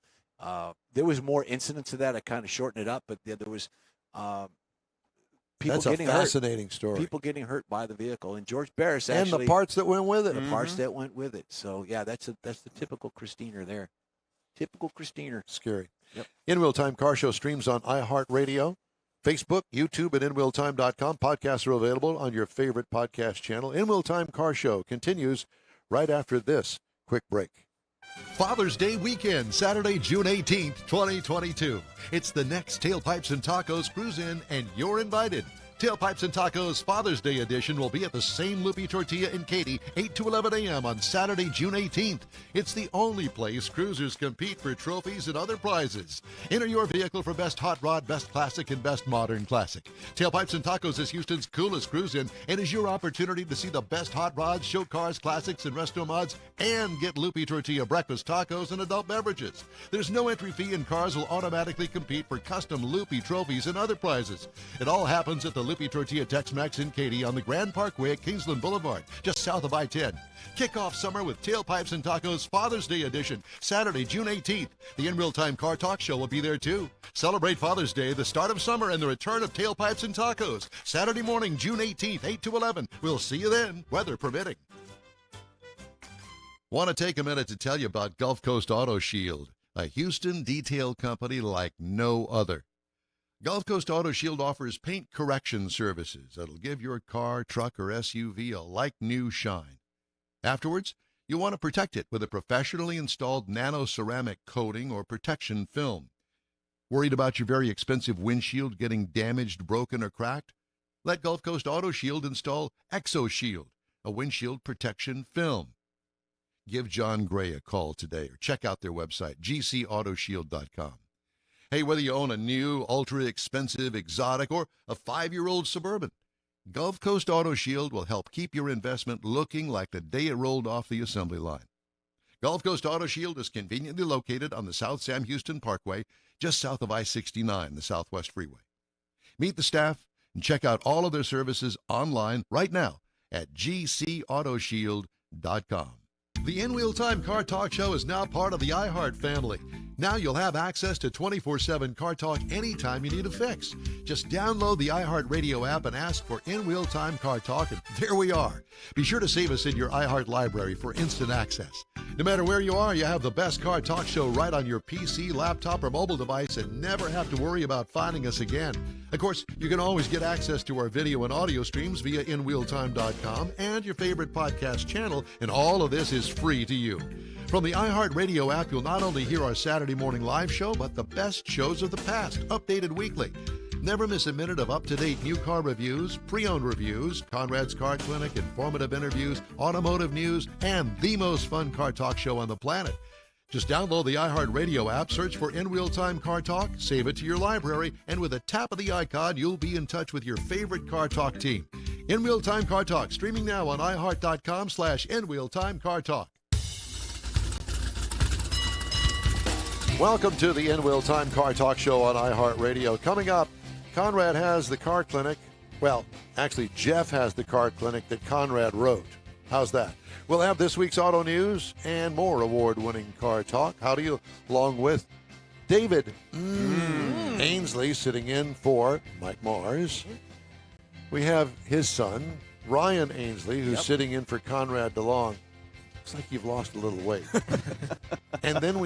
there was more incidents of that. I kind of shortened it up, but there was people That's getting a fascinating story. People getting hurt by the vehicle, and George Barris and actually the parts that went with it. the parts that went with it. So yeah, that's the typical Christiner there. Typical Christiner. Scary. Yep. In Wheel Time Car Show streams on iHeartRadio, Facebook, YouTube, and InWheelTime.com. Podcasts are available on your favorite podcast channel. In Wheel Time Car Show continues right after this quick break. Father's Day weekend, Saturday, June 18th, 2022. It's the next Tailpipes and Tacos Cruise In, and you're invited. Tailpipes and Tacos Father's Day edition will be at the same Loopy Tortilla in Katy, 8 to 11 a.m. on Saturday, June 18th. It's the only place cruisers compete for trophies and other prizes. Enter your vehicle for Best Hot Rod, Best Classic, and Best Modern Classic. Tailpipes and Tacos is Houston's coolest cruise-in and is your opportunity to see the best hot rods, show cars, classics, and resto mods, and get Loopy Tortilla breakfast tacos and adult beverages. There's no entry fee, and cars will automatically compete for custom Loopy trophies and other prizes. It all happens at the Loopy Tortilla Tex-Mex in Katy on the Grand Parkway at Kingsland Boulevard, just south of I-10. Kick off summer with Tailpipes and Tacos Father's Day edition, Saturday, June 18th. The In Real Time Car Talk Show will be there too. Celebrate Father's Day, the start of summer, and the return of Tailpipes and Tacos. Saturday morning, June 18th, 8 to 11. We'll see you then, weather permitting. Want to take a minute to tell you about Gulf Coast Auto Shield, a Houston detail company like no other. Gulf Coast Auto Shield offers paint correction services that'll give your car, truck, or SUV a like-new shine. Afterwards, you'll want to protect it with a professionally installed nano-ceramic coating or protection film. Worried about your very expensive windshield getting damaged, broken, or cracked? Let Gulf Coast Auto Shield install ExoShield, a windshield protection film. Give John Gray a call today or check out their website, gcautoshield.com. Hey, whether you own a new, ultra-expensive, exotic, or a 5-year-old Suburban, Gulf Coast Auto Shield will help keep your investment looking like the day it rolled off the assembly line. Gulf Coast Auto Shield is conveniently located on the South Sam Houston Parkway, just south of I-69, the Southwest Freeway. Meet the staff and check out all of their services online right now at gcautoshield.com. The In Wheel Time Car Talk Show is now part of the iHeart family. Now you'll have access to 24/7 Car Talk anytime you need a fix. Just download the iHeart Radio app and ask for In Wheel Time Car Talk, and there we are. Be sure to save us in your iHeart library for instant access. No matter where you are, you have the best Car Talk Show right on your PC, laptop, or mobile device and never have to worry about finding us again. Of course, you can always get access to our video and audio streams via InWheelTime.com and your favorite podcast channel, and all of this is free to you. From the iHeartRadio app, you'll not only hear our Saturday morning live show, but the best shows of the past, updated weekly. Never miss a minute of up-to-date new car reviews, pre-owned reviews, Conrad's Car Clinic, informative interviews, automotive news, and the most fun car talk show on the planet. Just download the iHeartRadio app, search for In Wheel Time Car Talk, save it to your library, and with a tap of the icon, you'll be in touch with your favorite Car Talk team. In Wheel Time Car Talk, streaming now on iHeart.com/In Wheel Time Car Talk. Welcome to the In Wheel Time Car Talk Show on iHeartRadio. Coming up, Conrad has the car clinic. Well, actually, Jeff has the car clinic that Conrad wrote. How's that? We'll have this week's auto news and more award-winning car talk. How do you, along with David Ainsley sitting in for Mike Mars. We have his son, Ryan Ainsley, who's sitting in for Conrad DeLong. Looks like you've lost a little weight. And then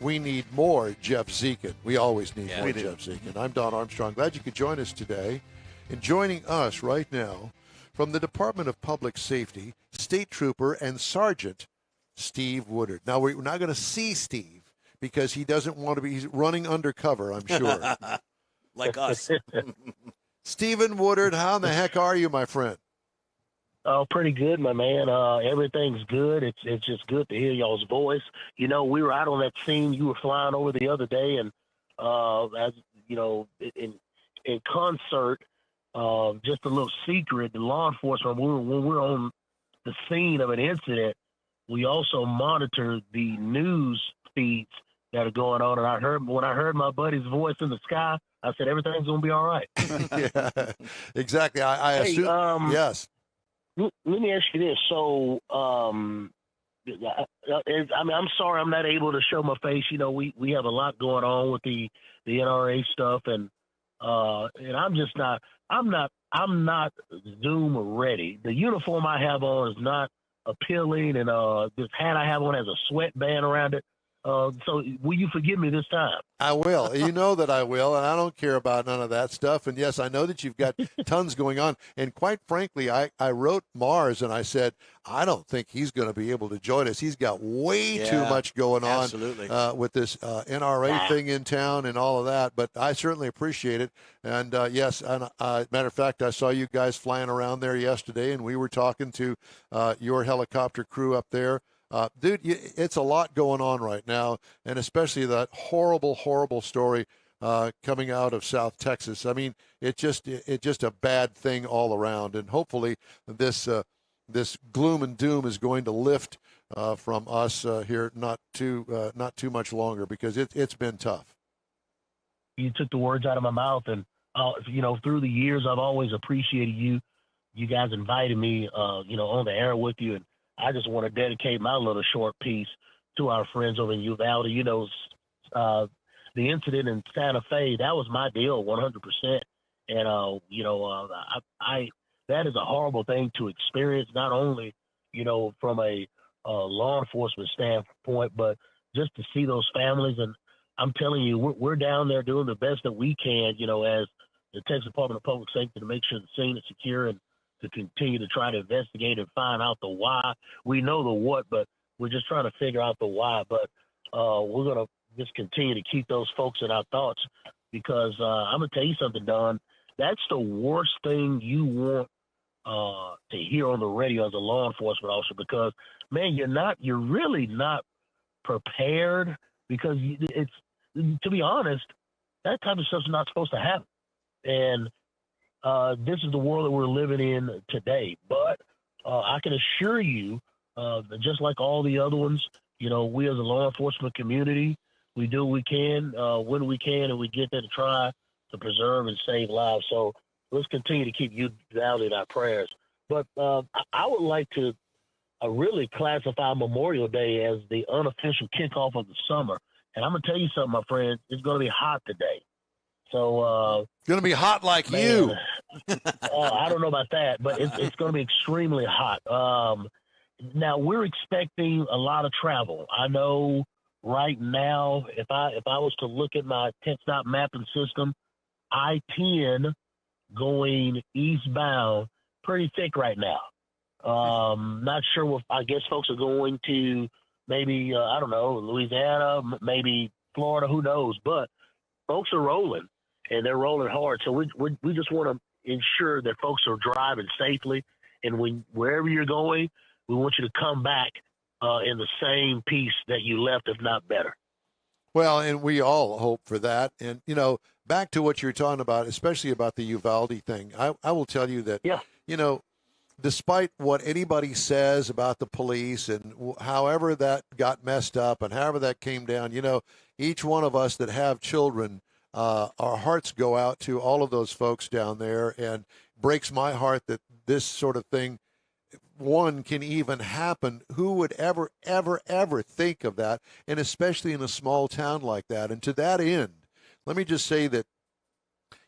we need more Jeff Zekin. We always need more Jeff Zekin. I'm Don Armstrong. Glad you could join us today. And joining us right now from the Department of Public Safety, State Trooper and Sergeant Steve Woodard. Now, we're not going to see Steve because he doesn't want to be he's running undercover, I'm sure. Like us. Stephen Woodard, how in the heck are you, my friend? Oh, pretty good, my man. Everything's good. It's just good to hear y'all's voice. You know, we were out on that scene you were flying over the other day, and as you know, in concert, just a little secret. The law enforcement, when we're on the scene of an incident, we also monitor the news feeds that are going on. And when I heard my buddy's voice in the sky, I said everything's gonna be all right. Yeah, exactly. I assume. Yes. Let me ask you this. So, I mean, I'm sorry I'm not able to show my face. You know, we have a lot going on with the NRA stuff, and I'm just not. I'm not Zoom ready. The uniform I have on is not appealing, and this hat I have on has a sweatband around it. So will you forgive me this time? I will. You know that I will, and I don't care about none of that stuff. And, yes, I know that you've got tons going on. And quite frankly, I wrote Mars, and I said, I don't think he's going to be able to join us. He's got way too much going on with this NRA thing in town and all of that. But I certainly appreciate it. And, yes, matter of fact, I saw you guys flying around there yesterday, and we were talking to your helicopter crew up there. Dude, it's a lot going on right now, and especially that horrible story coming out of South Texas. I mean, it's just a bad thing all around, and hopefully this gloom and doom is going to lift from us here not too much longer, because it's been tough. You took the words out of my mouth, and you know, through the years, I've always appreciated you. You guys invited me, you know, on the air with you, and I just want to dedicate my little short piece to our friends over in Uvalde. You know, the incident in Santa Fe, that was my deal, 100%. And, you know, that is a horrible thing to experience, not only, you know, from a law enforcement standpoint, but just to see those families. And I'm telling you, we're down there doing the best that we can, you know, as the Texas Department of Public Safety, to make sure the scene is secure and to continue to try to investigate and find out the why. We know the what, but we're just trying to figure out the why. But we're going to just continue to keep those folks in our thoughts, because I'm going to tell you something, Don. That's the worst thing you want to hear on the radio as a law enforcement officer, because, man, you're really not prepared, because it's, to be honest, that type of stuff's not supposed to happen. And this is the world that we're living in today. But I can assure you, just like all the other ones, you know, we as a law enforcement community, we do what we can when we can, and we get there to try to preserve and save lives. So let's continue to keep you out in our prayers. But I would like to really classify Memorial Day as the unofficial kickoff of the summer. And I'm going to tell you something, my friend. It's going to be hot today. So it's going to be hot like man, you. I don't know about that, but it's going to be extremely hot. Now we're expecting a lot of travel. I know right now, if I was to look at my TxDOT mapping system, I-10 going eastbound pretty thick right now. Not sure I guess folks are going to maybe I don't know, Louisiana, maybe Florida, who knows? But folks are rolling, and they're rolling hard. So we just want to ensure that folks are driving safely, and wherever you're going, we want you to come back in the same piece that you left, if not better. Well, and we all hope for that. And, you know, back to what you're talking about, especially about the Uvalde thing, I will tell you that, you know, despite what anybody says about the police and however that got messed up and however that came down, you know, each one of us that have children, our hearts go out to all of those folks down there, and breaks my heart that this sort of thing, one, can even happen. Who would ever think of that? And especially in a small town like that. And to that end, let me just say that,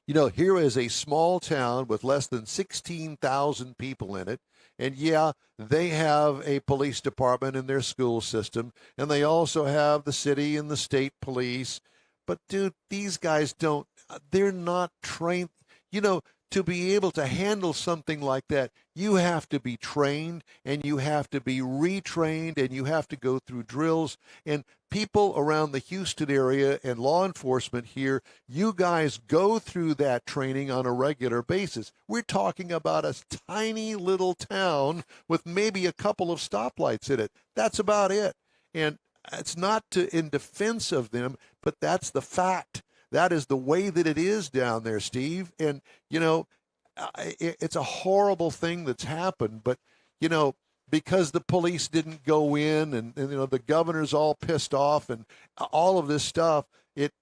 you know, here is a small town with less than 16,000 people in it. And yeah, they have a police department in their school system, and they also have the city and the state police. But dude, these guys they're not trained, you know, to be able to handle something like that. You have to be trained, and you have to be retrained, and you have to go through drills. And people around the Houston area and law enforcement here, you guys go through that training on a regular basis. We're talking about a tiny little town with maybe a couple of stoplights in it. That's about it. And it's not in defense of them, but that's the fact. That is the way that it is down there, Steve. And, you know, it's a horrible thing that's happened. But, you know, because the police didn't go in and you know, the governor's all pissed off and all of this stuff, it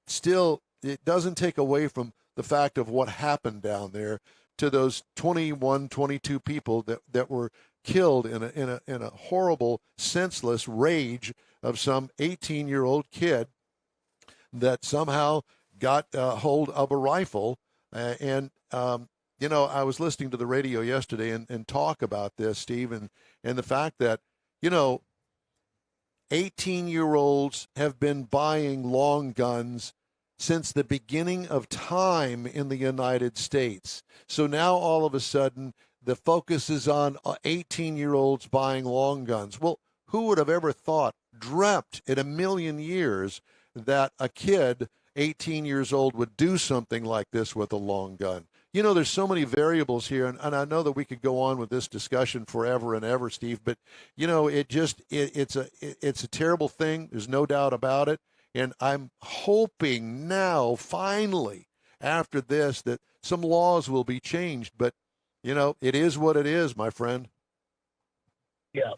doesn't take away from the fact of what happened down there to those 21, 22 people that were killed in a horrible, senseless rage of some 18-year-old kid that somehow got hold of a rifle. You know, I was listening to the radio yesterday and talk about this, Steve, and the fact that, you know, 18-year-olds have been buying long guns since the beginning of time in the United States. So now all of a sudden the focus is on 18-year-olds buying long guns. Well, who would have ever dreamt in a million years that a kid 18 years old would do something like this with a long gun? You know, there's so many variables here, and I know that we could go on with this discussion forever and ever, Steve, but, you know, it's a terrible thing. There's no doubt about it. And I'm hoping now, finally, after this, that some laws will be changed. But, you know, it is what it is, my friend. Yeah.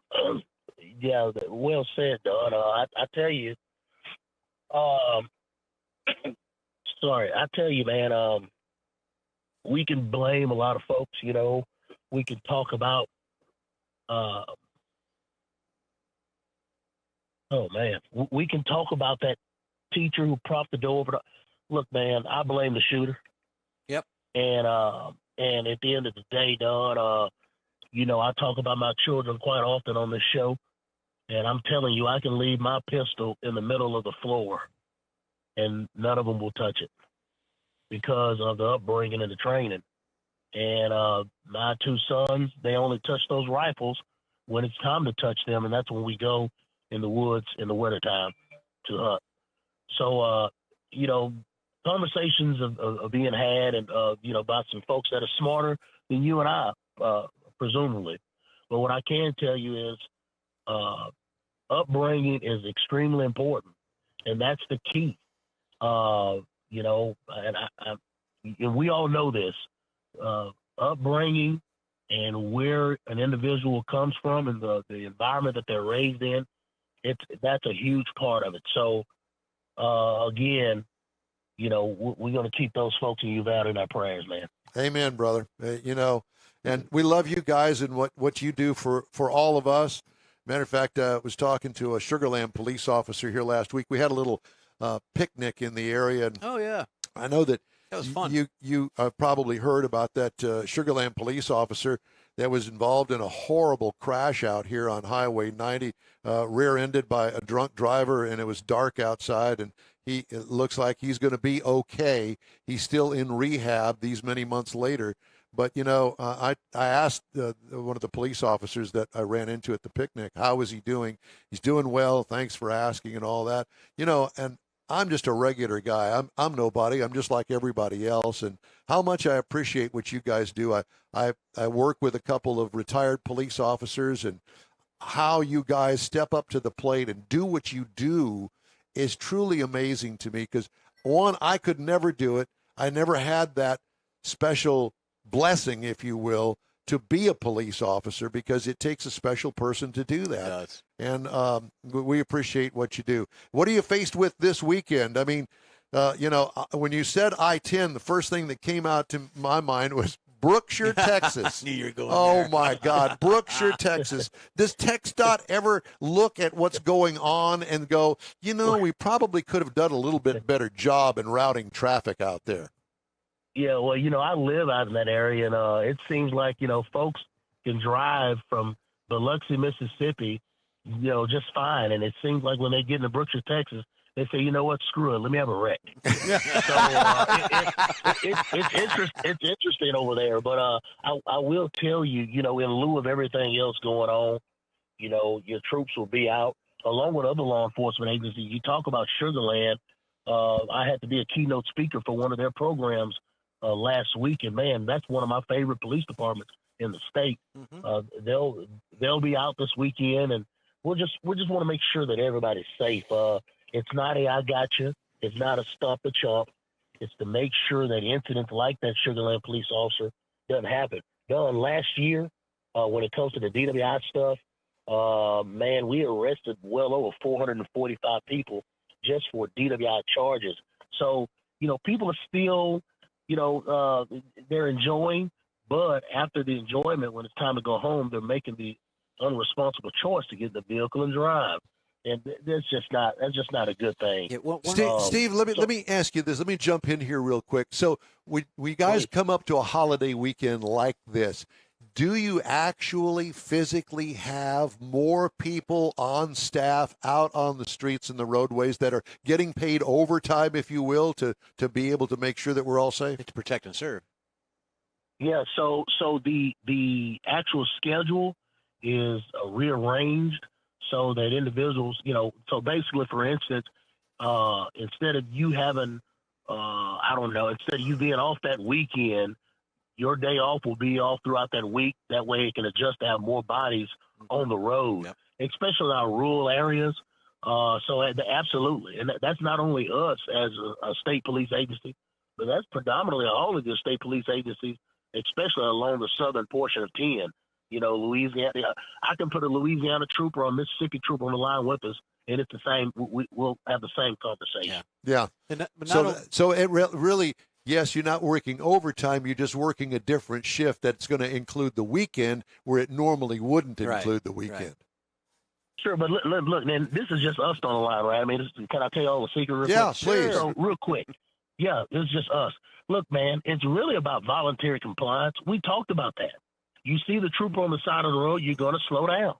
Yeah, well said, Don. I tell you, sorry, I tell you, man, we can blame a lot of folks, you know. We can talk about, we can talk about that teacher who propped the door over. Look, man, I blame the shooter. Yep. And at the end of the day, Don, you know, I talk about my children quite often on this show, and I'm telling you, I can leave my pistol in the middle of the floor, and none of them will touch it because of the upbringing and the training. And my two sons, they only touch those rifles when it's time to touch them, and that's when we go in the woods in the wintertime to hunt. So, you know, conversations are being had, and, you know, about some folks that are smarter than you and I, presumably. But what I can tell you is upbringing is extremely important, and that's the key. You know, and we all know this, upbringing and where an individual comes from and the environment that they're raised in, that's a huge part of it. So, again, you know, we're going to keep those folks in Uvalde in our prayers, man. Amen, brother. You know, and we love you guys and what you do for all of us. Matter of fact, I was talking to a Sugar Land police officer here last week. We had a little picnic in the area. And oh, yeah. I know that was fun. You probably heard about that Sugar Land police officer that was involved in a horrible crash out here on Highway 90, rear-ended by a drunk driver, and it was dark outside, and it looks like he's going to be okay. He's still in rehab these many months later. But, I asked one of the police officers that I ran into at the picnic, how is he doing? He's doing well. Thanks for asking and all that. And I'm just a regular guy. I'm nobody. I'm just like everybody else. And how much I appreciate what you guys do. I work with a couple of retired police officers, and how you guys step up to the plate and do what you do is truly amazing to me. Because, one, I could never do it. I never had that special blessing, if you will, to be a police officer, because it takes a special person to do that. It does. And we appreciate what you do. What are you faced with this weekend? I mean, when you said I-10, the first thing that came out to my mind was Brookshire, Texas. I knew you were going there. My God, Brookshire, Texas. Does TxDOT ever look at what's going on and go, we probably could have done a little bit better job in routing traffic out there? Yeah, well, I live out in that area, and it seems like, folks can drive from Biloxi, Mississippi, just fine. And it seems like when they get into Brookshire, Texas, they say, you know what, screw it, let me have a wreck. So it's interesting over there. But I will tell you, in lieu of everything else going on, your troops will be out, along with other law enforcement agencies. You talk about Sugar Land. I had to be a keynote speaker for one of their programs last week, and man, that's one of my favorite police departments in the state. Mm-hmm. They'll be out this weekend, and we just want to make sure that everybody's safe. It's not I got you. It's not a stump the chump. It's to make sure that incidents like that Sugar Land police officer doesn't happen. Done last year, when it comes to the DWI stuff, man, we arrested well over 445 people just for DWI charges. So, people are still, they're enjoying, but after the enjoyment, when it's time to go home, they're making the unresponsible choice to get in the vehicle and drive. And that's just not a good thing. Yeah, Steve, let me ask you this. Let me jump in here real quick. So we guys come up to a holiday weekend like this. Do you actually physically have more people on staff out on the streets and the roadways that are getting paid overtime, if you will, to be able to make sure that we're all safe? To protect and serve. Yeah, so the actual schedule is rearranged so that individuals, so basically, for instance, instead of you having, instead of you being off that weekend, your day off will be off throughout that week. That way it can adjust to have more bodies on the road, especially in our rural areas. So absolutely. And that's not only us as a state police agency, but that's predominantly all of the state police agencies, especially along the southern portion of 10. Louisiana, I can put a Louisiana trooper or a Mississippi trooper on the line with us, and it's the same. We'll have the same conversation. Yeah. So it really, yes, you're not working overtime. You're just working a different shift that's going to include the weekend where it normally wouldn't include the weekend. Right. Sure, but look, man, this is just us on the line, right? I mean, can I tell you all the secret? Real quick? Please. So, real quick. Yeah, it's just us. Look, man, it's really about voluntary compliance. We talked about that. You see the trooper on the side of the road, you're going to slow down.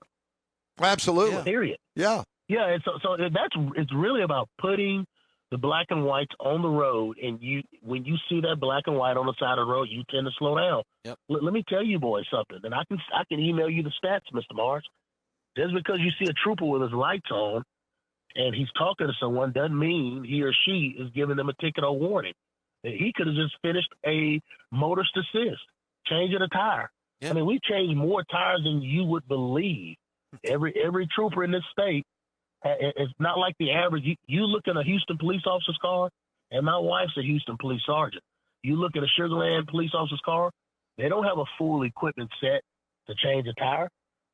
Absolutely. Period. Yeah. Yeah, so it's really about putting the black and whites on the road, and when you see that black and white on the side of the road, you tend to slow down. Yep. Let me tell you boys something, and I can email you the stats, Mr. Mars. Just because you see a trooper with his lights on and he's talking to someone doesn't mean he or she is giving them a ticket or warning. He could have just finished a motorist assist, changing a tire. Yep. I mean, we change more tires than you would believe. Every trooper in this state, it's not like the average. You look at a Houston police officer's car, and my wife's a Houston police sergeant. You look at a Sugar Land police officer's car, they don't have a full equipment set to change a tire.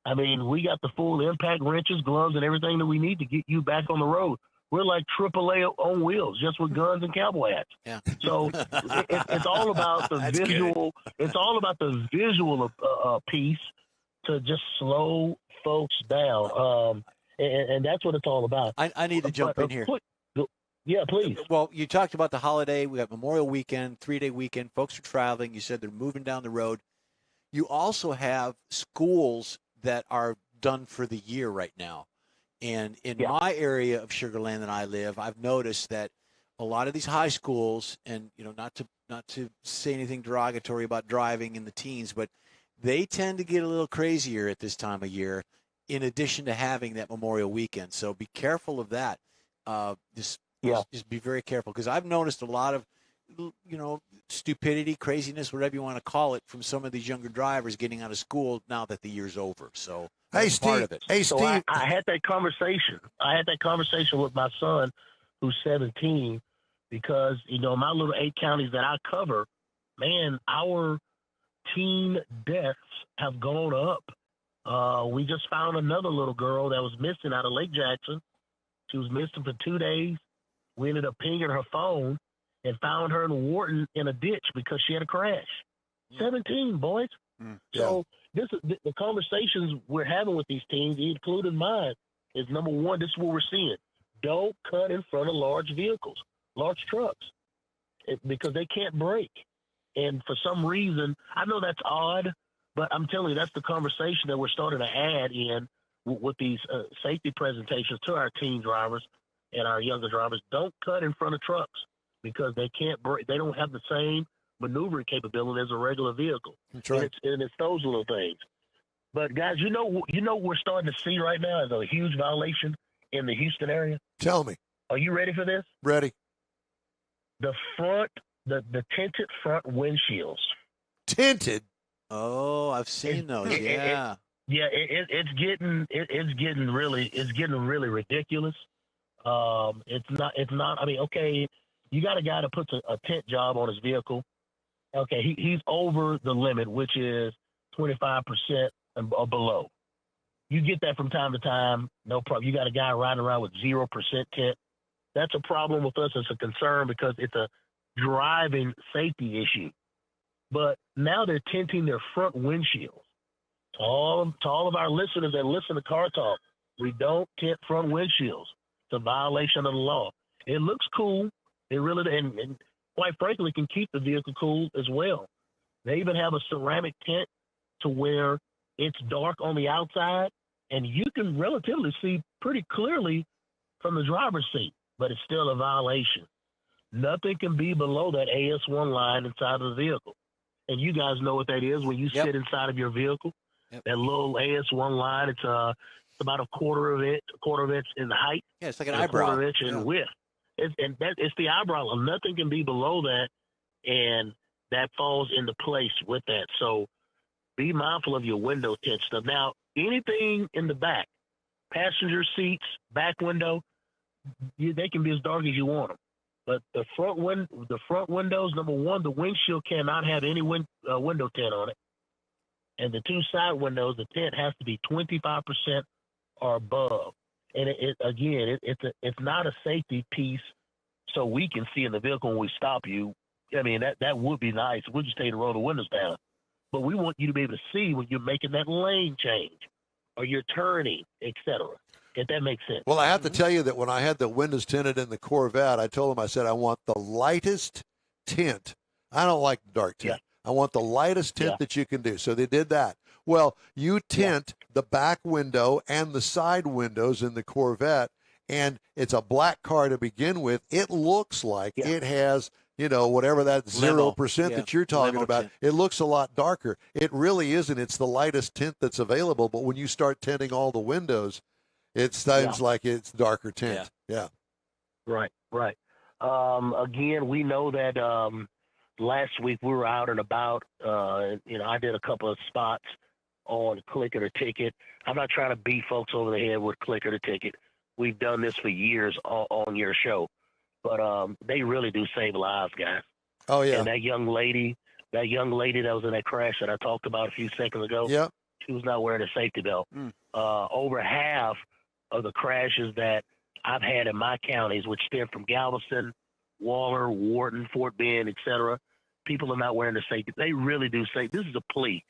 I mean, we got the full impact wrenches, gloves, and everything that we need to get you back on the road. We're like AAA on wheels, just with guns and cowboy hats. Yeah. So it's all about the visual. Good. It's all about the visual piece to just slow folks down. And that's what it's all about. I need to jump in here. Yeah, please. Well, you talked about the holiday. We got Memorial Weekend, 3-day weekend. Folks are traveling. You said they're moving down the road. You also have schools that are done for the year right now. And in my area of Sugar Land that I live, I've noticed that a lot of these high schools, and not to say anything derogatory about driving in the teens, but they tend to get a little crazier at this time of year, in addition to having that Memorial Weekend. So be careful of that. Just be very careful, because I've noticed a lot of, stupidity, craziness, whatever you want to call it, from some of these younger drivers getting out of school now that the year's over. So that's part of it. Hey, so Steve. I had that conversation. With my son, who's 17, because, my little 8 counties that I cover, man, our teen deaths have gone up. We just found another little girl that was missing out of Lake Jackson. She was missing for 2 days. We ended up pinging her phone and found her in Wharton in a ditch because she had a crash. 17, boys. So this is the conversations we're having with these teens, including mine, is number one, this is what we're seeing. Don't cut in front of large vehicles, large trucks, because they can't brake. And for some reason, I know that's odd, but I'm telling you, that's the conversation that we're starting to add in with these safety presentations to our teen drivers and our younger drivers. Don't cut in front of trucks, because they can't brake. They don't have the same maneuvering capability as a regular vehicle. That's right. And it's those little things. But guys, what we're starting to see right now is a huge violation in the Houston area. Tell me. Are you ready for this? Ready. The tinted front windshields. Tinted? Oh, I've seen those. Yeah. It's getting really ridiculous. It's not. I mean, okay, you got a guy that puts a tint job on his vehicle. Okay, he's over the limit, which is 25% or below. You get that from time to time, no problem. You got a guy riding around with 0% tint. That's a problem with us. It's a concern because it's a driving safety issue. But now they're tinting their front windshields. To all of our listeners that listen to Car Talk, we don't tint front windshields. It's a violation of the law. It looks cool. It really, and quite frankly, can keep the vehicle cool as well. They even have a ceramic tint to where it's dark on the outside, and you can relatively see pretty clearly from the driver's seat, but it's still a violation. Nothing can be below that AS1 line inside of the vehicle. And you guys know what that is when you sit inside of your vehicle. That little AS1 line, it's about a quarter of inch in height. Yeah, it's like an eyebrow. A quarter of inch in width. It's the eyebrow line. Nothing can be below that, and that falls into place with that. So be mindful of your window tint stuff. Now, anything in the back, passenger seats, back window, they can be as dark as you want them. But the front windows, number one, the windshield cannot have any window tint on it. And the 2 side windows, the tint has to be 25% or above. And it's not a safety piece, so we can see in the vehicle when we stop you. I mean, that would be nice. We'll just tell you to roll the windows down. But we want you to be able to see when you're making that lane change or you're turning, etc. If that makes sense. Well, I have to tell you that when I had the windows tinted in the Corvette, I told them, I said, I want the lightest tint. I don't like dark tint. I want the lightest tint that you can do. So they did that. Well, you tint the back window and the side windows in the Corvette, and it's a black car to begin with. It looks like it has, whatever that 0% that you're talking about. Tint. It looks a lot darker. It really isn't. It's the lightest tint that's available. But when you start tinting all the windows, it seems like it's darker tint. Yeah. Right. Again, we know that last week we were out and about. I did a couple of spots on Click It or Ticket. I'm not trying to beat folks over the head with Click It or Ticket. We've done this for years on your show. But they really do save lives, guys. Oh, yeah. And that young lady that was in that crash that I talked about a few seconds ago, she was not wearing a safety belt. Over half of the crashes that I've had in my counties, which stem from Galveston, Waller, Wharton, Fort Bend, etc., people are not wearing the safety. They really do say, this is a plea.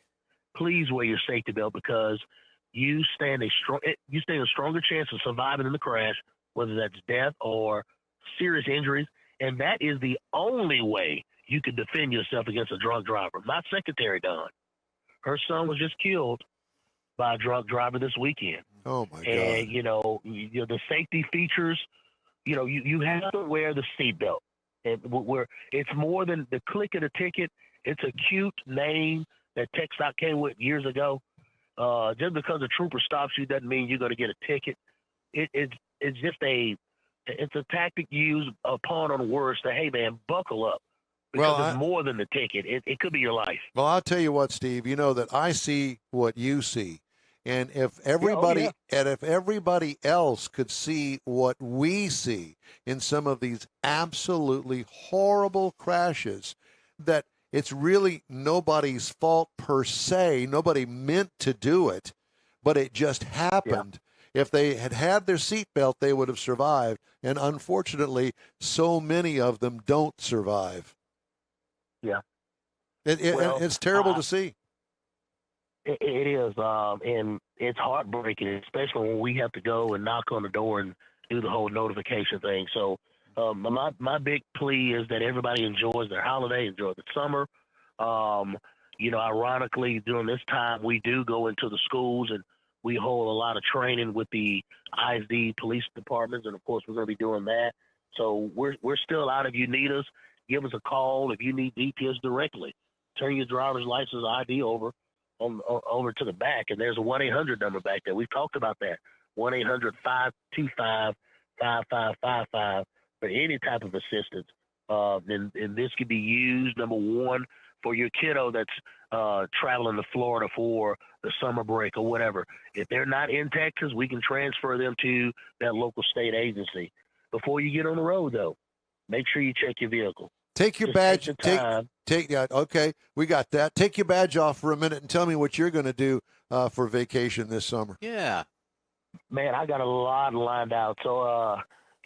please wear your safety belt because you stand a stronger chance of surviving in the crash, whether that's death or serious injuries. And that is the only way you can defend yourself against a drunk driver. My secretary, Don, her son was just killed by a drunk driver this weekend. Oh, my God. And, the safety features, you have to wear the seatbelt. And it's more than the click of the ticket. It's a cute name that TxDOT came with years ago. Just because a trooper stops you doesn't mean you're going to get a ticket. It's just a tactic used upon on words to, hey, man, buckle up. Because it's more than the ticket. It could be your life. Well, I'll tell you what, Steve, you know that I see what you see. And if everybody else could see what we see in some of these absolutely horrible crashes, that it's really nobody's fault per se. Nobody meant to do it, but it just happened. Yeah. If they had had their seatbelt, they would have survived. And unfortunately, so many of them don't survive. Yeah. It's terrible to see. It is, and it's heartbreaking, especially when we have to go and knock on the door and do the whole notification thing. So my big plea is that everybody enjoys their holiday, enjoy the summer. Ironically, during this time, we do go into the schools and we hold a lot of training with the ISD police departments, and, of course, we're going to be doing that. So we're still out. If you need us, give us a call. If you need DPS directly, turn your driver's license ID over to the back, and there's a 1-800 number back there. We've talked about that, 1-800-525-5555 for any type of assistance. And this could be used, number one, for your kiddo that's traveling to Florida for the summer break or whatever. If they're not in Texas, we can transfer them to that local state agency. Before you get on the road, though, make sure you check your vehicle. Take your badge. Okay, we got that. Take your badge off for a minute and tell me what you're going to do for vacation this summer. Yeah, man, I got a lot lined out. So,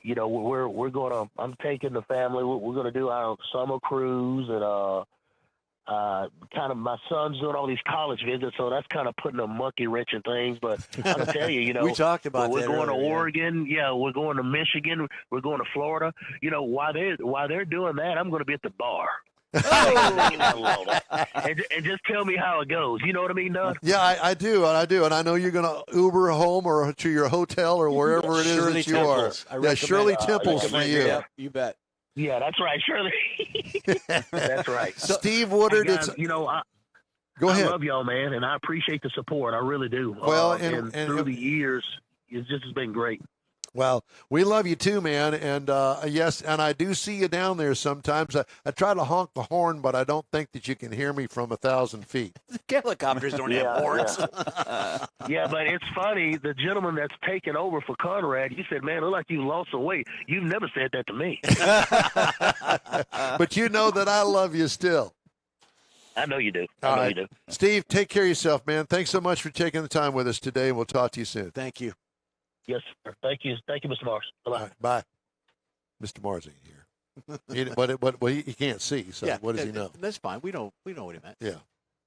we're going to. I'm taking the family. We're going to do our summer cruise, and kind of my son's doing all these college visits, so that's kind of putting a monkey wrench in things. But I'm gonna tell you, we talked about we're that going earlier, to Oregon. Yeah, we're going to Michigan. We're going to Florida. While they're doing that, I'm going to be at the bar. and just tell me how it goes. You know what I mean, Doug? Yeah, I do, and I know you're going to Uber home or to your hotel or wherever it is Shirley that you Temples. are. Yeah, Shirley Temples for you. Yep, you bet. Yeah, that's right, Shirley. That's right. So, Steve Woodard, go ahead. I love y'all, man, and I appreciate the support. I really do. Well, and through the years, it's just been great. Well, we love you too, man. And yes, and I do see you down there sometimes. I try to honk the horn, but I don't think that you can hear me from 1,000 feet. Helicopters don't have horns. Yeah, but it's funny. The gentleman that's taken over for Conrad, you said, man, it look like you lost some weight. You've never said that to me. But you know that I love you still. I know you do. All right. You do. Steve, take care of yourself, man. Thanks so much for taking the time with us today, and we'll talk to you soon. Thank you. Yes, sir. Thank you, Mr. Mars. Bye-bye. Right, bye. Mr. Mars ain't here. But he can't see, so what does he know? That's fine. We know what he meant. Yeah.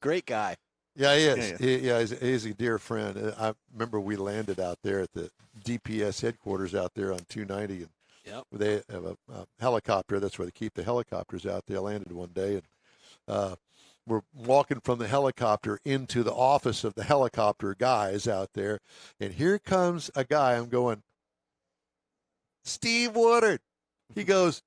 Great guy. Yeah, he is. He's a dear friend. I remember we landed out there at the DPS headquarters out there on 290, and they have a helicopter. That's where they keep the helicopters out there. I landed one day, and we're walking from the helicopter into the office of the helicopter guys out there, and here comes a guy. I'm going, Steve Woodard. He goes,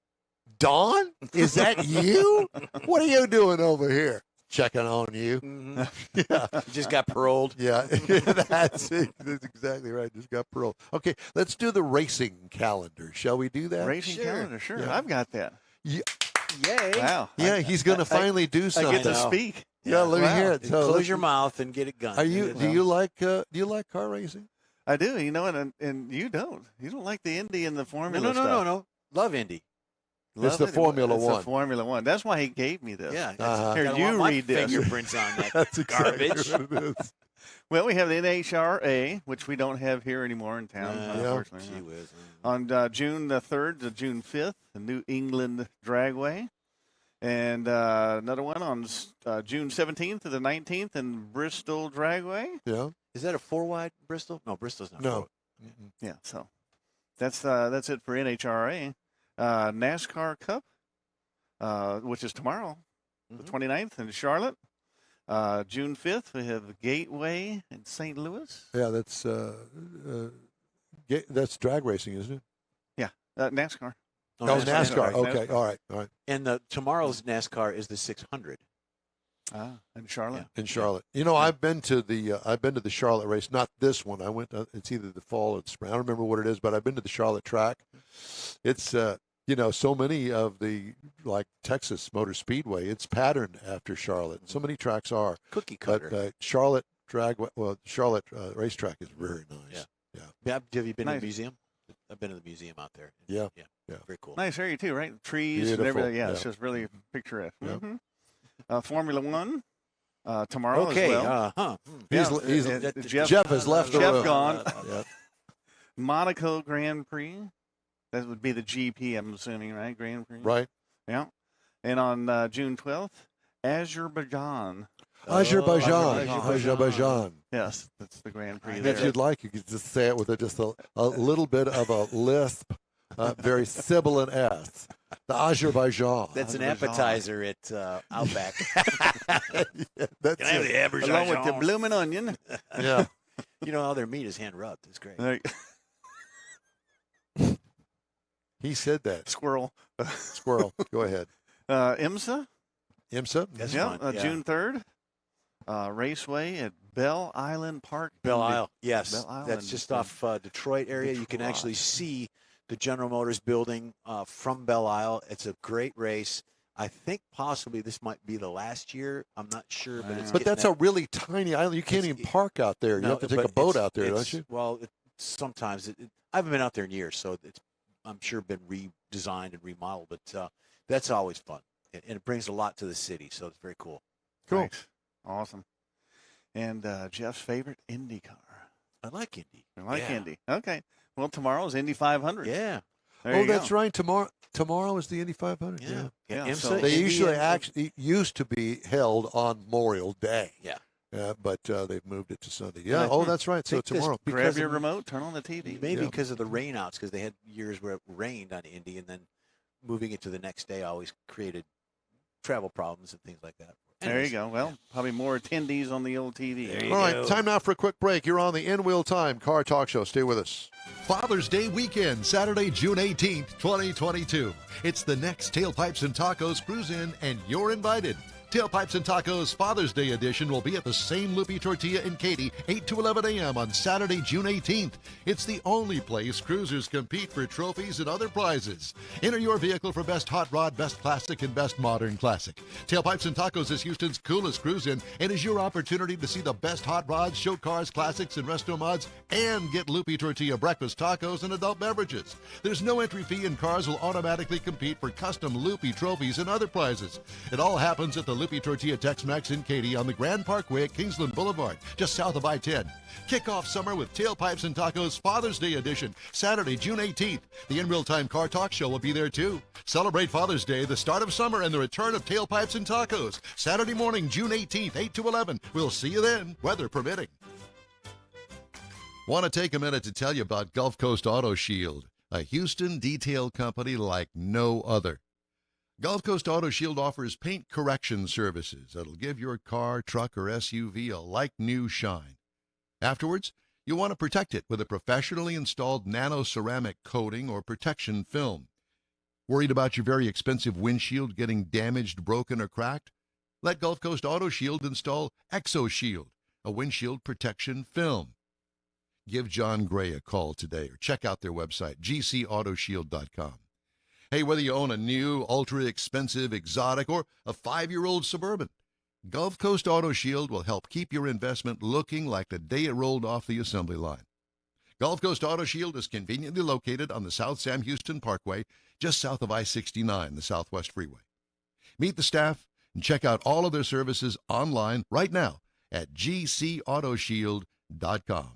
Don, is that you? What are you doing over here? Checking on you. Mm-hmm. Yeah. You just got paroled. Yeah, that's it. That's exactly right. Just got paroled. Okay, let's do the racing calendar. Shall we do that? Racing calendar, sure. Yeah. I've got that. Yay. Wow. Yeah, he's going to finally do something. I get to speak. Yeah, let me hear it. So close your mouth and get it done. Do you like car racing? I do. And you don't. You don't like the Indy and the Formula stuff. No. Love Indy. It's the Formula One. It's the Formula One. That's why he gave me this. Yeah. Here, you read this. Fingerprints on that That's garbage. Exactly what it is. Well, we have the NHRA, which we don't have here anymore in town, unfortunately. Gee whiz. On June the 3rd to June 5th, the New England Dragway. And another one on June 17th to the 19th in Bristol Dragway. Yeah. Is that a 4-wide Bristol? No, Bristol's not. No. Yeah, so that's it for NHRA. NASCAR Cup, which is tomorrow, the 29th in Charlotte. June 5th, we have Gateway in St. Louis. Yeah, that's drag racing, isn't it? Yeah, NASCAR. Oh, NASCAR. Okay, all right. And tomorrow's NASCAR is the 600. In Charlotte. In Charlotte. You know, I've been to the Charlotte race. Not this one. I went. It's either the fall or the spring. I don't remember what it is, but I've been to the Charlotte track. It's so many of the Texas Motor Speedway. It's patterned after Charlotte. So many tracks are cookie cutter. But Charlotte Charlotte racetrack is very nice. Yeah. Have you been to Nice. the museum? I've been to the museum out there. Yeah. Very cool. Nice area too, right? Trees Beautiful. and everything. Yeah, it's Yeah. just really picturesque. Yeah. Formula One tomorrow Okay. as well. Jeff has left the Jeff room. gone. Yeah. Monaco Grand Prix. That would be the GP, I'm assuming, right? Grand Prix. Right. Yeah. And on June 12th, Azerbaijan. Azerbaijan. Yes, that's the Grand Prix And there. if you'd like, you could just say it with just a little bit of a lisp, very sibilant S. The Azerbaijan. That's an Azerbaijan. appetizer at Outback. That's Can I have it. the average Along with the blooming onion. Yeah. You know how their meat is hand rubbed. It's great. There you- He said that. Squirrel. Squirrel. Go ahead. IMSA. IMSA? That's Yeah, fun. June 3rd. Raceway at Belle Island Park. Belle in Isle. Yes. Belle Isle That's in- just off Detroit area. You can Detroit. actually see the General Motors building from Belle Isle. It's a great race. I think possibly this might be the last year. I'm not sure, but it's But getting that's a really tiny island. You can't even park out there. You No, have to take a but boat it's- out there, don't it's- you? Well, sometimes I haven't been out there in years, so I'm sure been redesigned and remodeled. But that's always fun, and it brings a lot to the city. So it's very cool. Cool. Nice. Awesome. And Jeff's favorite Indy car. I like Indy. I like Yeah. Indy. Okay. Well, tomorrow's Indy 500. Yeah. There Oh, you that's go. right. Tomorrow is the Indy 500. Yeah. Yeah, IMSA, so- They Indy, usually and- it used to be held on Memorial Day. Yeah. But they've moved it to Sunday. Yeah. I Oh, think- that's right. So think this tomorrow. Grab because your of- remote, turn on the TV. Maybe Yeah. because of the rainouts, because they had years where it rained on Indy, and then moving it to the next day always created travel problems and things like that. There you Anyways, go. Well, probably more attendees on the old TV. There you All right, go. time now for a quick break. You're on the In Wheel Time Car Talk Show. Stay with us. Father's Day weekend, Saturday, June 18th, 2022. It's the next Tailpipes and Tacos Cruise In, and you're invited. Tailpipes and Tacos Father's Day edition will be at the same Loopy Tortilla in Katy, 8 to 11 a.m. on Saturday, June 18th. It's the only place cruisers compete for trophies and other prizes. Enter your vehicle for Best Hot Rod, Best Classic, and Best Modern Classic. Tailpipes and Tacos is Houston's coolest cruise-in and is your opportunity to see the best hot rods, show cars, classics, and resto mods, and get Loopy Tortilla breakfast tacos and adult beverages. There's no entry fee, and cars will automatically compete for custom Loopy trophies and other prizes. It all happens at the Loopy Tortilla Tex-Mex in Katy on the Grand Parkway at Kingsland Boulevard, just south of I-10. Kick off summer with Tailpipes and Tacos Father's Day edition, Saturday, June 18th. The In Real Time Car Talk Show will be there too. Celebrate Father's Day, the start of summer, and the return of Tailpipes and Tacos. Saturday morning, June 18th, 8 to 11. We'll see you then, weather permitting. Want to take a minute to tell you about Gulf Coast Auto Shield, a Houston detail company like no other. Gulf Coast Auto Shield offers paint correction services that'll give your car, truck, or SUV a like-new shine. Afterwards, you'll want to protect it with a professionally installed nano-ceramic coating or protection film. Worried about your very expensive windshield getting damaged, broken, or cracked? Let Gulf Coast Auto Shield install ExoShield, a windshield protection film. Give John Gray a call today or check out their website, gcautoshield.com. Hey, whether you own a new, ultra-expensive, exotic, or a 5-year-old Suburban, Gulf Coast Auto Shield will help keep your investment looking like the day it rolled off the assembly line. Gulf Coast Auto Shield is conveniently located on the South Sam Houston Parkway, just south of I-69, the Southwest Freeway. Meet the staff and check out all of their services online right now at gcautoshield.com.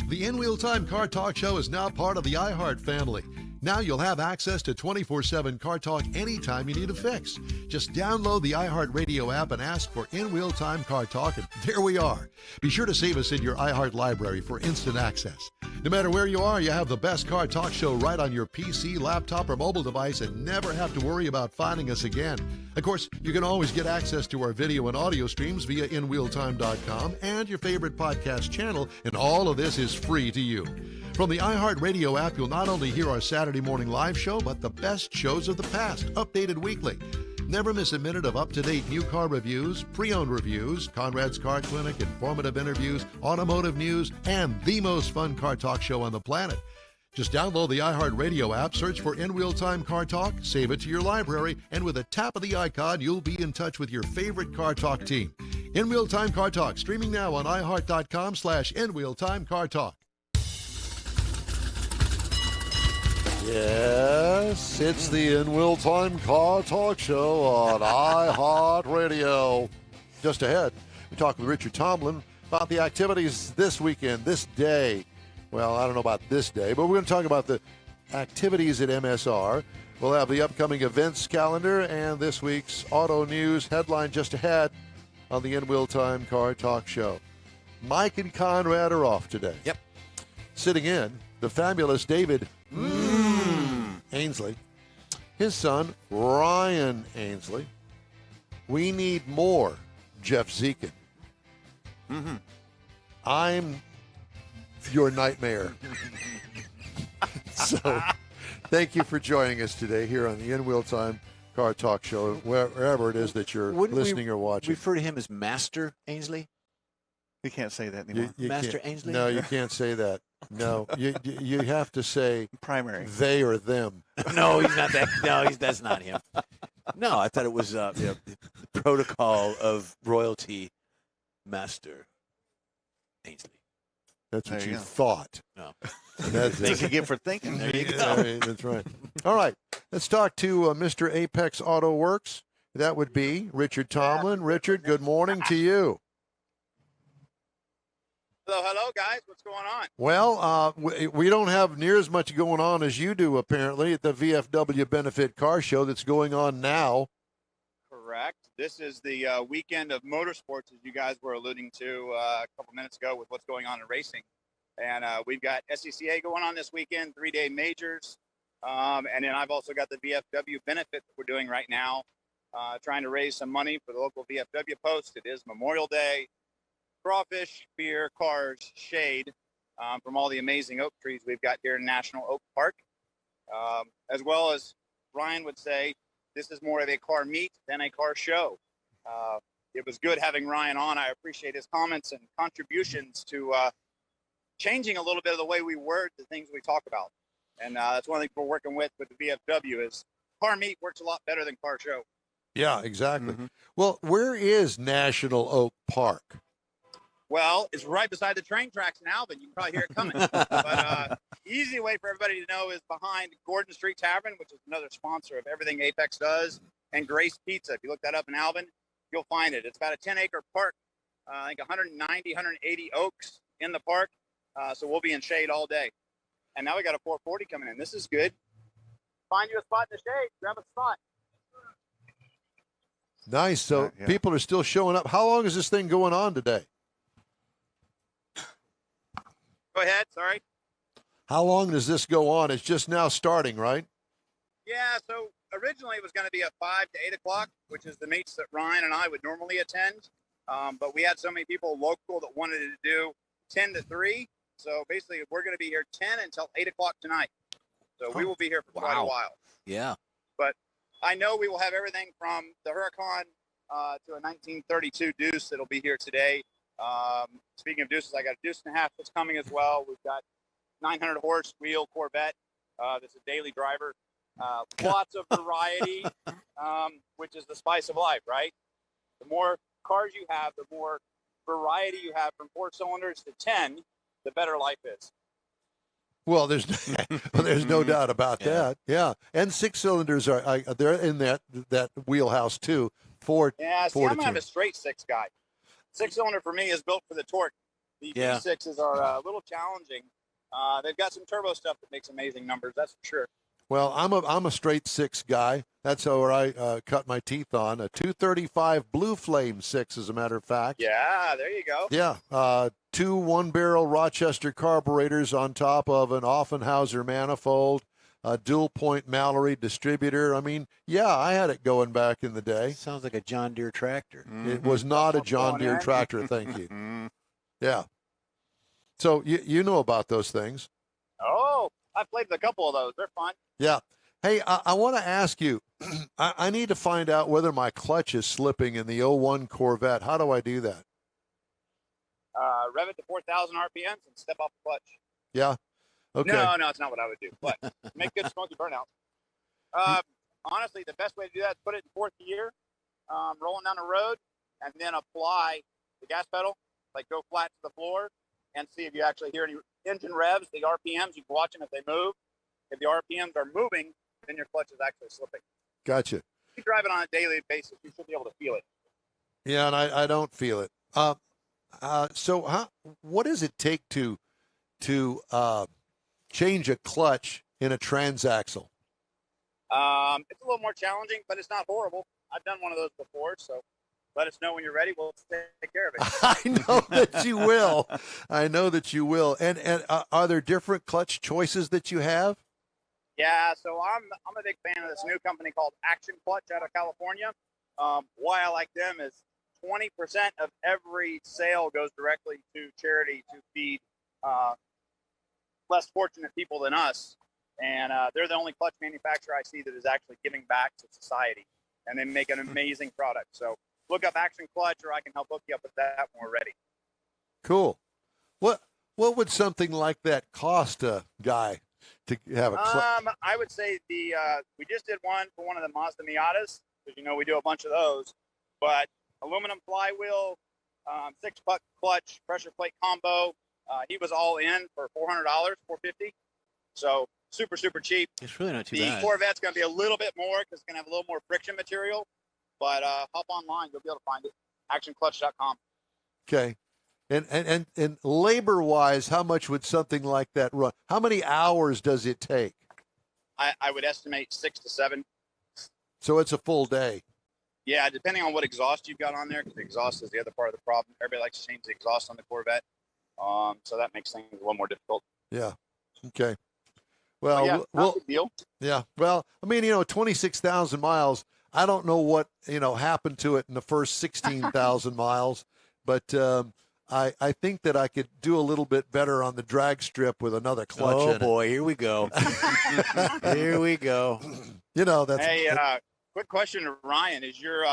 The In Wheel Time Car Talk Show is now part of the iHeart family. Now you'll have access to 24/7 Car Talk anytime you need a fix. Just download the iHeartRadio app and ask for In Wheel Time Car Talk, and there we are. Be sure to save us in your iHeart library for instant access. No matter where you are, you have the best Car Talk show right on your PC, laptop, or mobile device and never have to worry about finding us again. Of course, you can always get access to our video and audio streams via InWheelTime.com and your favorite podcast channel, and all of this is free to you. From the iHeartRadio app, you'll not only hear our Saturday morning live show, but the best shows of the past, updated weekly. Never miss a minute of up-to-date new car reviews, pre-owned reviews, Conrad's Car Clinic, informative interviews, automotive news, and the most fun car talk show on the planet. Just download the iHeartRadio app, search for In Wheel Time Car Talk, save it to your library, and with a tap of the icon, you'll be in touch with your favorite Car Talk team. In Wheel Time Car Talk, streaming now on iHeart.com/InWheelTimeCarTalk. Yes, it's the In Wheel Time Car Talk Show on iHeartRadio. Just ahead, we talk with Richard Tomlin about the activities this weekend, this day. Well, I don't know about this day, but we're going to talk about the activities at MSR. We'll have the upcoming events calendar and this week's auto news headline just ahead on the In Wheel Time Car Talk Show. Mike and Conrad are off today. Yep. Sitting in, the fabulous David Ainsley, his son, Ryan Ainsley. We need more Jeff Zekin. I'm your nightmare. So thank you for joining us today here on the In Wheel Time Car Talk Show, wherever it is that you're listening or watching. Refer to him as Master Ainsley? You can't say that anymore. Master Ainsley? No, you can't say that. No, you have to say Primary. they or them. No, he's not that. No, that's not him. No, I thought it was the protocol of royalty, Master Ainsley. That's what There you you go. thought. No. That's Thanks again for thinking. There you go. That's right. All right. Let's talk to Mr. Apex Auto Works. That would be Richard Tomlin. Richard, good morning to you. Hello, guys. What's going on? Well, we don't have near as much going on as you do, apparently, at the VFW Benefit Car Show that's going on now. Correct. This is the weekend of motorsports, as you guys were alluding to a couple minutes ago with what's going on in racing. And we've got SCCA going on this weekend, 3-day majors. And then I've also got the VFW Benefit that we're doing right now, trying to raise some money for the local VFW post. It is Memorial Day. Crawfish, beer, cars, shade from all the amazing oak trees we've got here in National Oak Park. As well as Ryan would say, this is more of a car meet than a car show. It was good having Ryan on. I appreciate his comments and contributions to changing a little bit of the way we word the things we talk about. And that's one of the things we're working with the VFW is car meet works a lot better than car show. Yeah, exactly. Well, where is National Oak Park? Well, it's right beside the train tracks in Alvin. You can probably hear it coming. But easy way for everybody to know is behind Gordon Street Tavern, which is another sponsor of everything Apex does, and Grace Pizza. If you look that up in Alvin, you'll find it. It's about a 10-acre park. I think 190, 180 oaks in the park. So we'll be in shade all day. And now we got a 440 coming in. This is good. Find you a spot in the shade. Grab a spot. Nice. So Yeah. people are still showing up. How long is this thing going on today? Go ahead. Sorry. How long does this go on? It's just now starting, right? Yeah, so originally it was going to be a 5 to 8 o'clock, which is the meets that Ryan and I would normally attend. But we had so many people local that wanted to do 10 to 3. So basically, we're going to be here 10 until 8 o'clock tonight. So we will be here for quite a while. Yeah. But I know we will have everything from the Huracan to a 1932 Deuce that'll be here today. Speaking of Deuces, I got a Deuce and a half that's coming as well. We've got 900 horse wheel Corvette. That's a daily driver. Lots of variety, which is the spice of life, right? The more cars you have, the more variety you have from 4 cylinders to 10, the better life is. Well, there's no doubt about that. Yeah, and 6 cylinders are they're in that wheelhouse too. Yeah, see, I'm not a straight 6 guy. 6-cylinder for me is built for the torque. The V6s are a little challenging. They've got some turbo stuff that makes amazing numbers, that's for sure. Well, I'm a straight 6 guy. That's where I cut my teeth on. A 235 Blue Flame 6, as a matter of fact. Yeah, there you go. Yeah, 2 one-barrel Rochester carburetors on top of an Offenhauser manifold, a dual-point Mallory distributor. I mean, yeah, I had it going back in the day. Sounds like a John Deere tractor. It was not a John Deere tractor, thank you. Yeah. So you know about those things. Oh, I've played with a couple of those. They're fun. Yeah. Hey, I want to ask you, I need to find out whether my clutch is slipping in the 01 Corvette. How do I do that? Rev it to 4,000 RPMs and step off the clutch. Yeah. Okay. No, it's not what I would do. But make good smoky burnouts. Honestly, the best way to do that is put it in 4th gear, rolling down the road, and then apply the gas pedal, like go flat to the floor, and see if you actually hear any engine revs, the RPMs. You can watch them if they move. If the RPMs are moving, then your clutch is actually slipping. Gotcha. If you drive it on a daily basis, you should be able to feel it. Yeah, and I don't feel it. So what does it take to change a clutch in a transaxle? It's a little more challenging, but it's not horrible. I've done one of those before, so let us know when you're ready. We'll take care of it. I know that you will. I know that you will. And are there different clutch choices that you have? Yeah, so I'm a big fan of this new company called Action Clutch out of California. Why I like them is 20% of every sale goes directly to charity to feed less fortunate people than us. And they're the only clutch manufacturer I see that is actually giving back to society. And they make an amazing product. So look up Action Clutch, or I can help hook you up with that when we're ready. Cool. What would something like that cost a guy to have a clutch? I would say we just did one for one of the Mazda Miatas, because we do a bunch of those. But aluminum flywheel, 6-puck clutch, pressure plate combo. He was all in for $400, $450. So super, super cheap. It's really not too the bad. The Corvette's going to be a little bit more because it's going to have a little more friction material. But hop online, you'll be able to find it. ActionClutch.com. Okay. And labor-wise, how much would something like that run? How many hours does it take? I would estimate 6 to 7. So it's a full day. Yeah, depending on what exhaust you've got on there, because the exhaust is the other part of the problem. Everybody likes to change the exhaust on the Corvette. So that makes things a little more difficult. Yeah. Okay. Well, yeah, not a big deal. Yeah. Well, I mean, 26,000 miles. I don't know what, happened to it in the first 16,000 miles, but I think that I could do a little bit better on the drag strip with another clutch in it. Oh, boy. Here we go. Here we go. That's. Hey, quick question to Ryan. Is your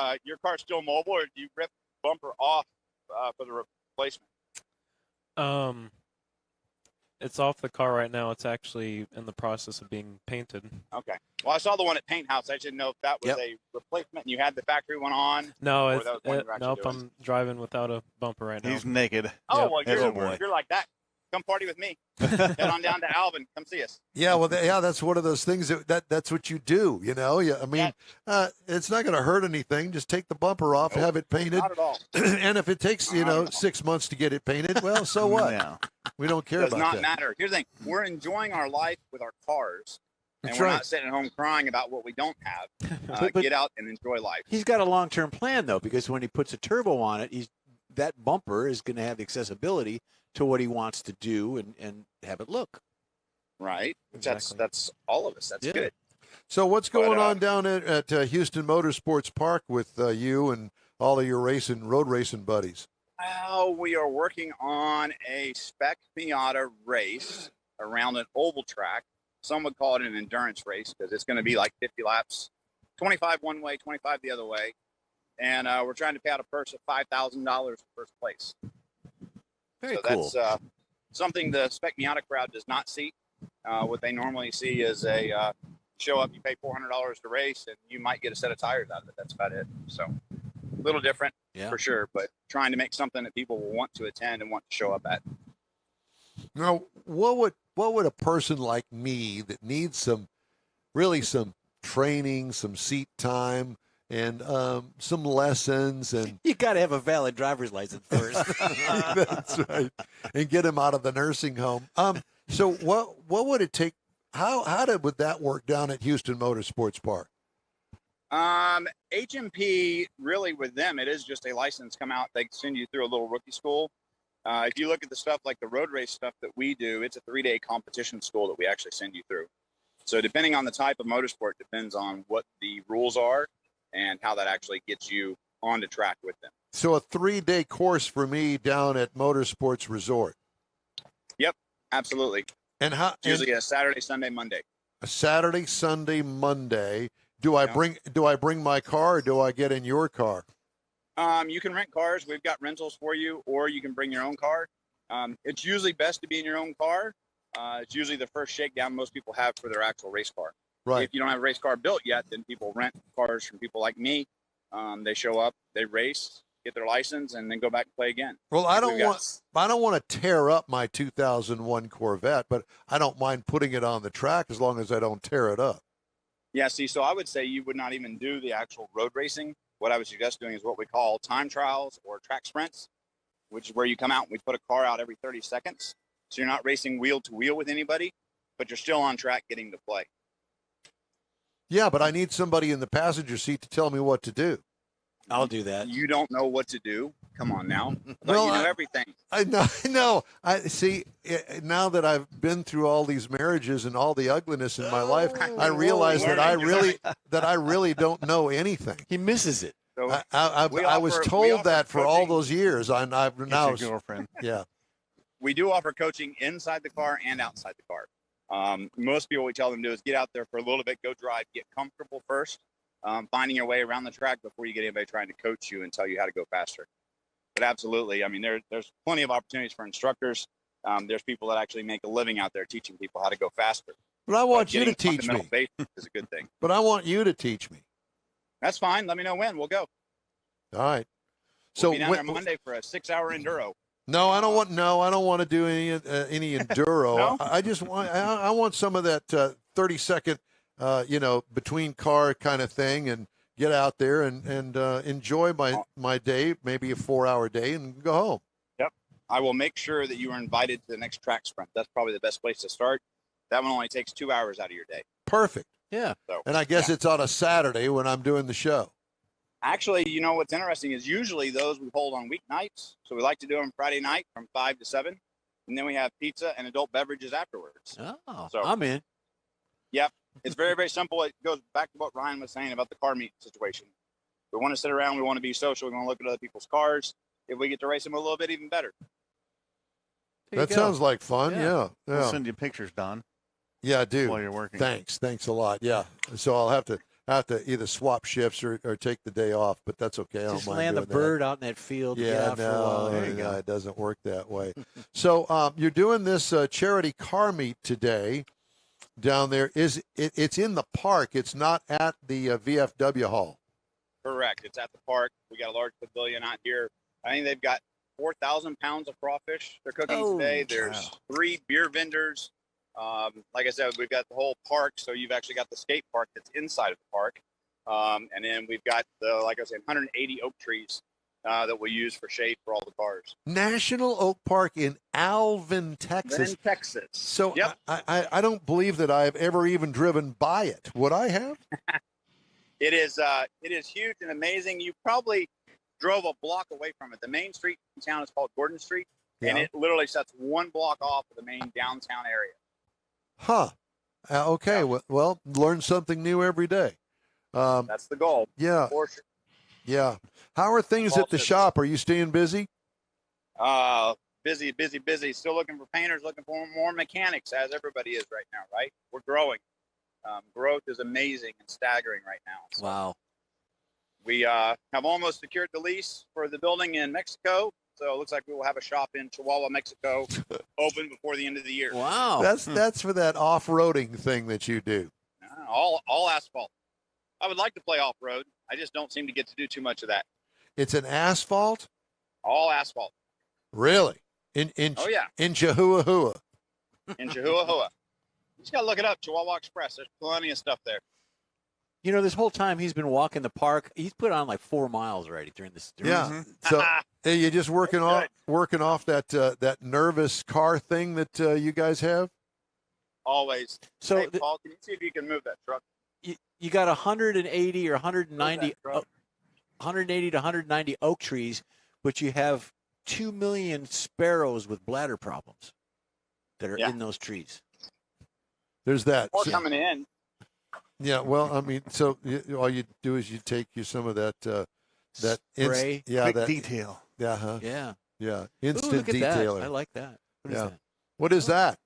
car still mobile, or do you rip bumper off for the replacement? It's off the car right now. It's actually in the process of being painted. Okay. Well, I saw the one at Paint House. I didn't know if that was a replacement and you had the factory one on. No, nope. I'm driving without a bumper right now. He's naked. Oh, Yep. well, you're like that. Come party with me. Head on down to Alvin. Come see us. Yeah, well, that's one of those things that's what you do. Yeah, I mean, it's not going to hurt anything. Just take the bumper off, have it painted. Not at all. And if it takes 6 months to get it painted, well, so what? Yeah. We don't care about that. Does not matter. Here's the thing: we're enjoying our life with our cars, and That's we're right. not sitting at home crying about what we don't have. But get out and enjoy life. He's got a long-term plan, though, because when he puts a turbo on it, that bumper is going to have the accessibility to what he wants to do and have it look. Right. Exactly. That's all of us. That's good. So what's going on down at Houston Motorsports Park with you and all of your road racing buddies? Well, we are working on a spec Miata race around an oval track. Some would call it an endurance race because it's going to be like 50 laps, 25 one way, 25 the other way. And we're trying to pay out a purse of $5,000 for first place. Very so cool. That's something the spec Miata crowd does not see. What they normally see is a show up, you pay $400 to race, and you might get a set of tires out of it. That's about it. So a little different for sure, but trying to make something that people will want to attend and want to show up at. Now, what would a person like me that needs some training, some seat time, and some lessons, and you got to have a valid driver's license first. That's right, and get him out of the nursing home. So what would it take would that work down at Houston Motorsports Park? HMP, really with them, it is just a license come out. They send you through a little rookie school. If you look at the stuff like the road race stuff that we do, it's a 3-day competition school that we actually send you through. So depending on the type of motorsport, depends on what the rules are and how that actually gets you on the track with them. So a 3-day course for me down at Motorsports Resort. Yep, absolutely. And how? It's usually a Saturday, Sunday, Monday. A Saturday, Sunday, Monday. Do I bring my car, or do I get in your car? You can rent cars. We've got rentals for you, or you can bring your own car. It's usually best to be in your own car. It's usually the first shakedown most people have for their actual race car. Right. If you don't have a race car built yet, then people rent cars from people like me. They show up, they race, get their license, and then go back and play again. Well, I don't want to tear up my 2001 Corvette, but I don't mind putting it on the track as long as I don't tear it up. Yeah, see, so I would say you would not even do the actual road racing. What I would suggest doing is what we call time trials or track sprints, which is where you come out and we put a car out every 30 seconds. So you're not racing wheel to wheel with anybody, but you're still on track getting to play. Yeah, but I need somebody in the passenger seat to tell me what to do. I'll do that. You don't know what to do. Come on now. Well, you know everything. I know. I see. Now that I've been through all these marriages and all the ugliness in my life, I realize that I really don't know anything. He misses it. So I was told that for all those years. I've now Your girlfriend. yeah. we do offer coaching inside the car and outside the car. Most people, we tell them to do is get out there for a little bit, go drive, get comfortable first, finding your way around the track before you get anybody trying to coach you and tell you how to go faster. But absolutely, I mean, there's plenty of opportunities for instructors. There's people that actually make a living out there teaching people how to go faster. But I want you to teach me. Basics is a good thing. But I want you to teach me. That's fine. Let me know when. We'll go. All right. We'll be down there Monday for a 6-hour enduro. No, I don't want to do any enduro. No? I just want I want some of that 30-second between car kind of thing, and get out there and enjoy my day, maybe a 4-hour day, and go home. Yep. I will make sure that you are invited to the next track sprint. That's probably the best place to start. That one only takes 2 hours out of your day. Perfect. Yeah. So, And I guess it's on a Saturday when I'm doing the show. actually, you know what's interesting is usually those we hold on weeknights. So we like to do them Friday night from 5 to 7. And then we have pizza and adult beverages afterwards. Oh, So- I'm in. Yep. It's very, very simple. It goes back to what Ryan was saying about the car meet situation. We want to sit around. We want to be social. We want to look at other people's cars. If we get to race them a little bit, even better. There you That go. sounds like fun. Yeah. Yeah. We'll send you pictures, Don, Yeah, dude. while you're working. Thanks a lot. Yeah. So I'll have to either swap shifts or take the day off, but that's okay. I don't Just mind land the doing that. bird out in that field. and get Yeah, out for a while. no, There you go. it doesn't work that way. So you're doing this charity car meet today down there. It's in the park? It's not at the VFW hall. Correct. It's at the park. We got a large pavilion out here. I think they've got 4,000 pounds of crawfish they're cooking Oh, today. There's 3 beer vendors. Like I said, we've got the whole park. So you've actually got the skate park that's inside of the park. And then we've got like I said, 180 oak trees that we'll use for shade for all the cars. National Oak Park in Alvin, Texas. In Texas. So Yep. I don't believe that I've ever even driven by it. Would I have? It is huge and amazing. You probably drove a block away from it. The main street in town is called Gordon Street, and Yeah. it literally sets 1 block off of the main downtown area. Huh. Okay. Yeah. Well, learn something new every day. That's the goal. Yeah. For sure. Yeah. How are things at the shop? Are you staying busy? Busy. Still looking for painters, looking for more mechanics, as everybody is right now, right? We're growing. Growth is amazing and staggering right now. So Wow. we have almost secured the lease for the building in Mexico. So it looks like we will have a shop in Chihuahua, Mexico, open before the end of the year. Wow. That's for that off-roading thing that you do. All asphalt. I would like to play off road. I just don't seem to get to do too much of that. It's an asphalt? All asphalt. Really? Oh yeah, In Chihuahua. in Chihuahua. You just gotta look it up. Chihuahua Express. There's plenty of stuff there. You know, this whole time he's been walking the park, he's put on like 4 miles already during this. Yeah. So hey, you're just working off that nervous car thing that you guys have? always. So hey, Paul, can you see if you can move that truck? you got 180 or 190, Move that truck. 180 to 190 oak trees, but you have 2 million sparrows with bladder problems that are in those trees. There's that. More coming in. Yeah, well, I mean, so all you do is you take some of that spray, that detail. Yeah, huh? Yeah. Instant Ooh, look at detailer. that. I like that. What is that? What is that?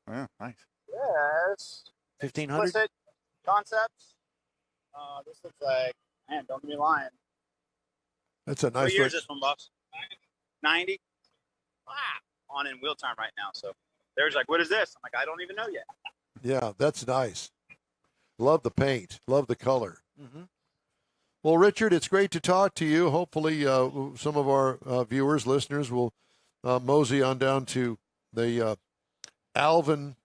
Yeah, nice. Yes. 1,500. Explicit Concepts. This looks like, man, don't get me lying. That's a What nice year look. is this one, boss? 90. On in wheel time right now. So there's like, what is this? I'm like, I don't even know yet. Yeah, that's nice. Love the paint. Love the color. Mm-hmm. Well, Richard, it's great to talk to you. Hopefully, some of our viewers, listeners, will mosey on down to the Alvin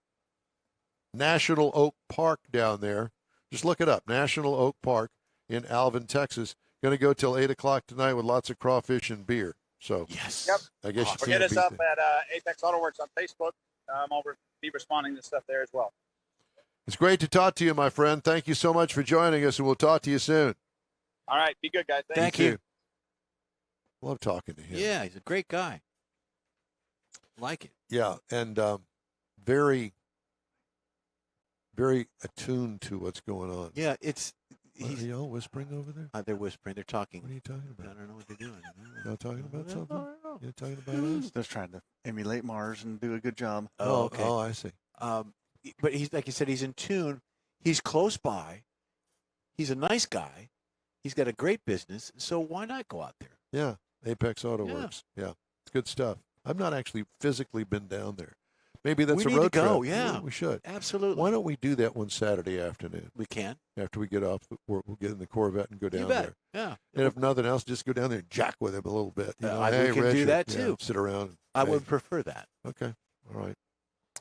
National Oak Park down there. Just look it up, National Oak Park in Alvin, Texas. Going to go till 8 o'clock tonight with lots of crawfish and beer. So, yes. Yep. I guess you Or can't get us beat up that. at Apex Auto Works on Facebook. I'll be responding to stuff there as well. It's great to talk to you, my friend. Thank you so much for joining us, and we'll talk to you soon. All right. Be good, guys. Thank you. Love talking to him. Yeah, he's a great guy. Like it. Yeah, and very, very attuned to what's going on. Yeah, Are y'all whispering over there? They're whispering. They're talking. What are you talking I about? don't know what they're doing. Y'all talking about something? know. You're talking about us? Just trying to emulate Mars and do a good job. Oh, okay. Oh, I see. But he's like you said, he's in tune. He's close by. He's a nice guy. He's got a great business. So why not go out there? Yeah, Apex Auto Yeah. Works. Yeah, it's good stuff. I've not actually physically been down there. Maybe that's We a need to road go, trip. yeah. We should. Absolutely. Why don't we do that one Saturday afternoon We can. after we get off? We'll get in the Corvette and go down You bet. there. Yeah. And if nothing else, just go down there and jack with him a little bit. You know, we hey, can do Richard, that, yeah, too. sit around. I Hey. would prefer that. Okay. All right.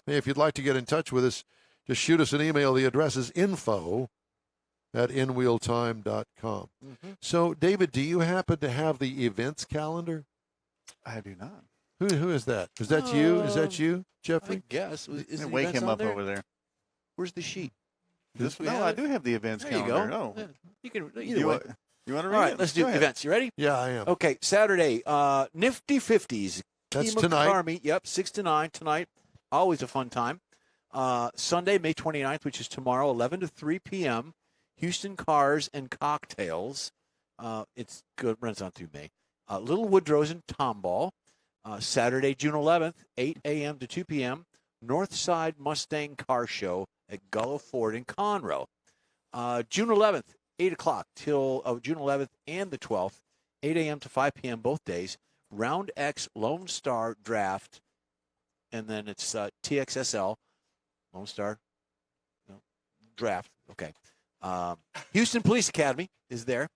Hey, if you'd like to get in touch with us, just shoot us an email. The address is info@inwheeltime.com. Mm-hmm. So, David, do you happen to have the events calendar? I do not. Who is that? Is that you? Is that you, I Jeffrey? guess. Is the Wake events him on up there? over there. Where's the sheet? This, we no, have I it? do have the events There you calendar. go. Oh, Yeah, you can either you way. want, you want to read All right, it? let's do Go ahead. events. You ready? Yeah, I am. Okay, Saturday, Nifty 50s. That's Kima tonight. Army, yep, 6 to 9 tonight. Always a fun time. Sunday, May 29th, which is tomorrow, 11 to 3 p.m. Houston Cars and Cocktails. It's good. Runs on through May. Little Woodrow's and Tomball. Saturday, June 11th, 8 a.m. to 2 p.m. Northside Mustang Car Show at Gullah Ford in Conroe. June 11th, 8 o'clock till June 11th and the 12th, 8 a.m. to 5 p.m. both days. Round X Lone Star Draft, and then it's TXSL Lone Star Draft. Okay. Houston Police Academy is there.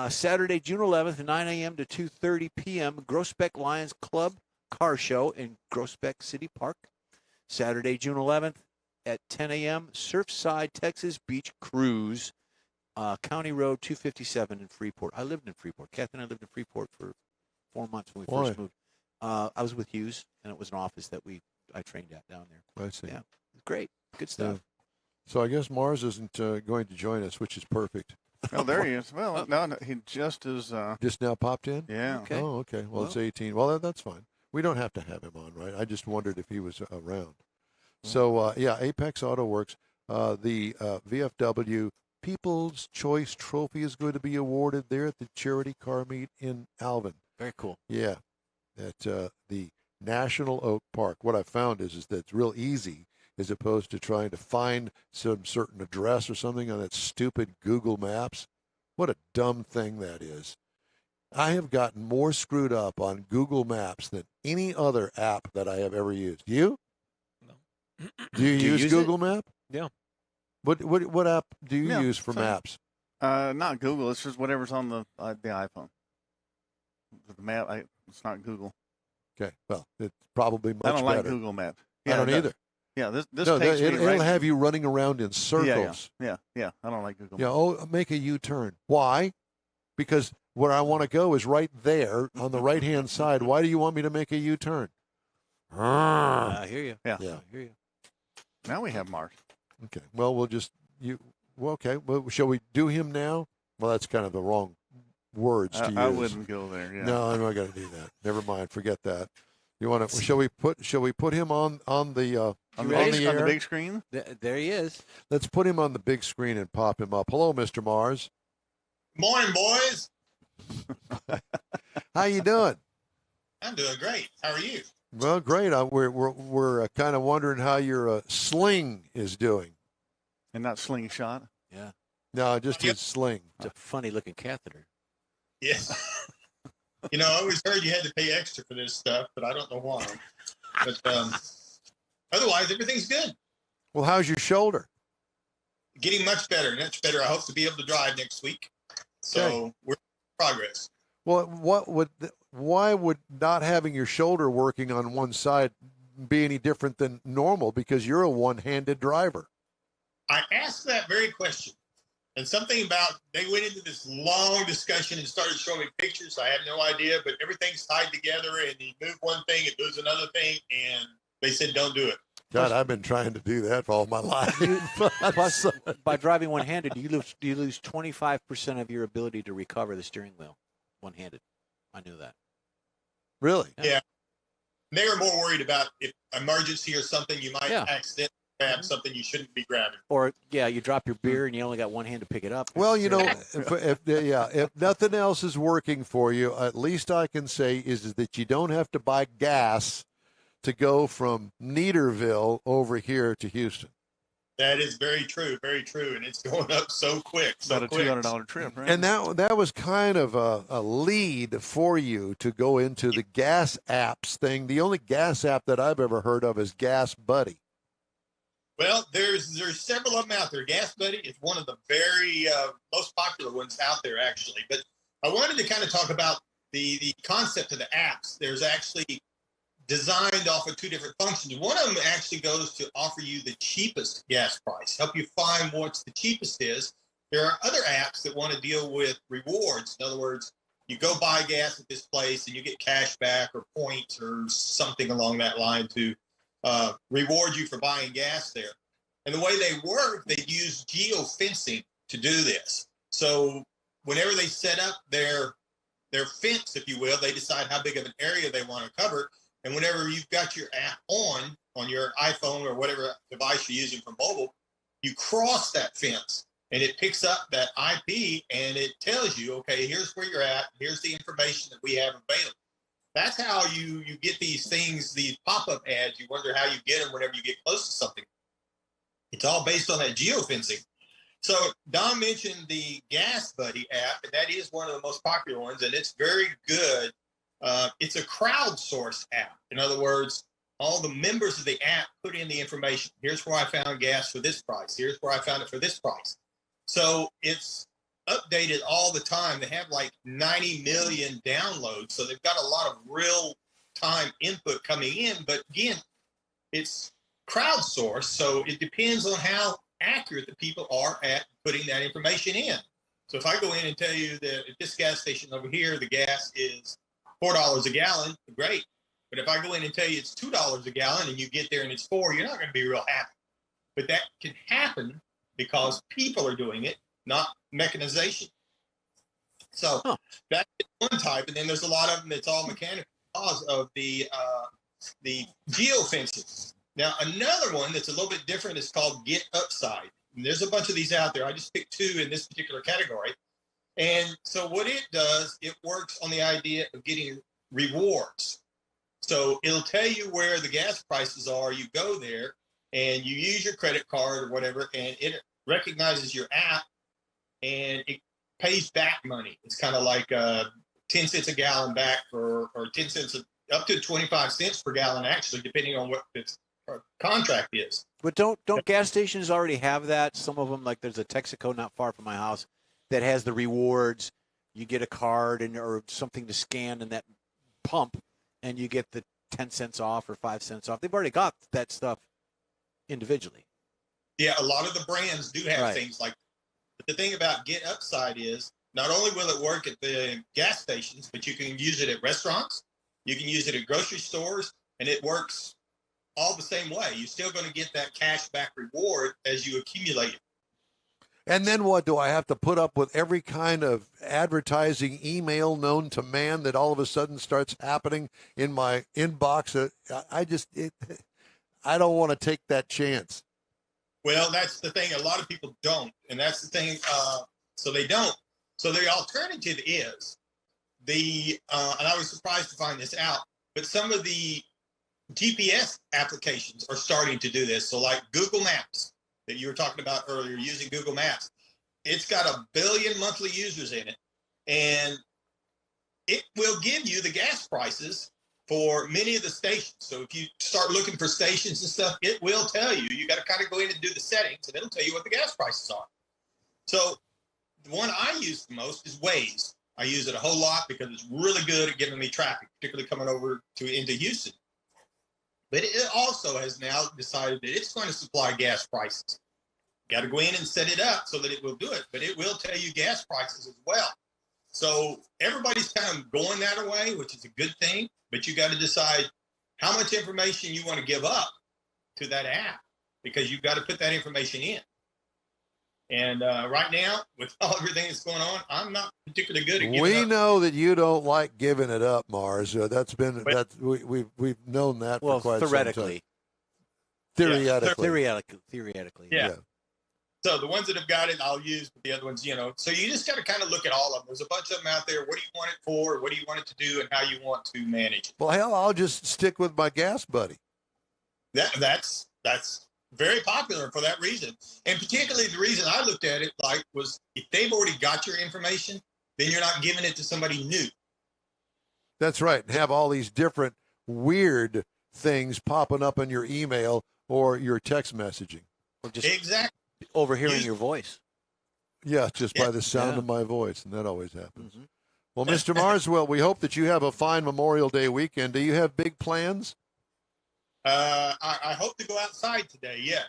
Saturday, June 11th, 9 a.m. to 2:30 p.m. Groesbeck Lions Club Car Show in Groesbeck City Park. Saturday, June 11th at 10 a.m. Surfside Texas Beach Cruise, County Road 257 in Freeport. I lived in Freeport. Kathy and I lived in Freeport for 4 months when we Why? first moved. I was with Hughes, and it was an office that I trained at down there. I see. Yeah. Great. Good stuff. Yeah. So I guess Mars isn't going to join us, which is perfect. Oh, there he is. Well, no, he just is. Just now popped in? Yeah. Okay. Oh, okay. Well, it's Well. 18. Well, that's fine. We don't have to have him on, right? I just wondered if he was around. So, yeah, Apex Auto Works, the VFW People's Choice Trophy is going to be awarded there at the charity car meet in Alvin. Very cool. Yeah, at the National Oak Park. What I found is that it's real easy as opposed to trying to find some certain address or something on that stupid Google Maps. What a dumb thing that is. I have gotten more screwed up on Google Maps than any other app that I have ever used. You? No. Do you use use Google Map? Yeah. What app do you Yeah, use for same. maps? Not Google. It's just whatever's on the iPhone. The map. It's not Google. Okay, well, it's probably much I don't like better. Google Maps. I don't it does. either. Yeah, this No, takes me it'll right. have you running around in circles. Yeah. I don't like Google Yeah, Maps. oh, make a U-turn. Why? Because where I want to go is right there on the right-hand side. Why do you want me to make a U-turn? I hear you. Yeah. Yeah. I hear you. Now we have Mark. Okay. Well, okay. Well, shall we do him now? Well, that's kind of the wrong words to use. I wouldn't go there. Yeah. No, I'm not going to do that. Never mind. Forget that. You want to? Shall we put him on the on the air? big screen? There he is. Let's put him on the big screen and pop him up. Hello, Mr. Mars. Morning, boys. How you doing? I'm doing great. How are you? Well, great. We're kind of wondering how your sling is doing. And not slingshot. Yeah. No, just his sling. It's a funny looking catheter. Yes. I always heard you had to pay extra for this stuff, but I don't know why. But otherwise, everything's good. Well, how's your shoulder? Getting much better. I hope to be able to drive next week. So Okay. we're in progress. Well, why would not having your shoulder working on one side be any different than normal? Because you're a one-handed driver. I asked that very question. And something about they went into this long discussion and started showing me pictures. I have no idea, but everything's tied together, and you move one thing, it moves another thing, and they said don't do it. God, I've been trying to do that for all my life. Plus, by driving one-handed, you lose 25% of your ability to recover the steering wheel one-handed. I knew that. Really? Yeah. They were more worried about if emergency or something, you might accidentally grab something you shouldn't be grabbing. Or, you drop your beer and you only got one hand to pick it up. Well, if nothing else is working for you, at least I can say is that you don't have to buy gas to go from Neaterville over here to Houston. That is very true, and it's going up so quick. About a $200 trip, right? And that was kind of a lead for you to go into the gas apps thing. The only gas app that I've ever heard of is Gas Buddy. Well, there's several of them out there. Gas Buddy is one of the very most popular ones out there, actually. But I wanted to kind of talk about the concept of the apps. There's actually designed off of two different functions. One of them actually goes to offer you the cheapest gas price, help you find what's the cheapest is. There are other apps that want to deal with rewards. In other words, you go buy gas at this place and you get cash back or points or something along that line to reward you for buying gas there. And the way they work, they use geofencing to do this. So whenever they set up their fence, if you will, they decide how big of an area they want to cover. And whenever you've got your app on your iPhone or whatever device you're using for mobile, you cross that fence and it picks up that IP and it tells you, okay, here's where you're at. Here's the information that we have available. That's how you get these things, these pop-up ads. You wonder how you get them whenever you get close to something. It's all based on that geofencing. So Don mentioned the Gas Buddy app, and that is one of the most popular ones, and it's very good. It's a crowdsourced app. In other words, all the members of the app put in the information. Here's where I found gas for this price. Here's where I found it for this price. So it's updated all the time. They have like 90 million downloads. So they've got a lot of real time input coming in. But again, it's crowdsourced. So it depends on how accurate the people are at putting that information in. So if I go in and tell you that at this gas station over here, the gas is $4 a gallon, great. But if I go in and tell you it's $2 a gallon and you get there and it's $4, you're not going to be real happy. But that can happen because people are doing it, not mechanization. So that's one type. And then there's a lot of them that's all mechanical because of the geofencing. Now, another one that's a little bit different is called Get Upside. And there's a bunch of these out there. I just picked two in this particular category. And so what it does, it works on the idea of getting rewards. So it'll tell you where the gas prices are. You go there and you use your credit card or whatever, and it recognizes your app and it pays back money. It's kind of like 10 cents a gallon back or 10 cents, up to 25 cents per gallon, actually, depending on what its contract is. But don't gas stations already have that? Some of them, like there's a Texaco not far from my house that has the rewards. You get a card or something to scan in that pump, and you get the 10 cents off or 5 cents off. They've already got that stuff individually. Yeah, a lot of the brands do have things like that. But the thing about Get Upside is not only will it work at the gas stations, but you can use it at restaurants. You can use it at grocery stores, and it works all the same way. You're still going to get that cash back reward as you accumulate it. And then what, do I have to put up with every kind of advertising email known to man that all of a sudden starts happening in my inbox? I don't want to take that chance. Well, that's the thing. A lot of people don't. And that's the thing. So they don't. So the alternative is and I was surprised to find this out, but some of the GPS applications are starting to do this. So like Google Maps that you were talking about earlier, using Google Maps, it's got 1 billion monthly users in it, and it will give you the gas prices for many of the stations. So if you start looking for stations and stuff, it will tell you. You got to kind of go in and do the settings, and it'll tell you what the gas prices are. So the one I use the most is Waze. I use it a whole lot because it's really good at giving me traffic, particularly coming over into Houston. But it also has now decided that it's going to supply gas prices. Got to go in and set it up so that it will do it, but it will tell you gas prices as well. So everybody's kind of going that way, which is a good thing, but you got to decide how much information you want to give up to that app, because you've got to put that information in. And right now, with everything that's going on, I'm not particularly good at giving We up. know that you don't like giving it up, Mars. We've known that for quite some time. Theoretically. Yeah. So the ones that have got it, I'll use, but the other ones, So you just got to kind of look at all of them. There's a bunch of them out there. What do you want it for? What do you want it to do? And how you want to manage it? Well, hell, I'll just stick with my gas buddy. That's very popular for that reason. And particularly the reason I looked at it was if they've already got your information, then you're not giving it to somebody new. That's right. And have all these different weird things popping up in your email or your text messaging. Or just exactly overhearing your voice. Yeah, just by the sound of my voice. And that always happens. Mm-hmm. Well, Mr. Marswell, we hope that you have a fine Memorial Day weekend. Do you have big plans? I hope to go outside today, yes.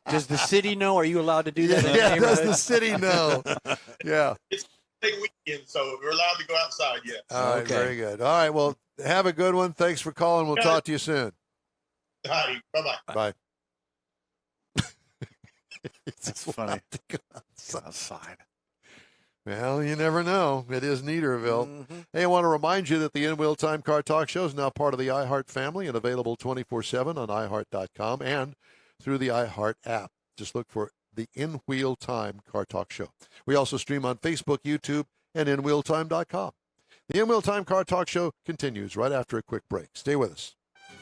Does the city know? Are you allowed to do that? Yeah, does the city know? Yeah. It's a big weekend, so we're allowed to go outside, yes. All right, very good. All right, well, have a good one. Thanks for calling. We'll talk to you soon. Howdy. Bye-bye. Bye. That's funny. Outside. Well, you never know. It is Neaterville. Mm-hmm. Hey, I want to remind you that the In Wheel Time Car Talk Show is now part of the iHeart family and available 24/7 on iHeart.com and through the iHeart app. Just look for the In Wheel Time Car Talk Show. We also stream on Facebook, YouTube, and InWheelTime.com. The In Wheel Time Car Talk Show continues right after a quick break. Stay with us.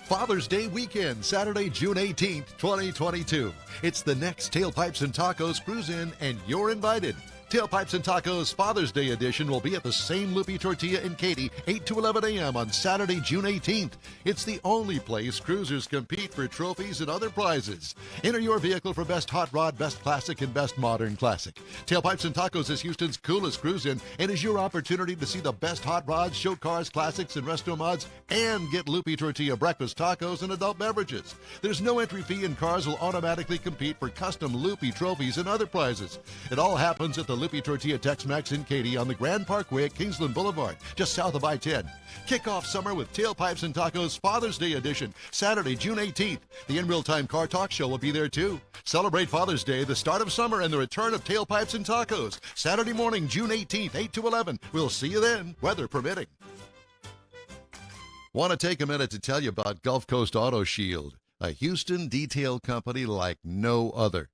Father's Day weekend, Saturday, June 18th, 2022. It's the next Tailpipes and Tacos Cruise In, and you're invited. Tailpipes and Tacos Father's Day edition will be at the same Loopy Tortilla in Katy, 8 to 11 a.m. on Saturday, June 18th. It's the only place cruisers compete for trophies and other prizes. Enter your vehicle for Best Hot Rod, Best Classic, and Best Modern Classic. Tailpipes and Tacos is Houston's coolest cruise-in and is your opportunity to see the best hot rods, show cars, classics, and resto mods, and get Loopy Tortilla breakfast tacos and adult beverages. There's no entry fee, and cars will automatically compete for custom Loopy trophies and other prizes. It all happens at the Loopy Tortilla Tex-Mex in Katy on the Grand Parkway at Kingsland Boulevard, just south of I-10. Kick off summer with Tailpipes and Tacos Father's Day edition, Saturday, June 18th. The In Real Time Car Talk Show will be there too. Celebrate Father's Day, the start of summer, and the return of Tailpipes and Tacos. Saturday morning, June 18th, 8 to 11. We'll see you then, weather permitting. Want to take a minute to tell you about Gulf Coast Auto Shield, a Houston detail company like no other.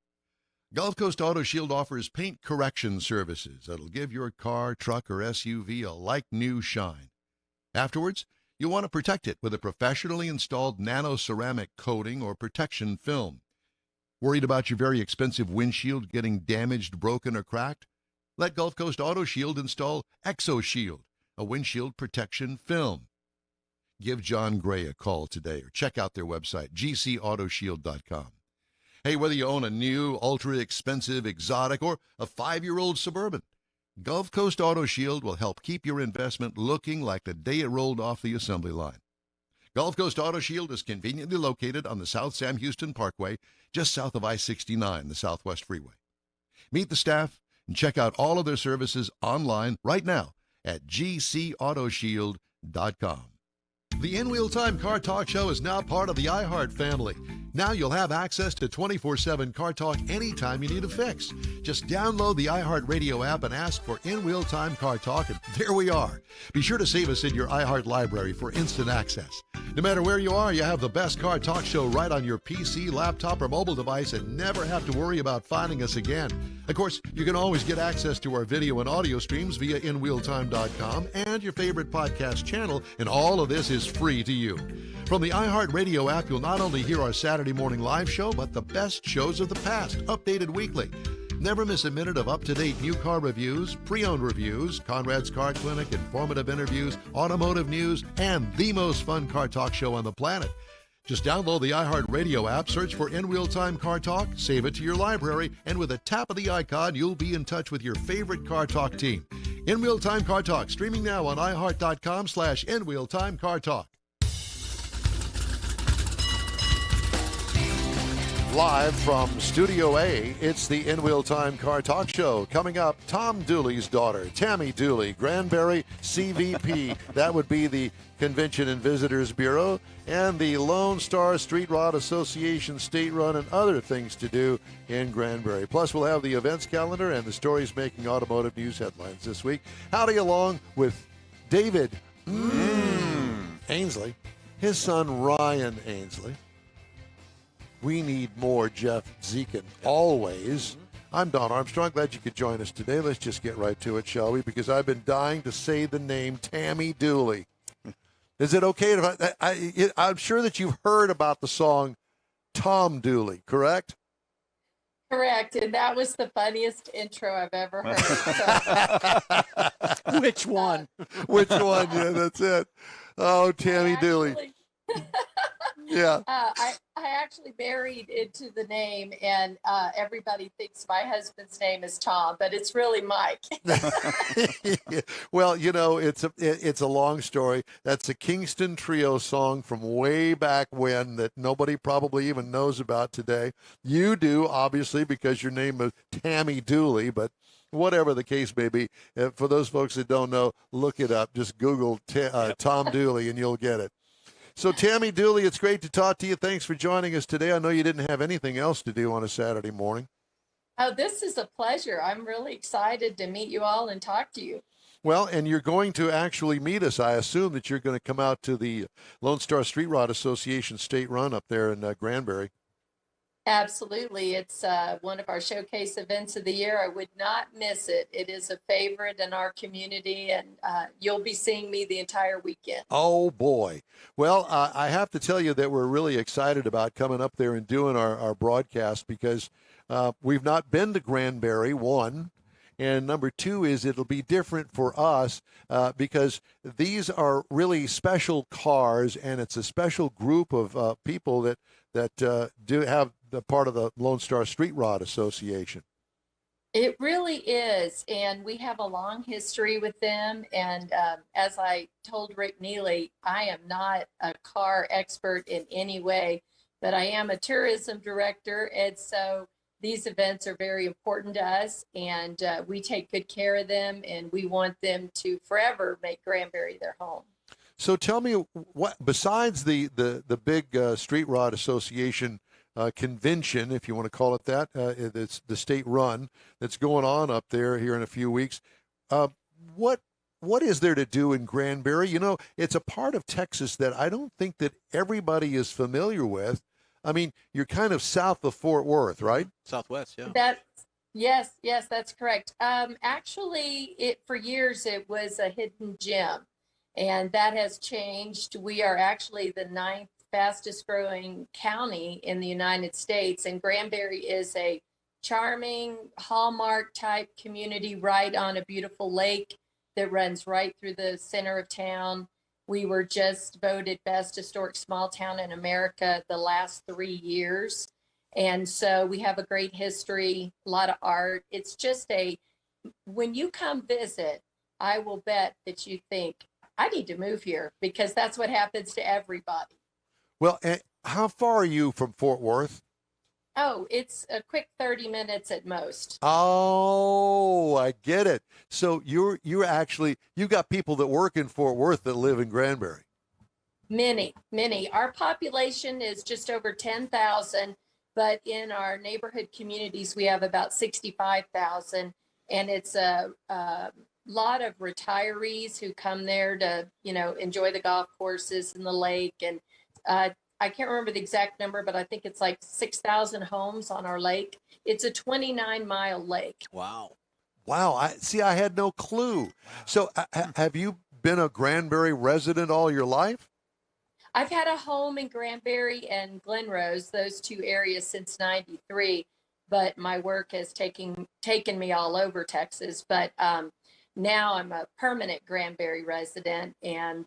Gulf Coast Auto Shield offers paint correction services that'll give your car, truck, or SUV a like-new shine. Afterwards, you'll want to protect it with a professionally installed nano-ceramic coating or protection film. Worried about your very expensive windshield getting damaged, broken, or cracked? Let Gulf Coast Auto Shield install ExoShield, a windshield protection film. Give John Gray a call today or check out their website, gcautoshield.com. Hey, whether you own a new, ultra-expensive, exotic, or a 5-year-old Suburban, Gulf Coast Auto Shield will help keep your investment looking like the day it rolled off the assembly line. Gulf Coast Auto Shield is conveniently located on the South Sam Houston Parkway, just south of I-69, the Southwest Freeway. Meet the staff and check out all of their services online right now at gcautoshield.com. The In Wheel Time Car Talk Show is now part of the iHeart family. Now you'll have access to 24/7 Car Talk anytime you need a fix. Just download the iHeart Radio app and ask for In Wheel Time Car Talk, and there we are. Be sure to save us in your iHeart library for instant access. No matter where you are, you have the best Car Talk Show right on your PC, laptop, or mobile device and never have to worry about finding us again. Of course, you can always get access to our video and audio streams via InWheelTime.com and your favorite podcast channel, and all of this is free to you. From the iHeart Radio app, you'll not only hear our Saturday morning live show, but the best shows of the past, updated weekly. Never miss a minute of up-to-date new car reviews, pre-owned reviews, Conrad's Car Clinic, informative interviews, automotive news, and the most fun car talk show on the planet. Just download the iHeart Radio app, search for In Wheel Time Car Talk, save it to your library, and with a tap of the icon, you'll be in touch with your favorite Car Talk team. In Wheel Time Car Talk, streaming now on iHeart.com/In Wheel Time Car Talk. Live from Studio A, it's the In Wheel Time Car Talk Show. Coming up, Tom Dooley's daughter, Tammy Dooley, Granbury CVP. That would be the Convention and Visitors Bureau, and the Lone Star Street Rod Association State Run, and other things to do in Granbury. Plus, we'll have the events calendar and the stories making automotive news headlines this week. Howdy along with David Ainsley, his son Ryan Ainsley. We need more Jeff Zekin, always. I'm Don Armstrong. Glad you could join us today. Let's just get right to it, shall we? Because I've been dying to say the name Tammy Dooley. Is it okay if I'm sure that you've heard about the song Tom Dooley, correct? Correct, and that was the funniest intro I've ever heard. Which one? Which one? Yeah, that's it. Oh, Tammy Dooley. Yeah. I actually married into the name, and everybody thinks my husband's name is Tom, but it's really Mike. Well, you know, it's a long story. That's a Kingston Trio song from way back when that nobody probably even knows about today. You do, obviously, because your name is Tammy Dooley, but whatever the case may be, for those folks that don't know, look it up. Just Google Tom Dooley, and you'll get it. So, Tammy Dooley, it's great to talk to you. Thanks for joining us today. I know you didn't have anything else to do on a Saturday morning. Oh, this is a pleasure. I'm really excited to meet you all and talk to you. Well, and you're going to actually meet us. I assume that you're going to come out to the Lone Star Street Rod Association State Run up there in Granbury. Absolutely. It's one of our showcase events of the year. I would not miss it. It is a favorite in our community, and you'll be seeing me the entire weekend. Oh, boy. Well, I have to tell you that we're really excited about coming up there and doing our broadcast because we've not been to Granbury, one. And number two is it'll be different for us because these are really special cars, and it's a special group of people that do have the part of the Lone Star Street Rod Association. It really is, and we have a long history with them. And as I told Rick Neely, I am not a car expert in any way, but I am a tourism director, and so these events are very important to us, and we take good care of them, and we want them to forever make Granbury their home. So tell me, what besides the big Street Rod Association convention, if you want to call it that, it's the state run that's going on up there here in a few weeks. What is there to do in Granbury? You know, it's a part of Texas that I don't think that everybody is familiar with. I mean, you're kind of south of Fort Worth, right? Southwest, yeah. Yes, that's correct. Actually, for years it was a hidden gem, and that has changed. We are actually the 9th fastest growing county in the United States, and Granbury is a charming hallmark type community right on a beautiful lake that runs right through the center of town. We were just voted best historic small town in America the last 3 years. And so we have a great history, a lot of art. It's just when you come visit, I will bet that you think, I need to move here, because that's what happens to everybody. Well, how far are you from Fort Worth? Oh, it's a quick 30 minutes at most. Oh, I get it. So you're actually, you got people that work in Fort Worth that live in Granbury. Many. Our population is just over 10,000, but in our neighborhood communities, we have about 65,000. And it's a lot of retirees who come there to, enjoy the golf courses and the lake. And I can't remember the exact number, but I think it's like 6,000 homes on our lake. It's a 29-mile lake. Wow. I had no clue. So have you been a Granbury resident all your life? I've had a home in Granbury and Glen Rose, those two areas, since '93, but my work has taken me all over Texas. But now I'm a permanent Granbury resident, and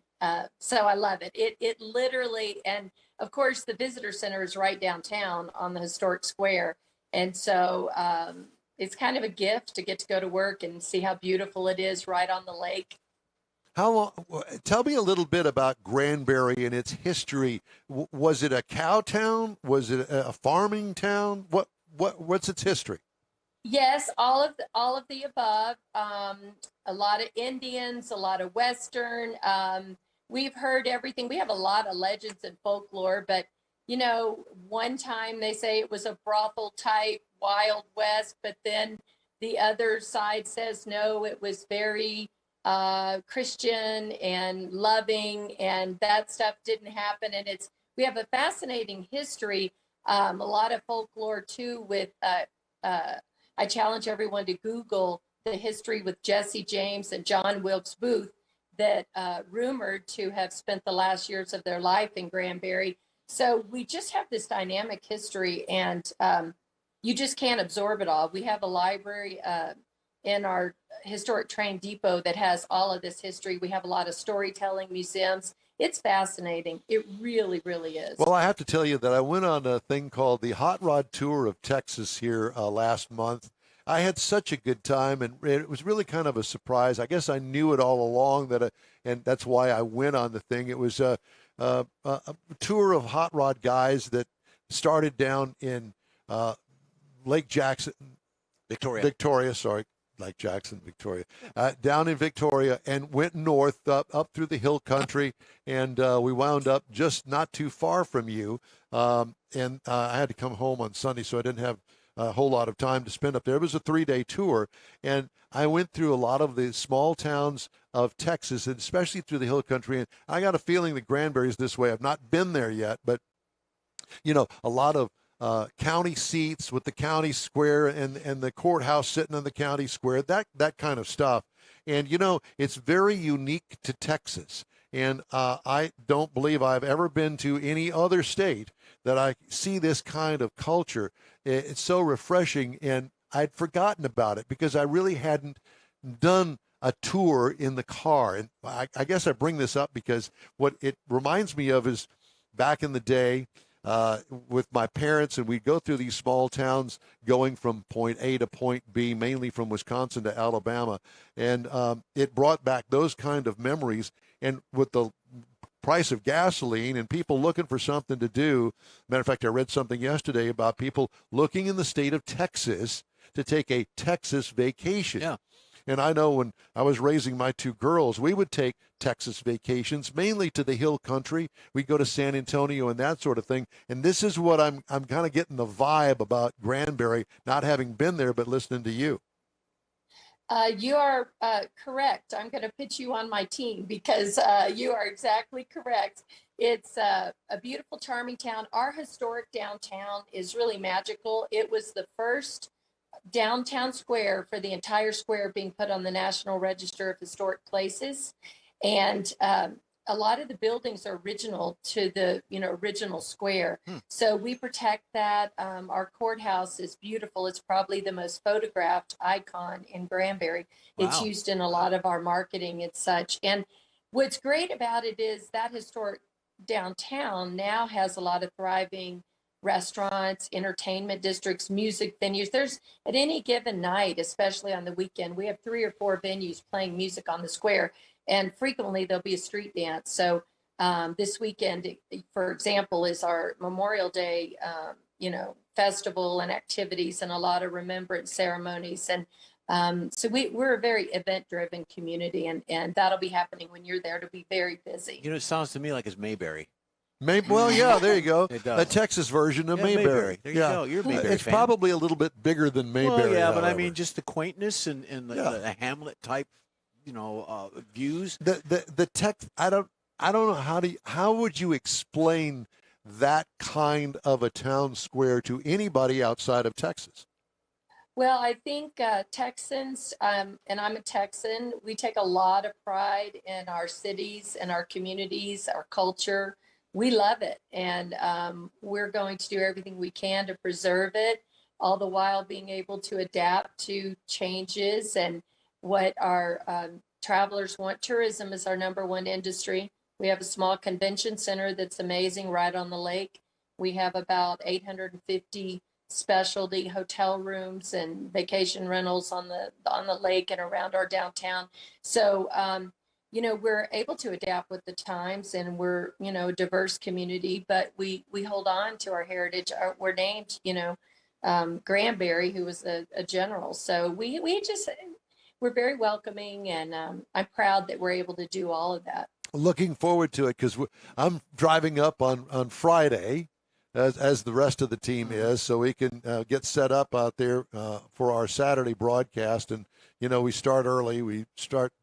so I love it. It literally, and of course, the visitor center is right downtown on the historic square, and so it's kind of a gift to get to go to work and see how beautiful it is right on the lake. How long? Tell me a little bit about Granbury and its history. Was it a cow town? Was it a farming town? What's its history? Yes, all of the above. A lot of Indians, a lot of Western. We've heard everything. We have a lot of legends and folklore, but one time they say it was a brothel type Wild West, but then the other side says no, it was very Christian and loving, and that stuff didn't happen. And we have a fascinating history, a lot of folklore too. With I challenge everyone to Google the history with Jesse James and John Wilkes Booth, that rumored to have spent the last years of their life in Granbury. So we just have this dynamic history, and you just can't absorb it all. We have a library in our historic train depot that has all of this history. We have a lot of storytelling museums. It's fascinating. It really, really is. Well, I have to tell you that I went on a thing called the Hot Rod Tour of Texas here last month. I had such a good time, and it was really kind of a surprise. I guess I knew it all along, and that's why I went on the thing. It was a tour of hot rod guys that started down in Lake Jackson, Victoria, sorry. Like Jackson, Victoria, down in Victoria, and went north up through the hill country, and we wound up just not too far from you. And I had to come home on Sunday, so I didn't have a whole lot of time to spend up there. It was a 3-day tour, and I went through a lot of the small towns of Texas, and especially through the hill country. And I got a feeling that Granbury is this way. I've not been there yet, but a lot of county seats with the county square and the courthouse sitting on the county square, that kind of stuff. And, it's very unique to Texas. And I don't believe I've ever been to any other state that I see this kind of culture. It's so refreshing, and I'd forgotten about it because I really hadn't done a tour in the car. And I guess I bring this up because what it reminds me of is back in the day, with my parents, and we'd go through these small towns going from point A to point B, mainly from Wisconsin to Alabama. And it brought back those kind of memories. And with the price of gasoline and people looking for something to do, matter of fact, I read something yesterday about people looking in the state of Texas to take a Texas vacation. Yeah. And I know when I was raising my two girls, we would take Texas vacations, mainly to the hill country. We'd go to San Antonio and that sort of thing. And this is what I'm kind of getting the vibe about Granbury, not having been there, but listening to you. You are correct. I'm going to put you on my team because you are exactly correct. It's a beautiful, charming town. Our historic downtown is really magical. It was the first downtown square for the entire square being put on the National Register of Historic Places. And a lot of the buildings are original to the, original square. So we protect that. Our courthouse is beautiful. It's probably the most photographed icon in Granbury. Wow. It's used in a lot of our marketing and such. And what's great about it is that historic downtown now has a lot of thriving restaurants, entertainment districts, music venues. There's at any given night, especially on the weekend, we have 3 or 4 venues playing music on the square, and frequently there'll be a street dance. So this weekend, for example, is our Memorial Day, festival and activities and a lot of remembrance ceremonies. And So we're a very event-driven community, and that'll be happening when you're there. To be very busy. You know, it sounds to me like it's Mayberry. Well, yeah, there you go. It does. A Texas version of Yeah, Mayberry. There you go. You're a Mayberry It's fan. probably a little bit bigger than Mayberry. Well, yeah, but I however. mean, just the quaintness and the Hamlet type, views. The tech. I don't know how would you explain that kind of a town square to anybody outside of Texas? Well, I think Texans, and I'm a Texan, we take a lot of pride in our cities and our communities, our culture. We love it. And we're going to do everything we can to preserve it, all the while being able to adapt to changes and what our travelers want. Tourism is our number one industry. We have a small convention center that's amazing right on the lake. We have about 850 specialty hotel rooms and vacation rentals on the lake and around our downtown. So, we're able to adapt with the times, and we're, a diverse community, but we hold on to our heritage. We're named, Granbury, who was a general. So we're very welcoming, and I'm proud that we're able to do all of that. Looking forward to it because I'm driving up on Friday, as the rest of the team is, so we can get set up out there for our Saturday broadcast. And, we start early. We start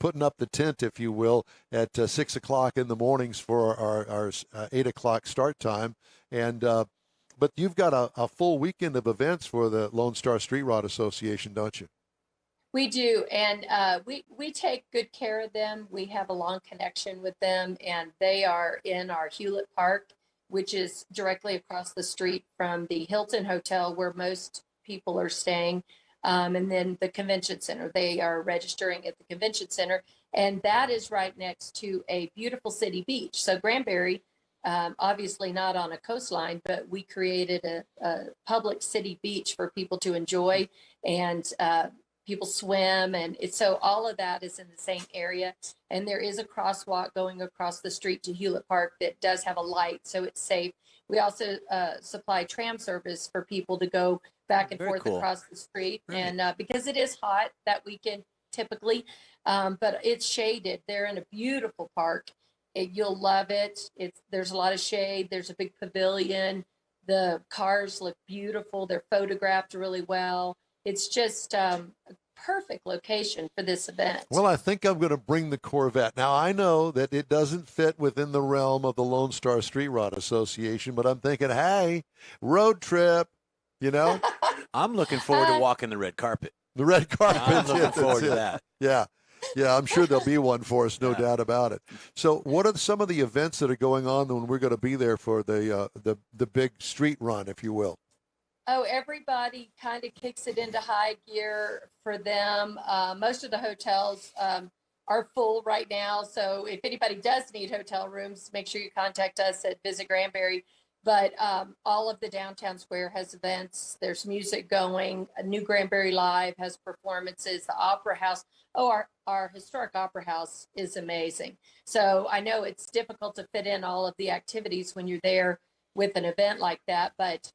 putting up the tent, if you will, at 6 o'clock in the mornings for our 8 o'clock start time. And but you've got a full weekend of events for the Lone Star Street Rod Association, don't you? We do, and we take good care of them. We have a long connection with them, and they are in our Hewlett Park, which is directly across the street from the Hilton Hotel where most people are staying. And then the convention center, they are registering at the convention center. And that is right next to a beautiful city beach. So Granbury, obviously not on a coastline, but we created a public city beach for people to enjoy, and people swim. And so all of that is in the same area. And there is a crosswalk going across the street to Hewlett Park that does have a light, so it's safe. We also supply tram service for people to go back and forth across the street. Right. And because it is hot that weekend typically, but it's shaded. They're in a beautiful park. You'll love it. There's a lot of shade. There's a big pavilion. The cars look beautiful. They're photographed really well. It's just a perfect location for this event. Well, I think I'm going to bring the Corvette. Now, I know that it doesn't fit within the realm of the Lone Star Street Rod Association, but I'm thinking, hey, road trip, I'm looking forward to walking the red carpet. The red carpet. I'm looking forward to that. Yeah. Yeah, I'm sure there'll be one for us, no doubt about it. So what are some of the events that are going on when we're going to be there for the big street run, if you will? Oh, everybody kind of kicks it into high gear for them. Most of the hotels are full right now. So if anybody does need hotel rooms, make sure you contact us at Visit Granbury. But all of the downtown square has events. There's music going. New Granbury Live has performances. The Opera House. Oh, our historic Opera House is amazing. So I know it's difficult to fit in all of the activities when you're there with an event like that, but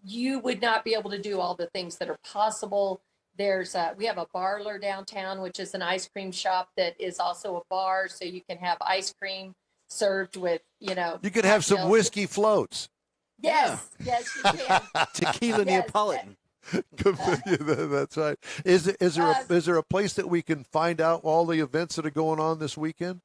you would not be able to do all the things that are possible. We have a Barler downtown, which is an ice cream shop that is also a bar, so you can have ice cream served with, You could have some whiskey floats. Yes, yes, you can. Tequila Neapolitan. That's right. Is there a place that we can find out all the events that are going on this weekend?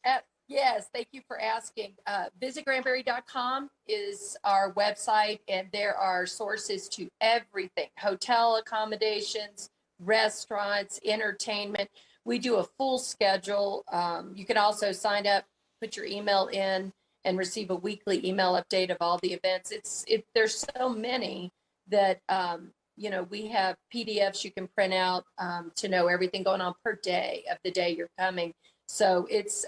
Yes, thank you for asking. VisitGranbury.com is our website, and there are sources to everything: hotel accommodations, restaurants, entertainment. We do a full schedule. You can also sign up, put your email in, and receive a weekly email update of all the events. There's so many that we have PDFs you can print out to know everything going on per day of the day you're coming. So it's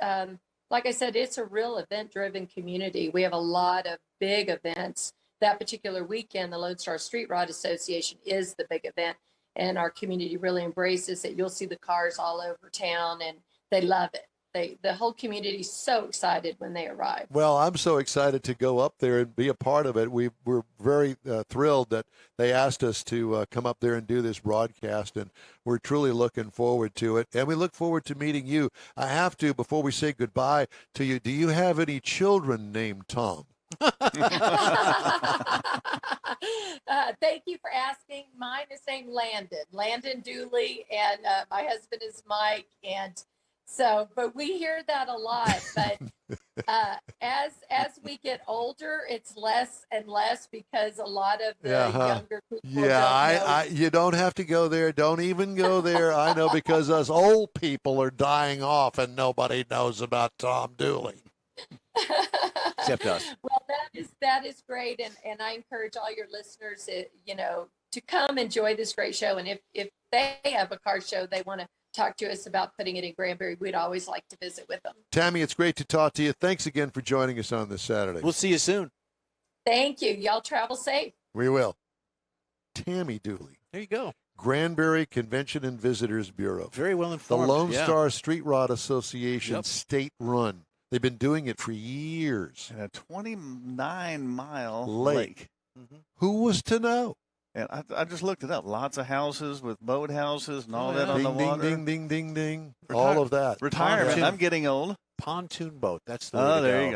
like I said, it's a real event-driven community. We have a lot of big events. That particular weekend, the Lone Star Street Rod Association is the big event, and our community really embraces it. You'll see the cars all over town, and they love it. The whole community is so excited when they arrive. Well, I'm so excited to go up there and be a part of it. We're very thrilled that they asked us to come up there and do this broadcast, and we're truly looking forward to it. And we look forward to meeting you. I have to, before we say goodbye to you, do you have any children named Tom? Thank you for asking. Mine is named Landon Dooley, and my husband is Mike. And so, but we hear that a lot. But as we get older, it's less and less because a lot of the younger people. Yeah, you don't have to go there. Don't even go there. I know, because us old people are dying off, and nobody knows about Tom Dooley. Except us. Well, that is great, and I encourage all your listeners, to come enjoy this great show. And if they have a car show they want to talk to us about putting it in Granbury, we'd always like to visit with them. Tammy, it's great to talk to you. Thanks again for joining us on this Saturday. We'll see you soon. Thank you. Y'all travel safe. We will. Tammy Dooley. There you go. Granbury Convention and Visitors Bureau. Very well The informed. Lone Star Street Rod Association, Yep. state run. They've been doing it for years. And a 29-mile Lake. lake. Who was to know? And I just looked it up. Lots of houses with boat houses and all that on the Ding, ding, water. ding, ding, ding, ding. All of that. Retirement. Pontoon. I'm getting old. Pontoon boat. That's the way Oh, to there go. you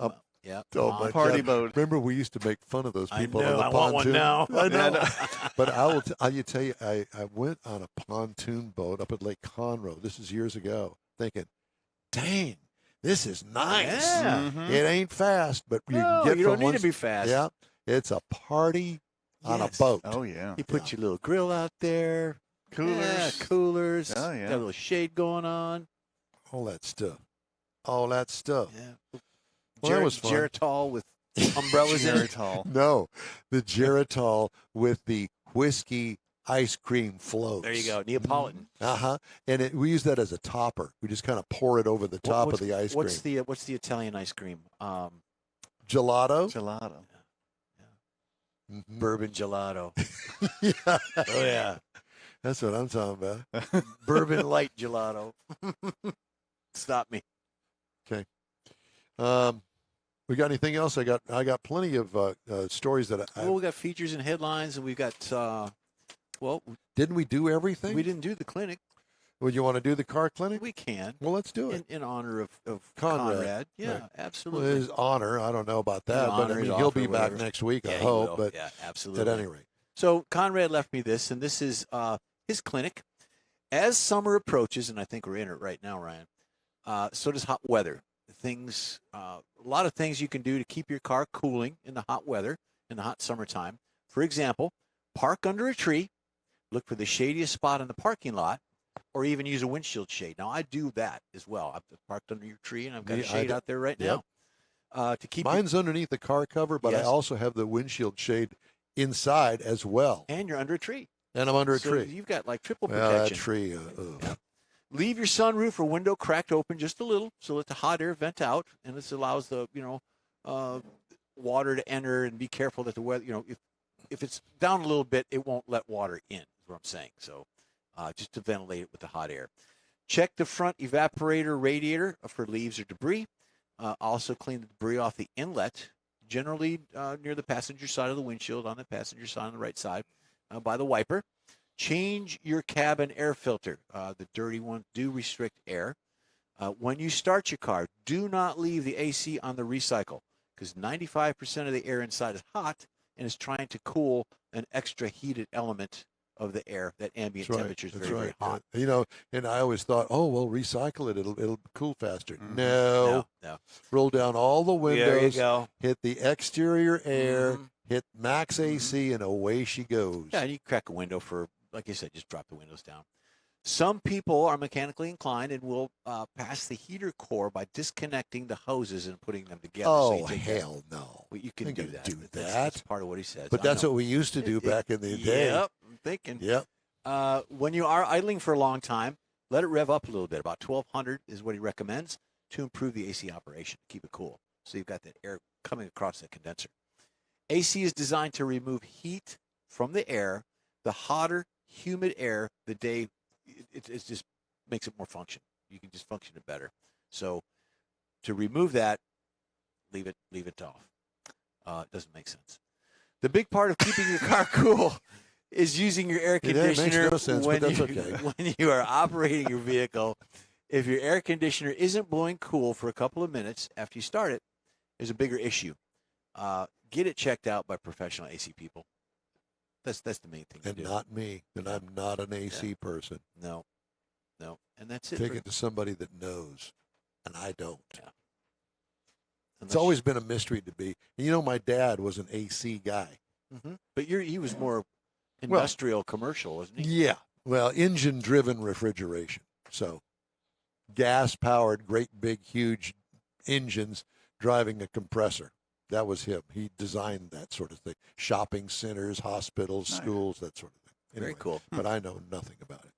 go. Yeah. Oh, my Party God. boat. Remember, we used to make fun of those I people know. on the I pontoon. want one now. I know. Yeah, But I'll tell you, I went on a pontoon boat up at Lake Conroe. This is years ago, thinking, dang, this is nice. Yeah. Mhm. It ain't fast, but you No, can get you from don't need one to be fast. Yeah, it's a party on a Yes. boat. Oh, yeah. You put your little grill out there. Coolers. Yeah, coolers. Oh, yeah. Got a little shade going on. All that stuff. All that stuff. Yeah. Well, that was fun. Geritol with umbrellas in it. Geritol. No, the Geritol with the whiskey ice cream floats. There you go. Neapolitan. Uh-huh. And we use that as a topper. We just kind of pour it over the top of the ice cream. What's the Italian ice cream? Gelato? Gelato. Mhm. Bourbon gelato. Yeah. Oh yeah. That's what I'm talking about. Bourbon light gelato. Stop me. We got anything else? I got plenty of stories that Well, we got features and headlines, and we've got. Didn't we do everything? We didn't do the clinic. Would you want to do the car clinic? We can. Well, let's do it. In honor of Conrad. Yeah, Right. absolutely. Well, his honor. I don't know about that, but I honor, mean, his he'll offer, be back whatever. next week, Yeah, I he hope. will. But yeah, absolutely. at any rate. So Conrad left me this, and this is his clinic. As summer approaches, and I think we're in it right now, Ryan, so does hot weather. A lot of things you can do to keep your car cooling in the hot weather, in the hot summertime. For example, park under a tree, look for the shadiest spot in the parking lot, or even use a windshield shade. Now, I do that as well. I've parked under your tree, and I've got a shade out there right now. To keep Mine's underneath the car cover, but I Yes. also have the windshield shade inside as well. and you're under a tree. And I'm under a So tree. You've got like triple Well, protection. that tree. Ugh. Leave your sunroof or window cracked open just a little, so let the hot air vent out, and this allows the water to enter. And be careful that the weather, if it's down a little bit, it won't let water in. Is what I'm saying. So just to ventilate it with the hot air. Check the front evaporator radiator for leaves or debris. Also clean the debris off the inlet, generally near the passenger side of the windshield, on the passenger side on the right side, by the wiper. Change your cabin air filter. The dirty ones do restrict air. When you start your car, do not leave the AC on the recycle, because 95% of the air inside is hot and is trying to cool an extra heated element of the air. That ambient That's right. temperature is That's very, right. very hot. And I always thought, oh, well, recycle it. It'll cool faster. Mhm. No. No. Roll down all the windows. There you go. Hit the exterior air. Mhm. Hit max AC, and away she goes. Yeah, and you crack a window for, like you said, just drop the windows down. Some people are mechanically inclined and will pass the heater core by disconnecting the hoses and putting them together. So Oh, you take hell no. Well, you can Ain't do gonna that. do That's that. part of what he says. But I that's know. what we used to do back in the day. Yep, I'm thinking. Yep. When you are idling for a long time, let it rev up a little bit. About 1,200 is what he recommends to improve the AC operation, keep it cool. So you've got that air coming across the condenser. AC is designed to remove heat from the air. The hotter, humid air, the day, it just makes it more function. You can just function it better. So to remove that, leave it off. It doesn't make sense. The big part of keeping your car cool is using your air conditioner no sense, when, but that's you, okay. when you are operating your vehicle. If your air conditioner isn't blowing cool for a couple of minutes after you start it, there's a bigger issue. Get it checked out by professional AC people. That's the main thing. And not me. And I'm not an AC person. No. And that's it. Take it to somebody that knows, and I don't. Yeah. It's always been a mystery to me. And you know, my dad was an AC guy. Mm-hmm. But he was more industrial, commercial, wasn't he? Yeah. Well, engine-driven refrigeration. So gas-powered, great, big, huge engines driving a compressor. That was him. He designed that sort of thing. Shopping centers, hospitals, schools, that sort of thing. Anyway, very cool. But I know nothing about it.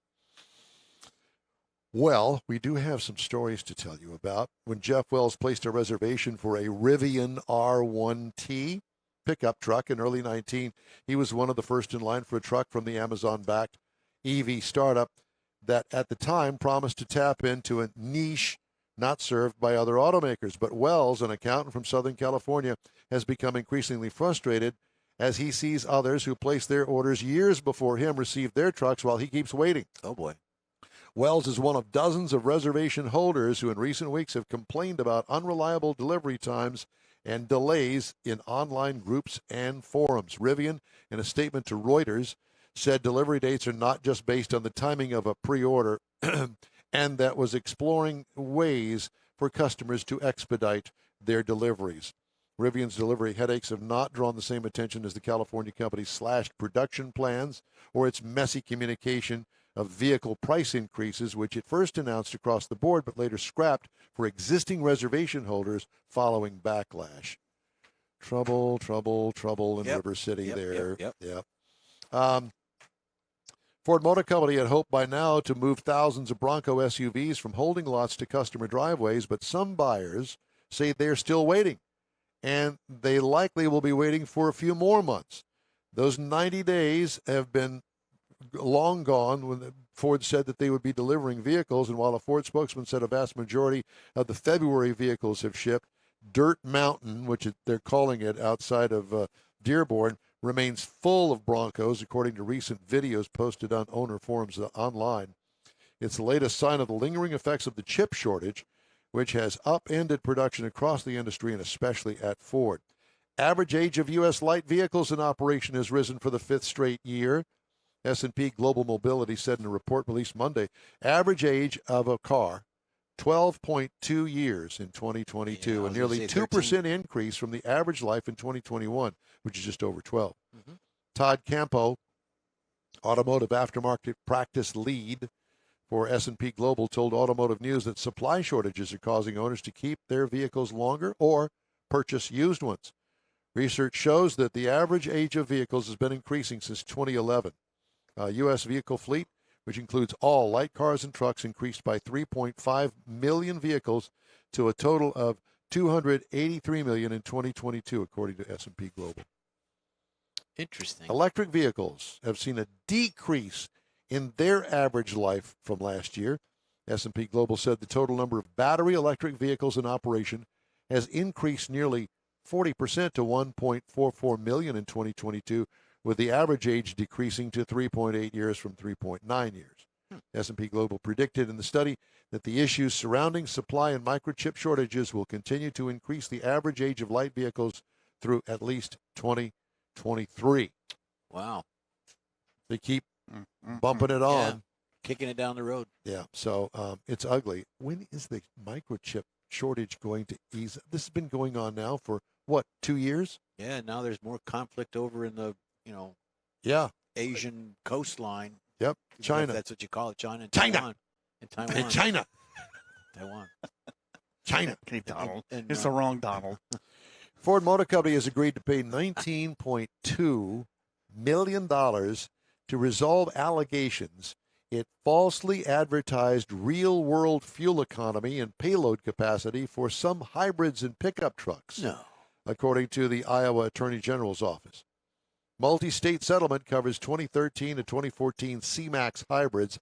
Well, we do have some stories to tell you about. When Jeff Wells placed a reservation for a Rivian R1T pickup truck in early 2019, he was one of the first in line for a truck from the Amazon-backed EV startup that at the time promised to tap into a niche not served by other automakers. But Wells, an accountant from Southern California, has become increasingly frustrated as he sees others who placed their orders years before him receive their trucks while he keeps waiting. Oh, boy. Wells is one of dozens of reservation holders who in recent weeks have complained about unreliable delivery times and delays in online groups and forums. Rivian, in a statement to Reuters, said delivery dates are not just based on the timing of a pre-order and that was exploring ways for customers to expedite their deliveries. Rivian's delivery headaches have not drawn the same attention as the California company's slashed production plans or its messy communication of vehicle price increases, which it first announced across the board but later scrapped for existing reservation holders following backlash. Trouble in River City there. Yep. Ford Motor Company had hoped by now to move thousands of Bronco SUVs from holding lots to customer driveways, but some buyers say they're still waiting, and they likely will be waiting for a few more months. Those 90 days have been long gone when Ford said that they would be delivering vehicles, and while a Ford spokesman said a vast majority of the February vehicles have shipped, Dirt Mountain, which they're calling it outside of Dearborn, remains full of Broncos, according to recent videos posted on owner forums online. It's the latest sign of the lingering effects of the chip shortage, which has upended production across the industry and especially at Ford. Average age of U.S. light vehicles in operation has risen for the fifth straight year. S&P Global Mobility said in a report released Monday, average age of a car, 12.2 years in 2022, a nearly 2% increase from the average life in 2021, which is just over 12. Mm-hmm. Todd Campo, automotive aftermarket practice lead for S&P Global, told Automotive News that supply shortages are causing owners to keep their vehicles longer or purchase used ones. Research shows that the average age of vehicles has been increasing since 2011. U.S. vehicle fleet, which includes all light cars and trucks, increased by 3.5 million vehicles to a total of 283 million in 2022, according to S&P Global. Interesting. Electric vehicles have seen a decrease in their average life from last year. S&P Global said the total number of battery electric vehicles in operation has increased nearly 40% to 1.44 million in 2022, with the average age decreasing to 3.8 years from 3.9 years. S&P Global predicted in the study that the issues surrounding supply and microchip shortages will continue to increase the average age of light vehicles through at least 2023. Wow. They keep bumping it on. Yeah. Kicking it down the road. Yeah, so it's ugly. When is the microchip shortage going to ease? This has been going on now for, 2 years? Yeah, now there's more conflict over in the, Asian coastline. Yep, China. That's what you call it, China. And China. Taiwan. And Taiwan. And China. Taiwan. China. Okay, Donald. It's the wrong Donald. Ford Motor Company has agreed to pay $19.2 million to resolve allegations it falsely advertised real-world fuel economy and payload capacity for some hybrids and pickup trucks, according to the Iowa Attorney General's office. Multi-state settlement covers 2013 to 2014 C-Max hybrids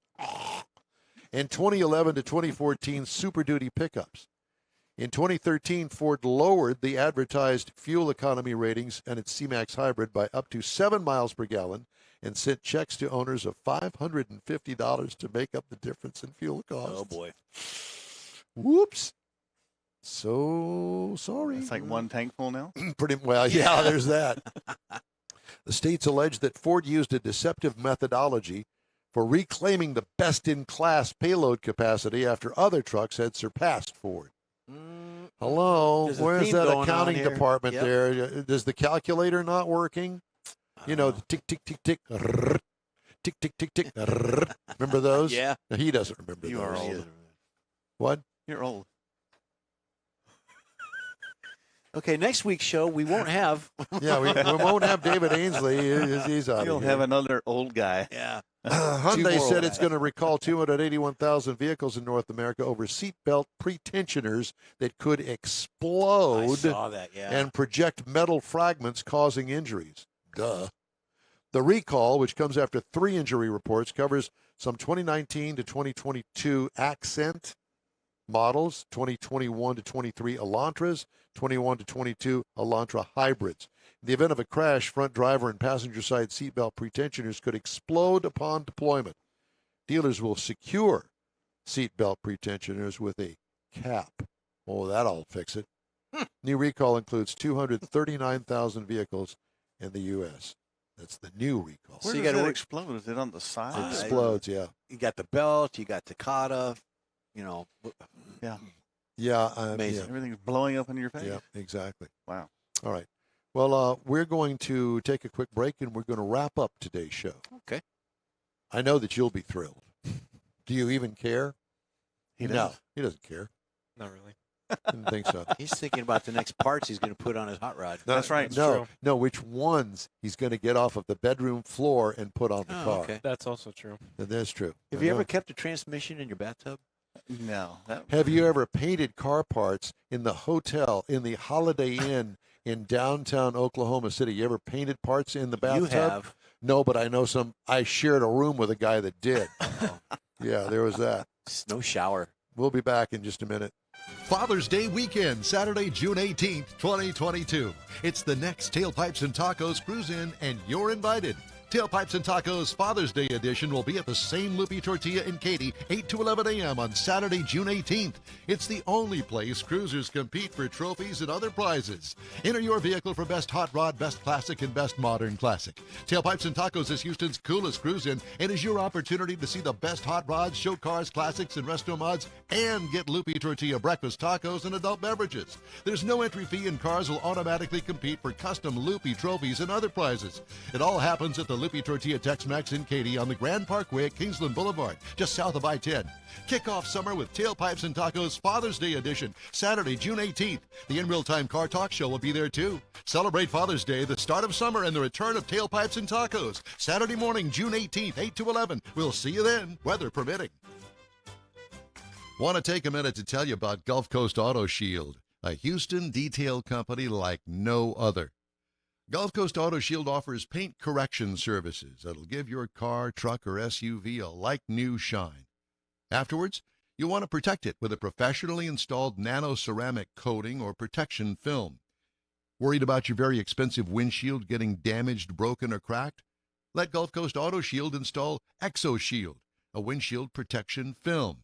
and 2011 to 2014 Super Duty pickups. In 2013, Ford lowered the advertised fuel economy ratings on its C-Max hybrid by up to 7 miles per gallon and sent checks to owners of $550 to make up the difference in fuel costs. Oh, boy. Whoops. So sorry. It's like one tank full now? Pretty well, yeah, there's that. The states allege that Ford used a deceptive methodology for reclaiming the best-in-class payload capacity after other trucks had surpassed Ford. Hello, There's a where's theme that going on accounting here. department Yep. there? Does the calculator not working? You know, the tick, tick, tick, tick, rrr, tick, tick, tick, tick. Rrr. Remember those? Yeah. No, he doesn't remember You those. are old. What? You're old. Okay, next week's show, we won't have. Yeah, we won't have David Ainsley. He's out You'll of here. have another old guy. Yeah. Hyundai more said old it's going to recall 281,000 vehicles in North America over seatbelt pretensioners that could I explode saw that, yeah. and project metal fragments causing injuries. Duh. The recall, which comes after 3 injury reports, covers some 2019 to 2022 Accent models, 2021 to 23 Elantras, 21 to 22 Elantra hybrids. In the event of a crash, front driver and passenger side seatbelt pretensioners could explode upon deployment. Dealers will secure seatbelt pretensioners with a cap. Oh, that'll fix it. New recall includes 239,000 vehicles in the U.S. That's the new recall. Where So you does gotta it work- explode? Is it on the side? It explodes, yeah. You got the belt, you got Takata, you know. Yeah. Yeah. Amazing. Everything's blowing up in your face. Yeah, exactly. Wow. All right. Well, we're going to take a quick break, and we're going to wrap up today's show. Okay. I know that you'll be thrilled. Do you even care? He No, does. he doesn't care. Not really. Didn't think so. He's thinking about the next parts he's going to put on his hot rod. That's right. No, no, which ones he's going to get off of the bedroom floor and put on the Oh, car. okay. That's also true. That's true. Have I you know. ever kept a transmission in your bathtub? No. Have you ever painted car parts in the hotel, in the Holiday Inn in downtown Oklahoma City? You ever painted parts in the bathtub? You have. No, but I know some. I shared a room with a guy that did. Yeah, there was that. No shower. We'll be back in just a minute. Father's Day weekend, Saturday, June 18th, 2022. It's the next Tailpipes and Tacos Cruise In, and you're invited. Tailpipes and Tacos Father's Day edition will be at the Same Loopy Tortilla in Katy, 8 to 11 a.m. on Saturday, June 18th. It's the only place cruisers compete for trophies and other prizes. Enter your vehicle for Best Hot Rod, Best Classic, and Best Modern Classic. Tailpipes and Tacos is Houston's coolest cruise in and is your opportunity to see the best hot rods, show cars, classics, and resto mods, and get Loopy Tortilla breakfast tacos and adult beverages. There's no entry fee, and cars will automatically compete for custom Loopy trophies and other prizes. It all happens at the Loopy Tortilla Tex-Mex in Katy on the Grand Parkway at Kingsland Boulevard, just south of I-10. Kick off summer with Tailpipes and Tacos Father's Day edition, Saturday, June 18th. The In Real Time Car Talk Show will be there too. Celebrate Father's Day, the start of summer, and the return of Tailpipes and Tacos. Saturday morning, June 18th, 8 to 11. We'll see you then, weather permitting. Want to take a minute to tell you about Gulf Coast Auto Shield, a Houston detail company like no other. Gulf Coast Auto Shield offers paint correction services that'll give your car, truck, or SUV a like-new shine. Afterwards, you'll want to protect it with a professionally installed nano-ceramic coating or protection film. Worried about your very expensive windshield getting damaged, broken, or cracked? Let Gulf Coast Auto Shield install ExoShield, a windshield protection film.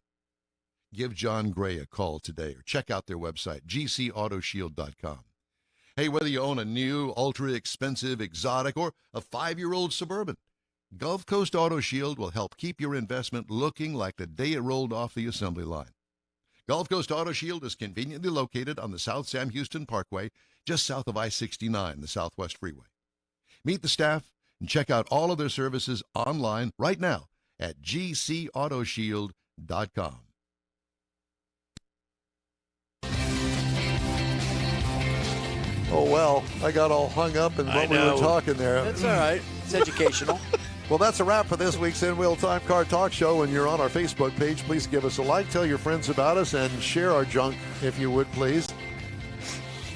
Give John Gray a call today or check out their website, gcautoshield.com. Hey, whether you own a new, ultra-expensive, exotic, or a 5-year-old Suburban, Gulf Coast Auto Shield will help keep your investment looking like the day it rolled off the assembly line. Gulf Coast Auto Shield is conveniently located on the South Sam Houston Parkway, just south of I-69, the Southwest Freeway. Meet the staff and check out all of their services online right now at gcautoshield.com. Oh, well, I got all hung up in what we were talking there. That's all right. It's educational. Well, that's a wrap for this week's In Real Time Car Talk Show. And you're on our Facebook page. Please give us a like, tell your friends about us, and share our junk, if you would, please.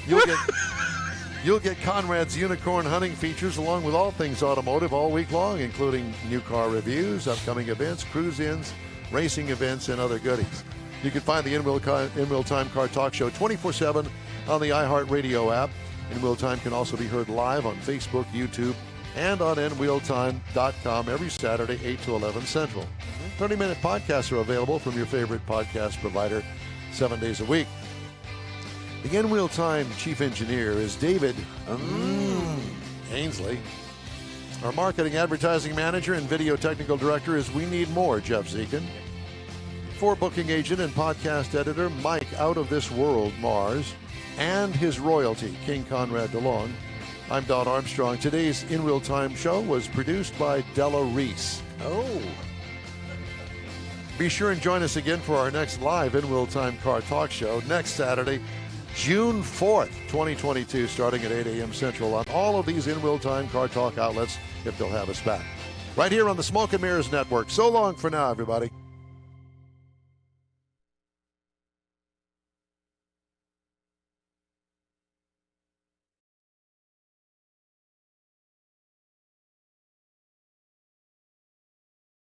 You'll get Conrad's Unicorn Hunting features along with all things automotive all week long, including new car reviews, upcoming events, cruise-ins, racing events, and other goodies. You can find the In Wheel Time Car Talk Show 24/7 on the iHeartRadio app. In Wheel Time can also be heard live on Facebook, YouTube, and on InWheelTime.com every Saturday, 8 to 11 Central. 30-minute podcasts are available from your favorite podcast provider 7 days a week. The In Wheel Time chief engineer is David Ainsley. Our marketing advertising manager and video technical director is We Need More, Jeff Zekin. For booking agent and podcast editor, Mike Out of This World Mars, and his royalty, King Conrad DeLong. I'm Don Armstrong. Today's In Wheel Time show was produced by Della Reese. Oh. Be sure and join us again for our next live In Wheel Time Car Talk show next Saturday, June 4th, 2022, starting at 8 a.m. Central on all of these In Wheel Time Car Talk outlets, if they'll have us back. Right here on the Smoke and Mirrors Network. So long for now, everybody.